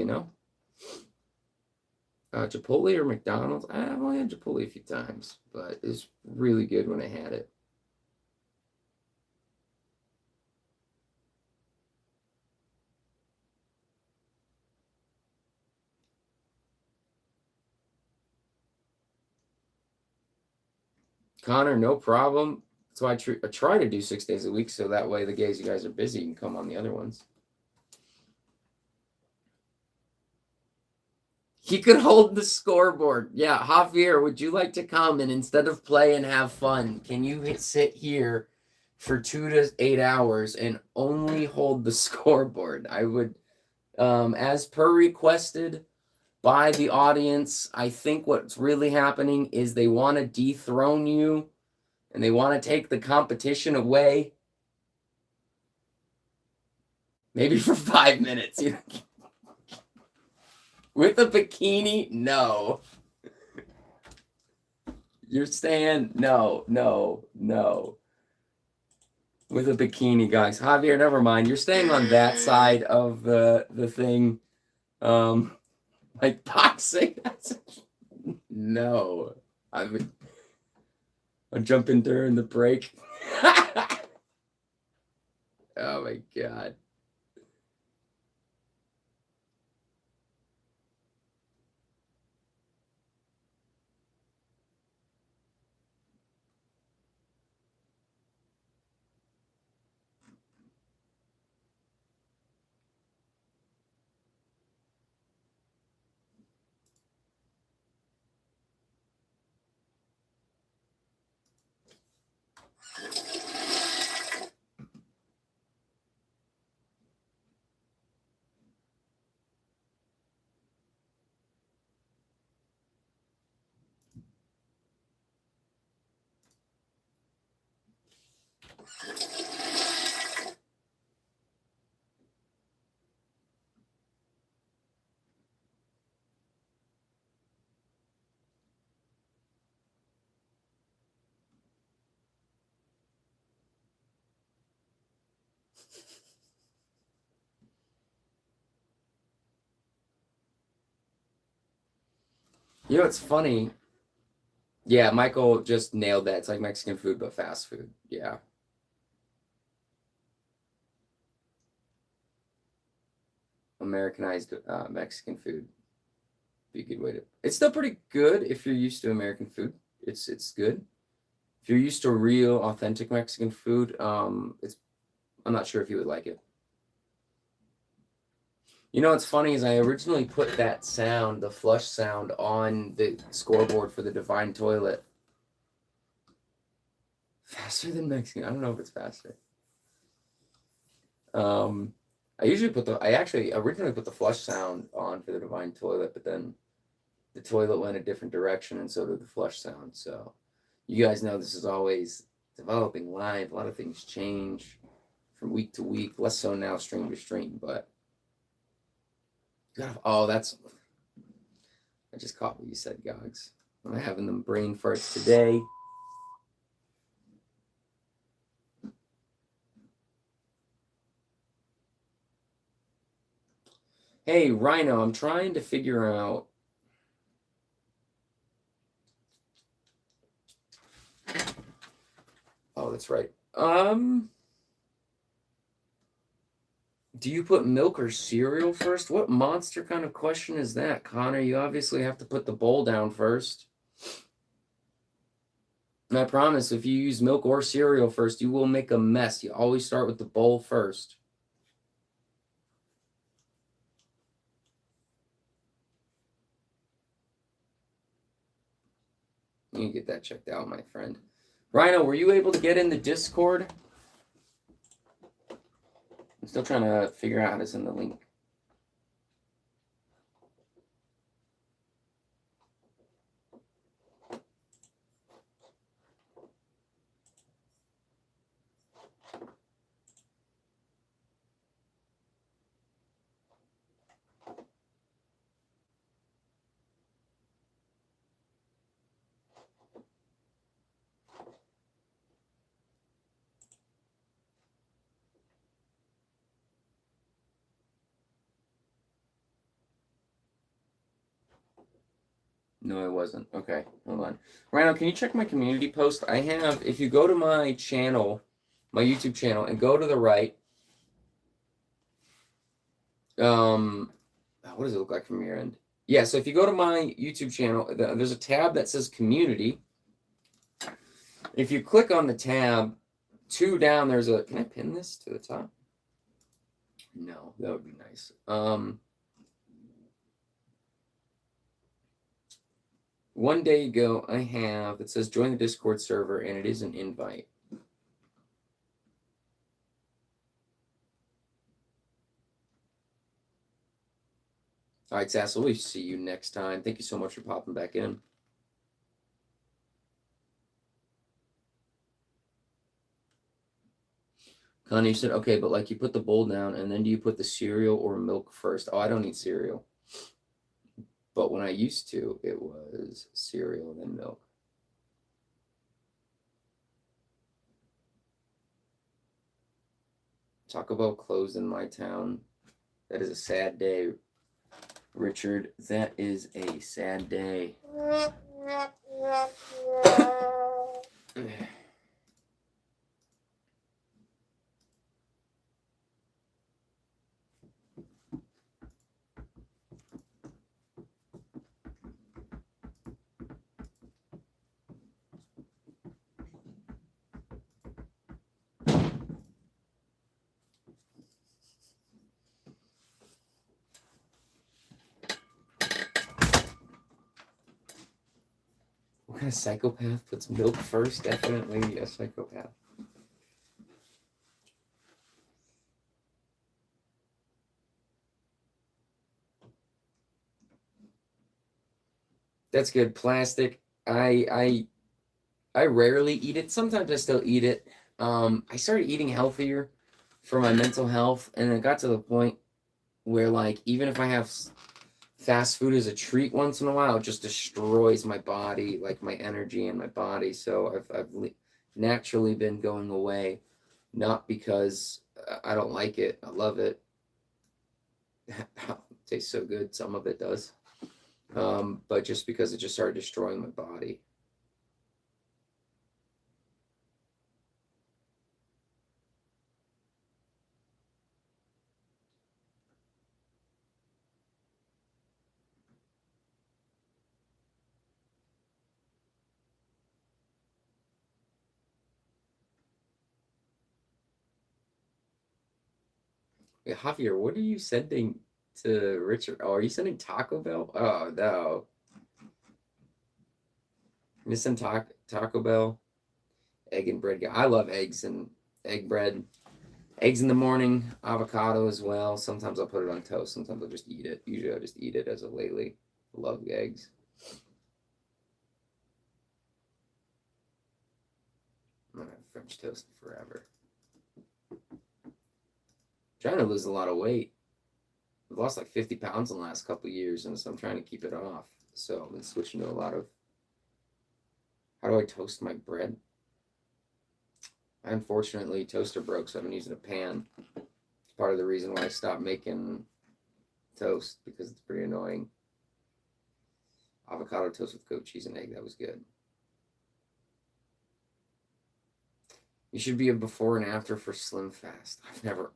Chipotle or McDonald's? I've only had Chipotle a few times, but it's really good when I had it. Connor, no problem. That's why I try to do 6 days a week, so that way the days you guys are busy, you can come on the other ones. He could hold the scoreboard. Yeah, Javier, would you like to come and instead of play and have fun, can you sit here for 2 to 8 hours and only hold the scoreboard? I would, as per requested by the audience, I think what's really happening is they want to dethrone you and they want to take the competition away. Maybe for 5 minutes. With a bikini? No. You're staying? No. With a bikini, guys. Javier, never mind. You're staying on that side of the thing. Like boxing. No. I'll jump in during the break. Oh my God. You know, it's funny. Yeah, Michael just nailed that. It's like Mexican food, but fast food. Yeah. Americanized Mexican food. Be a good way to. It's still pretty good if you're used to American food. It's good. If you're used to real, authentic Mexican food, it's. I'm not sure if you would like it. You know what's funny is I originally put that sound, the flush sound, on the scoreboard for the Divine Toilet. Faster than Mexican. I don't know if it's faster. I actually originally put the flush sound on for the Divine Toilet, but then the toilet went a different direction and so did the flush sound. So you guys know this is always developing live. A lot of things change from week to week, less so now stream to stream, but oh, that's I just caught what you said, Gogs. I'm having them brain farts today. Hey, Rhino, I'm trying to figure out. Oh, that's right. Do you put milk or cereal first? What monster kind of question is that, Connor? You obviously have to put the bowl down first. And I promise, if you use milk or cereal first, you will make a mess. You always start with the bowl first. You can get that checked out, my friend. Rhino, were you able to get in the Discord? I'm still trying to figure out how to send the link. No, I wasn't. Okay, hold on. Rhino, can you check my community post? I have, if you go to my channel, my YouTube channel, and go to the right, what does it look like from your end? Yeah, so if you go to my YouTube channel, there's a tab that says community. If you click on the tab, 2 down, there's a... Can I pin this to the top? No, that would be nice. One day ago, I have... It says join the Discord server, and it is an invite. All right, Sassel, we'll see you next time. Thank you so much for popping back in. Connie said, okay, but like you put the bowl down, and then do you put the cereal or milk first? Oh, I don't eat cereal. But when I used to, it was cereal and then milk. Taco Bell closed in my town. That is a sad day, Richard. That is a sad day. What kind of psychopath puts milk first? Definitely a psychopath. That's good. Plastic. I rarely eat it. Sometimes I still eat it. I started eating healthier for my mental health, and it got to the point where, like, even if I have fast food as a treat once in a while, it just destroys my body, like my energy in my body. So I've naturally been going away, not because I don't like it. I love it. It tastes so good. Some of it does. But just because it just started destroying my body. Hey, Javier, what are you sending to Richard? Oh, are you sending Taco Bell? Oh, no. You send Taco Bell, egg and bread. I love eggs and egg bread. Eggs in the morning, avocado as well. Sometimes I'll put it on toast. Sometimes I'll just eat it. Usually I'll just eat it as a lately. Love eggs. I'm gonna have French toast forever. Trying to lose a lot of weight. I've lost like 50 pounds in the last couple of years, and so I'm trying to keep it off. So I've been switching to a lot of... How do I toast my bread? I unfortunately toaster broke, so I've been using a pan. It's part of the reason why I stopped making toast, because it's pretty annoying. Avocado toast with goat cheese and egg, that was good. You should be a before and after for Slim Fast.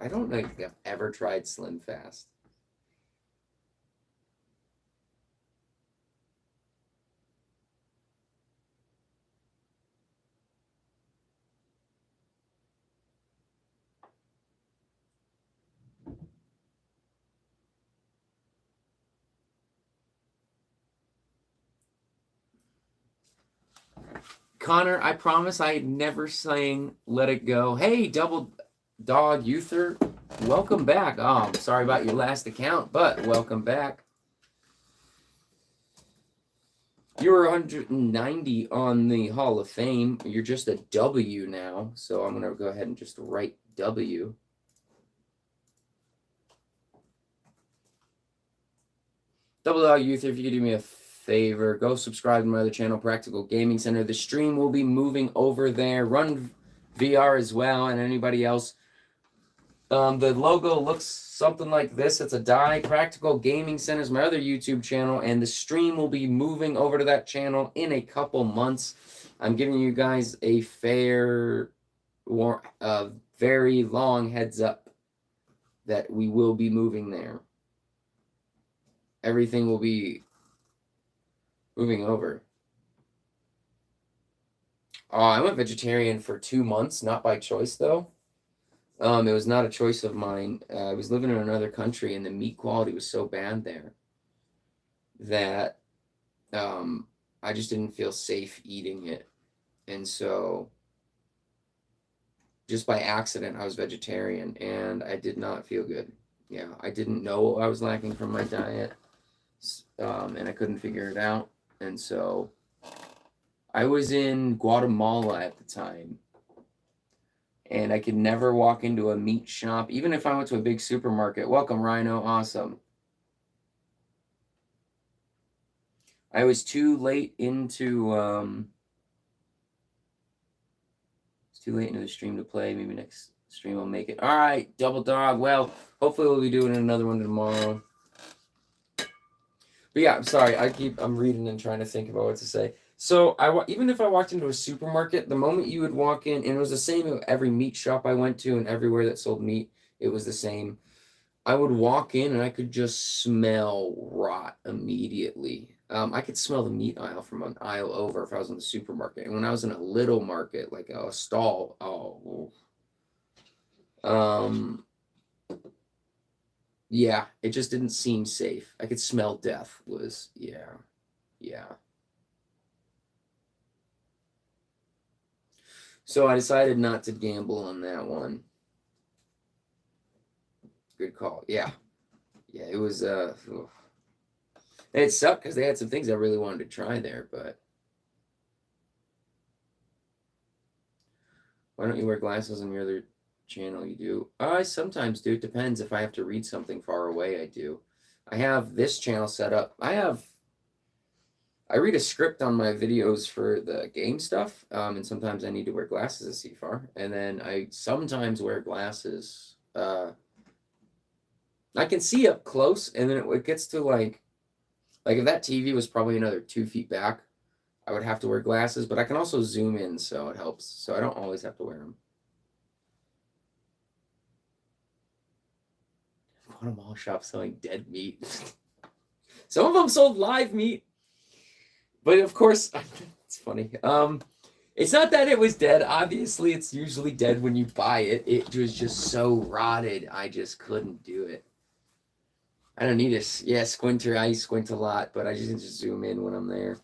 I don't think I've ever tried Slim Fast. Connor, I promise I never sang Let It Go. Hey, Double Dog Uther, welcome back. Oh, I'm sorry about your last account, but welcome back. You were 190 on the Hall of Fame. You're just a W now, so I'm going to go ahead and just write W. Double Dog Uther, if you could do me a favor, go subscribe to my other channel, Practical Gaming Center. The stream will be moving over there. Run VR as well, and anybody else. The logo looks something like this. It's a die. Practical Gaming Center is my other YouTube channel, and the stream will be moving over to that channel in a couple months. I'm giving you guys a very long heads up that we will be moving there. Everything will be moving over. I went vegetarian for 2 months, not by choice though. It was not a choice of mine. I was living in another country, and the meat quality was so bad there that I just didn't feel safe eating it, and so just by accident, I was vegetarian, and I did not feel good. Yeah, I didn't know what I was lacking from my diet, and I couldn't figure it out, and so I was in Guatemala at the time, and I could never walk into a meat shop, even if I went to a big supermarket. Welcome, Rhino. Awesome. I was too late into it's too late into the stream to play. Maybe next stream I'll make it. All right, Double Dog. Well, hopefully we'll be doing another one tomorrow. But yeah, I'm sorry. I'm reading and trying to think about what to say. So even if I walked into a supermarket, the moment you would walk in, and it was the same at every meat shop I went to and everywhere that sold meat, it was the same. I would walk in and I could just smell rot immediately. I could smell the meat aisle from an aisle over if I was in the supermarket. And when I was in a little market, like a stall, yeah, it just didn't seem safe. I could smell death. Yeah. So I decided not to gamble on that one. Good call. Yeah, it was it sucked because they had some things I really wanted to try there, but why don't you wear glasses on your other channel? You do. I sometimes do. It depends. If I have to read something far away, I do. I have this channel set up. I read a script on my videos for the game stuff, and sometimes I need to wear glasses to see far. And then I sometimes wear glasses. I can see up close, and then it gets to like if that TV was probably another 2 feet back, I would have to wear glasses, but I can also zoom in, so it helps. So I don't always have to wear them. Go to a mall shop selling dead meat. Some of them sold live meat, but of course, it's funny. It's not that it was dead. Obviously, it's usually dead when you buy it. It was just so rotted, I just couldn't do it. I don't need a squinter. I squint a lot, but I just need to zoom in when I'm there.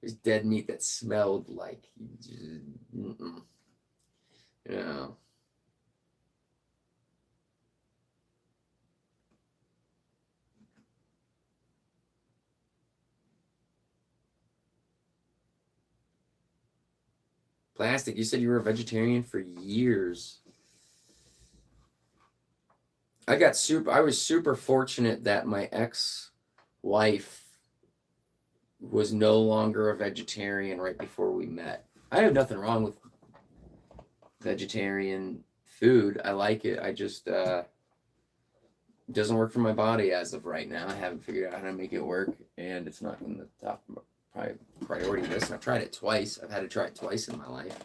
There's dead meat that smelled like, you know. Plastic, you said you were a vegetarian for years. I was super fortunate that my ex-wife was no longer a vegetarian right before we met. I have nothing wrong with vegetarian food. I like it. I just it doesn't work for my body as of right now. I haven't figured out how to make it work, and it's not in the top priority list. I've tried it twice. I've had to try it twice in my life.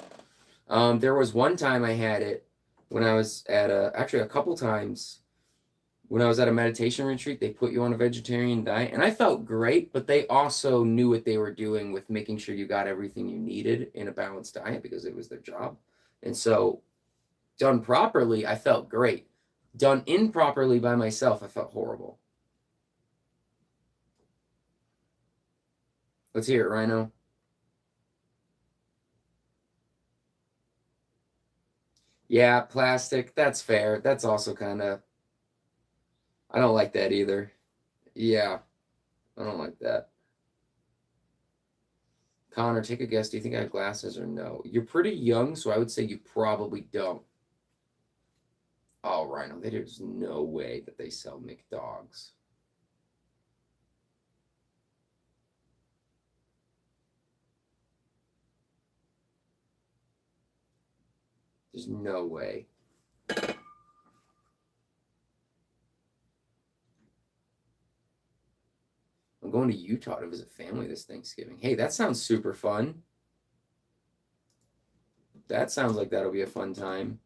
There was one time I had it when I was at actually a couple times when I was at a meditation retreat. They put you on a vegetarian diet, and I felt great, but they also knew what they were doing with making sure you got everything you needed in a balanced diet because it was their job. And so done properly, I felt great. Done improperly by myself, I felt horrible. Let's hear it, Rhino. Yeah, plastic, that's fair. That's also kind of, I don't like that either. Yeah, I don't like that. Connor, take a guess. Do you think I have glasses or no? You're pretty young, so I would say you probably don't. Oh, Rhino, there's no way that they sell McDogs. There's no way. I'm going to Utah to visit family this Thanksgiving. Hey, that sounds super fun. That sounds like that'll be a fun time.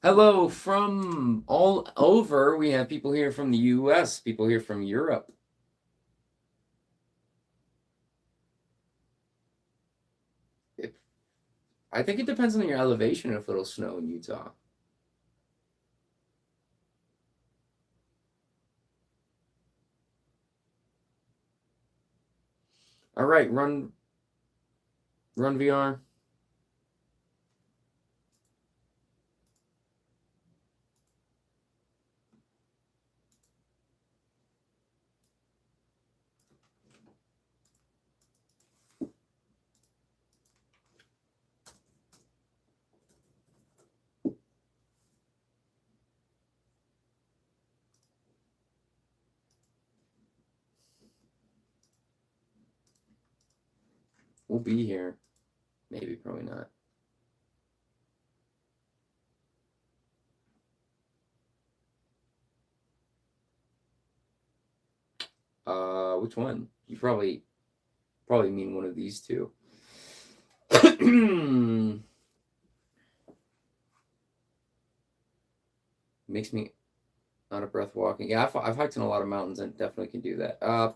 Hello from all over. We have people here from the U.S., people here from Europe. I think it depends on your elevation if it'll snow in Utah. All right, run VR. We'll be here. Maybe, probably not. Which one? You probably mean one of these two. Makes me out of breath walking. Yeah, I've hiked in a lot of mountains and definitely can do that.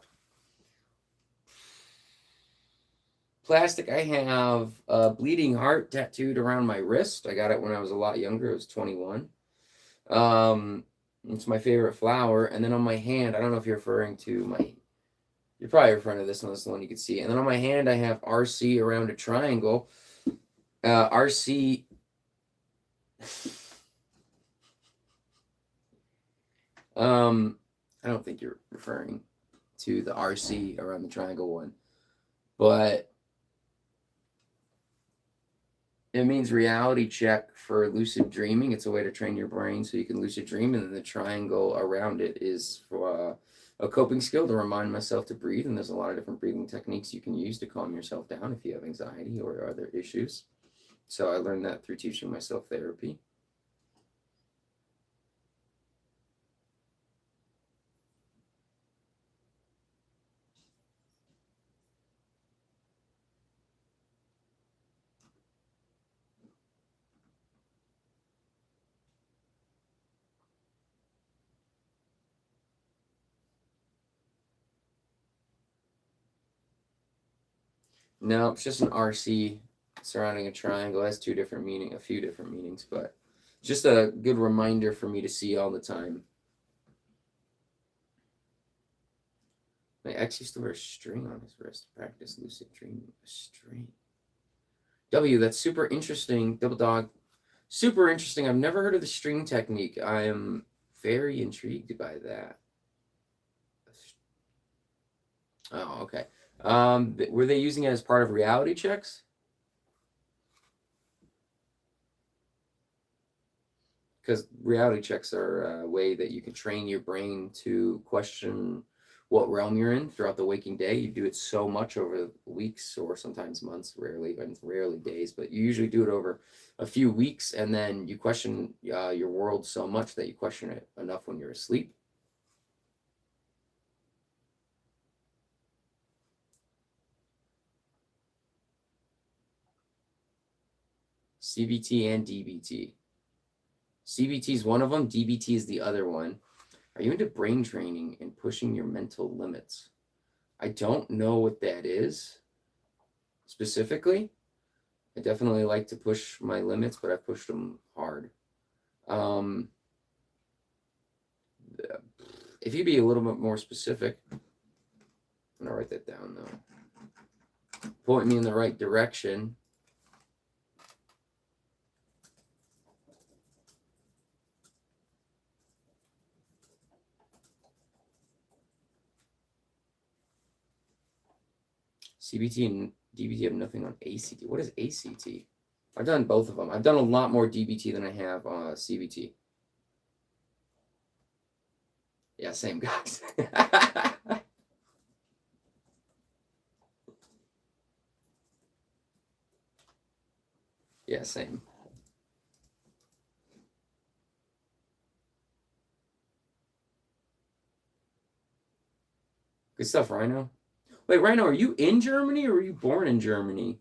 Plastic, I have a bleeding heart tattooed around my wrist. I got it when I was a lot younger. I was 21. It's my favorite flower. And then on my hand, I don't know if you're referring to my, you're probably referring to this one. This is the one you can see. And then on my hand, I have RC around a triangle. RC. I don't think you're referring to the RC around the triangle one, but it means reality check for lucid dreaming. It's a way to train your brain so you can lucid dream, and then the triangle around it is for a coping skill to remind myself to breathe. And there's a lot of different breathing techniques you can use to calm yourself down if you have anxiety or other issues. So I learned that through teaching myself therapy. No, it's just an RC surrounding a triangle. It has a few different meanings, but just a good reminder for me to see all the time. My ex used to wear a string on his wrist to practice lucid dreaming. A string. W, that's super interesting. Double dog. Super interesting. I've never heard of the string technique. I am very intrigued by that. Oh, okay. Were they using it as part of reality checks? Because reality checks are a way that you can train your brain to question what realm you're in throughout the waking day. You do it so much over weeks or sometimes months, rarely days, but you usually do it over a few weeks, and then you question your world so much that you question it enough when you're asleep. CBT and DBT. CBT is one of them. DBT is the other one. Are you into brain training and pushing your mental limits? I don't know what that is specifically. I definitely like to push my limits, but I pushed them hard. If you'd be a little bit more specific, I'm gonna write that down though. Point me in the right direction. CBT and DBT have nothing on ACT. What is ACT? I've done both of them. I've done a lot more DBT than I have CBT. Yeah, same guys. Yeah, same. Good stuff, Rhino. Wait, Rhino, are you in Germany or were you born in Germany?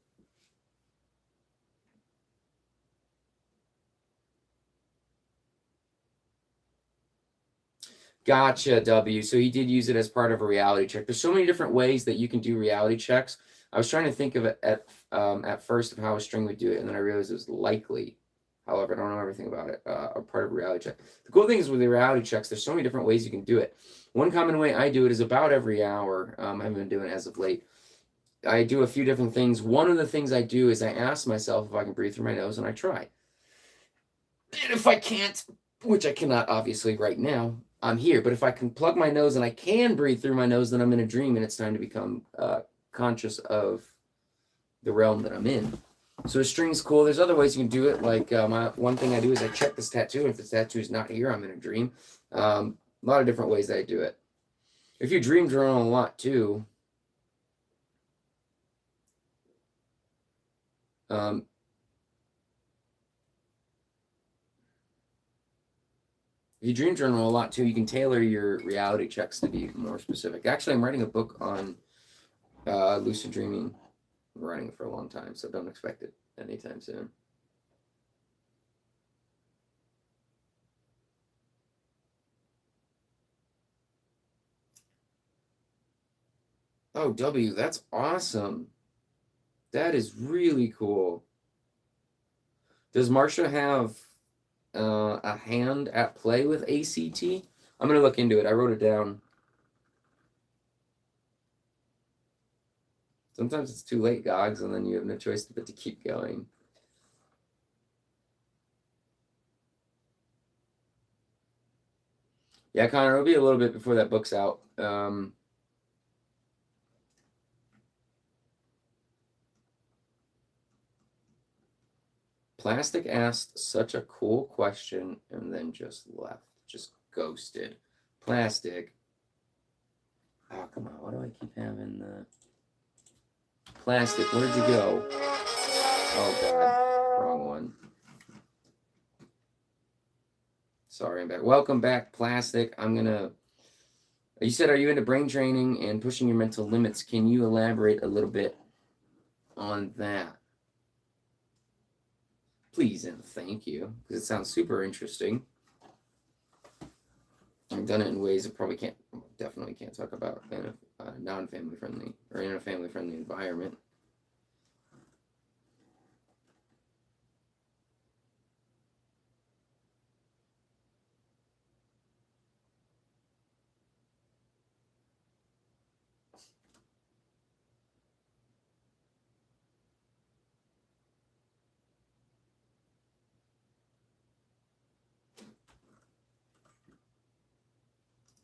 Gotcha, W. So he did use it as part of a reality check. There's so many different ways that you can do reality checks. I was trying to think of it at first of how a string would do it, and then I realized it was likely. However, I don't know everything about it. A part of a reality check. The cool thing is with the reality checks, there's so many different ways you can do it. One common way I do it is about every hour. I haven't been doing it as of late. I do a few different things. One of the things I do is I ask myself if I can breathe through my nose, and I try. And if I can't, which I cannot obviously right now, I'm here. But if I can plug my nose and I can breathe through my nose, then I'm in a dream and it's time to become conscious of the realm that I'm in. So a string's cool. There's other ways you can do it. Like one thing I do is I check this tattoo. And if this tattoo is not here, I'm in a dream. A lot of different ways that I do it. If you dream journal a lot too, if you dream journal a lot too, you can tailor your reality checks to be more specific. Actually, I'm writing a book on lucid dreaming. I'm writing it for a long time, so don't expect it anytime soon. Oh, W, that's awesome. That is really cool. Does Marsha have a hand at play with ACT? I'm going to look into it. I wrote it down. Sometimes it's too late, Gogs, and then you have no choice but to keep going. Yeah, Connor, it'll be a little bit before that book's out. Plastic asked such a cool question and then just left, just ghosted. Plastic. Oh, come on. Why do I keep having the Plastic? Where'd you go? Oh, God. Wrong one. Sorry, I'm back. Welcome back, Plastic. You said, are you into brain training and pushing your mental limits? Can you elaborate a little bit on that? Please and thank you, because it sounds super interesting. I've done it in ways that definitely can't talk about in a non-family friendly or in a family friendly environment.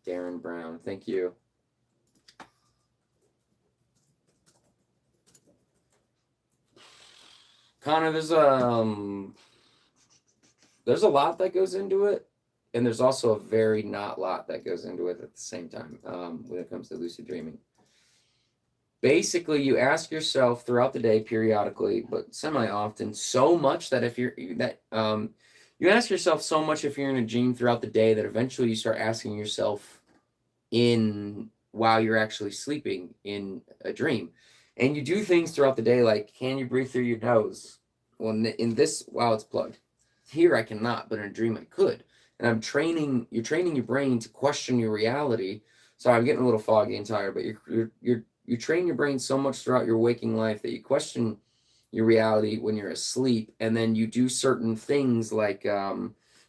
Darren Brown, thank you. Connor, there's a lot that goes into it, and there's also a very not lot that goes into it at the same time when it comes to lucid dreaming. Basically, you ask yourself throughout the day periodically, but semi-often, so much that you ask yourself so much if you're in a dream throughout the day that eventually you start asking yourself while you're actually sleeping in a dream. And you do things throughout the day like, can you breathe through your nose? Well, in this, while it's plugged. Here I cannot, but in a dream I could. And you're training your brain to question your reality. Sorry, I'm getting a little foggy and tired, but you train your brain so much throughout your waking life that you question your reality when you're asleep, and then you do certain things like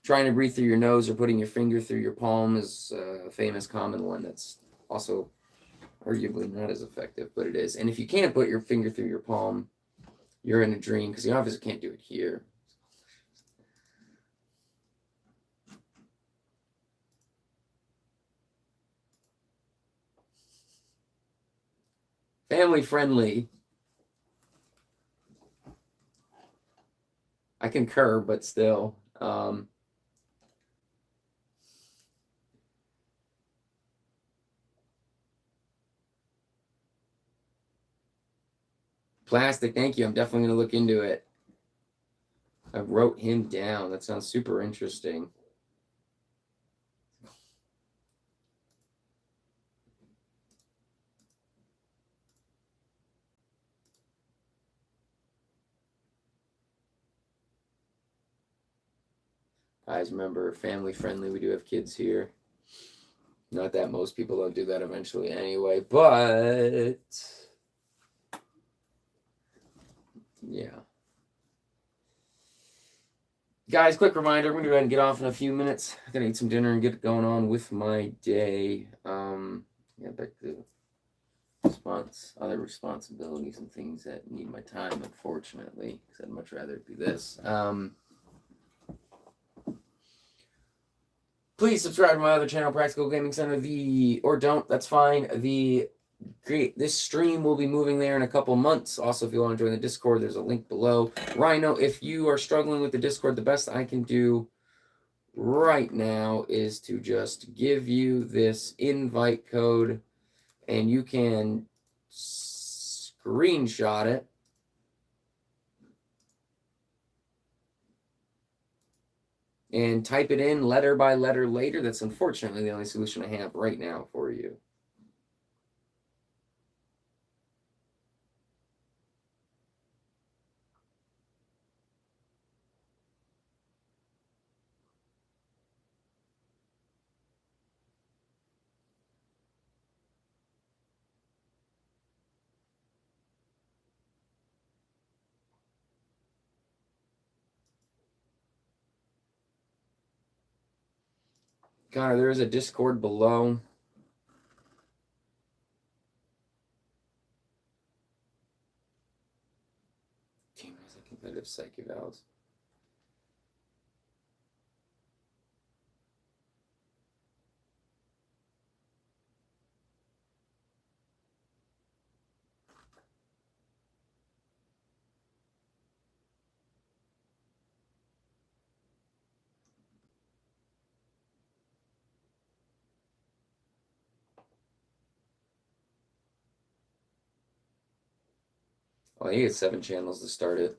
trying to breathe through your nose or putting your finger through your palm is a famous common one that's also arguably not as effective, but it is. And if you can't put your finger through your palm, you're in a dream because you obviously can't do it here. Family friendly. I concur, but still. Plastic, thank you. I'm definitely going to look into it. I wrote him down. That sounds super interesting. Guys, remember, family friendly. We do have kids here. Not that most people don't do that eventually anyway, but yeah. Guys, quick reminder, I'm going to go ahead and get off in a few minutes. I'm going to eat some dinner and get going on with my day. Yeah, back to other responsibilities and things that need my time, unfortunately, because I'd much rather do this. Please subscribe to my other channel, Practical Gaming Center, or don't, that's fine. This stream will be moving there in a couple months. Also, if you want to join the Discord, there's a link below. Rhino, if you are struggling with the Discord, the best I can do right now is to just give you this invite code, and you can screenshot it. And type it in letter by letter later. That's unfortunately the only solution I have right now for you. Connor, there is a Discord below. Damn, there's a competitive psych evals. Oh, you get 7 channels to start it.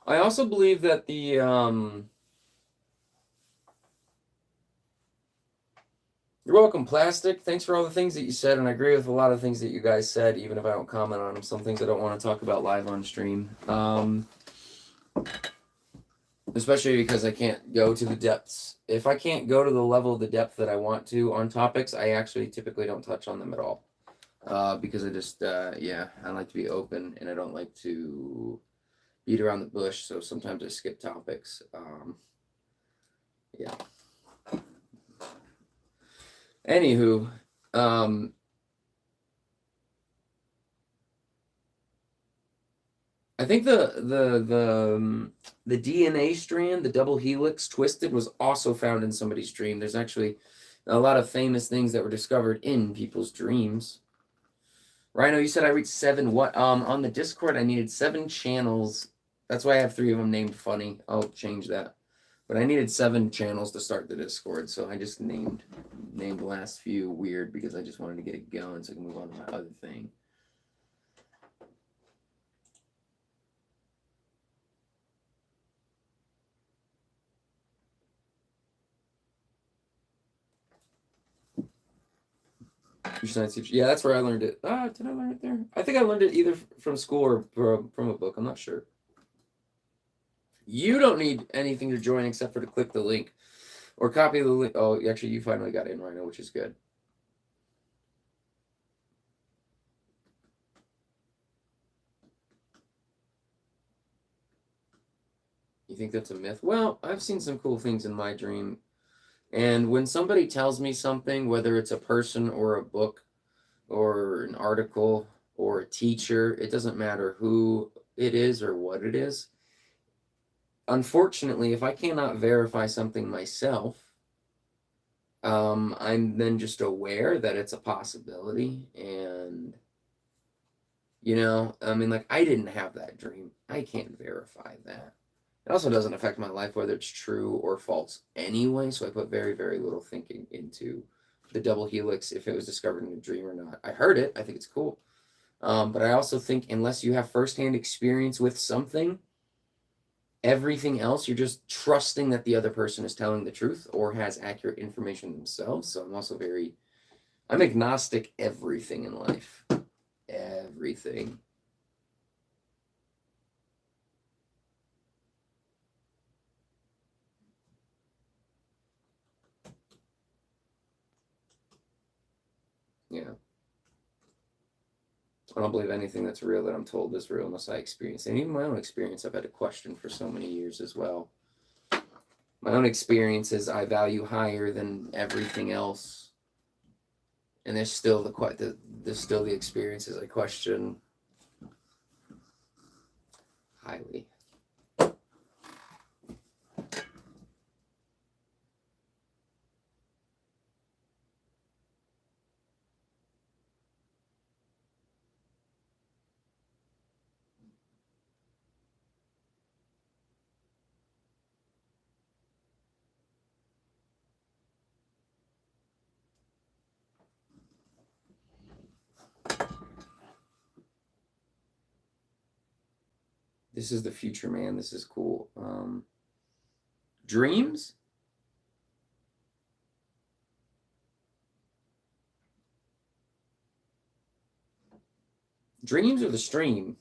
I also believe that the You're welcome, Plastic. Thanks for all the things that you said, and I agree with a lot of things that you guys said, even if I don't comment on them. Some things I don't want to talk about live on stream. Especially because I can't go to the depths. If I can't go to the level of the depth that I want to on topics, I actually typically don't touch on them at all. Because I just, I like to be open, and I don't like to beat around the bush, so sometimes I skip topics. Yeah. Anywho, I think the DNA strand, the double helix twisted, was also found in somebody's dream. There's actually a lot of famous things that were discovered in people's dreams. Rhino, you said I reached 7. What? On the Discord, I needed 7 channels. That's why I have 3 of them named funny. I'll change that. But I needed 7 channels to start the Discord, so I just named the last few weird because I just wanted to get it going so I can move on to my other thing. Yeah, that's where I learned it. Did I learn it there? I think I learned it either from school or from a book. I'm not sure. You don't need anything to join except for to click the link or copy the link. Oh, actually, you finally got in right now, which is good. You think that's a myth? Well, I've seen some cool things in my dream. And when somebody tells me something, whether it's a person or a book or an article or a teacher, it doesn't matter who it is or what it is. Unfortunately, if I cannot verify something myself, I'm then just aware that it's a possibility. And, I mean, like, I didn't have that dream. I can't verify that. It also doesn't affect my life whether it's true or false anyway, so I put very, very little thinking into the double helix if it was discovered in a dream or not. I heard it. I think it's cool. But I also think unless you have firsthand experience with something, everything else, you're just trusting that the other person is telling the truth or has accurate information themselves. So I'm agnostic everything in life. Everything. Yeah. I don't believe anything that's real that I'm told is real unless I experience it. And even my own experience, I've had to question for so many years as well. My own experiences I value higher than everything else. And there's still the experiences I question highly. This is the future, man. This is cool. Dreams? Dreams or the stream?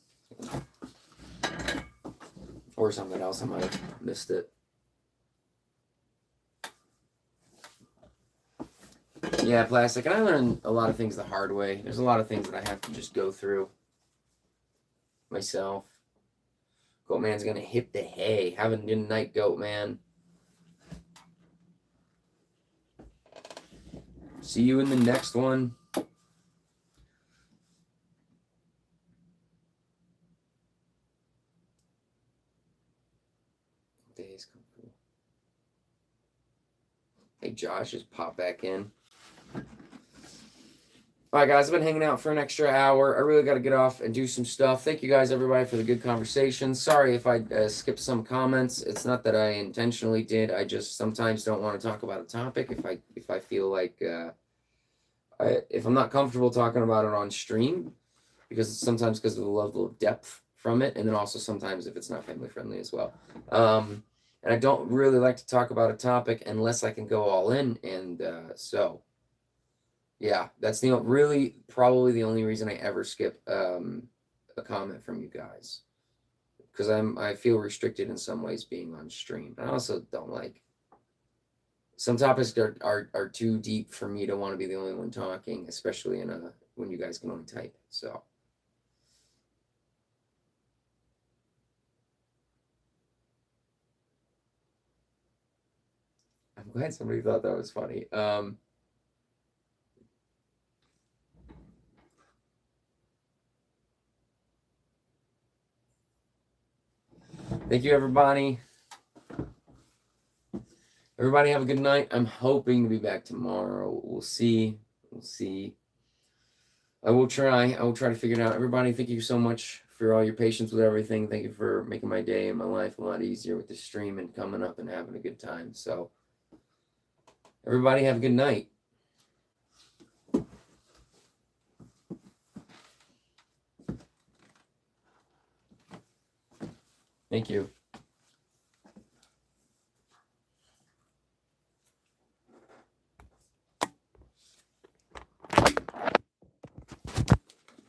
Or something else. I might have missed it. Yeah, plastic. And I learned a lot of things the hard way. There's a lot of things that I have to just go through myself. Goat man's gonna hit the hay. Have a good night, goat man. See you in the next one. Days come through. Hey, Josh, just pop back in. All right, guys, I've been hanging out for an extra hour. I really got to get off and do some stuff. Thank you guys, everybody, for the good conversation. Sorry if I skipped some comments. It's not that I intentionally did. I just sometimes don't want to talk about a topic if I feel like if I'm not comfortable talking about it on stream, because of the level of depth from it, and then also sometimes if it's not family friendly as well. And I don't really like to talk about a topic unless I can go all in, and so. Yeah, that's probably the only reason I ever skip a comment from you guys, because I feel restricted in some ways being on stream. I also don't like some topics are too deep for me to want to be the only one talking, especially when you guys can only type. So I'm glad somebody thought that was funny. Thank you, everybody. Everybody have a good night. I'm hoping to be back tomorrow. We'll see. We'll see. I will try. I will try to figure it out. Everybody, thank you so much for all your patience with everything. Thank you for making my day and my life a lot easier with the stream and coming up and having a good time. So, everybody have a good night. Thank you.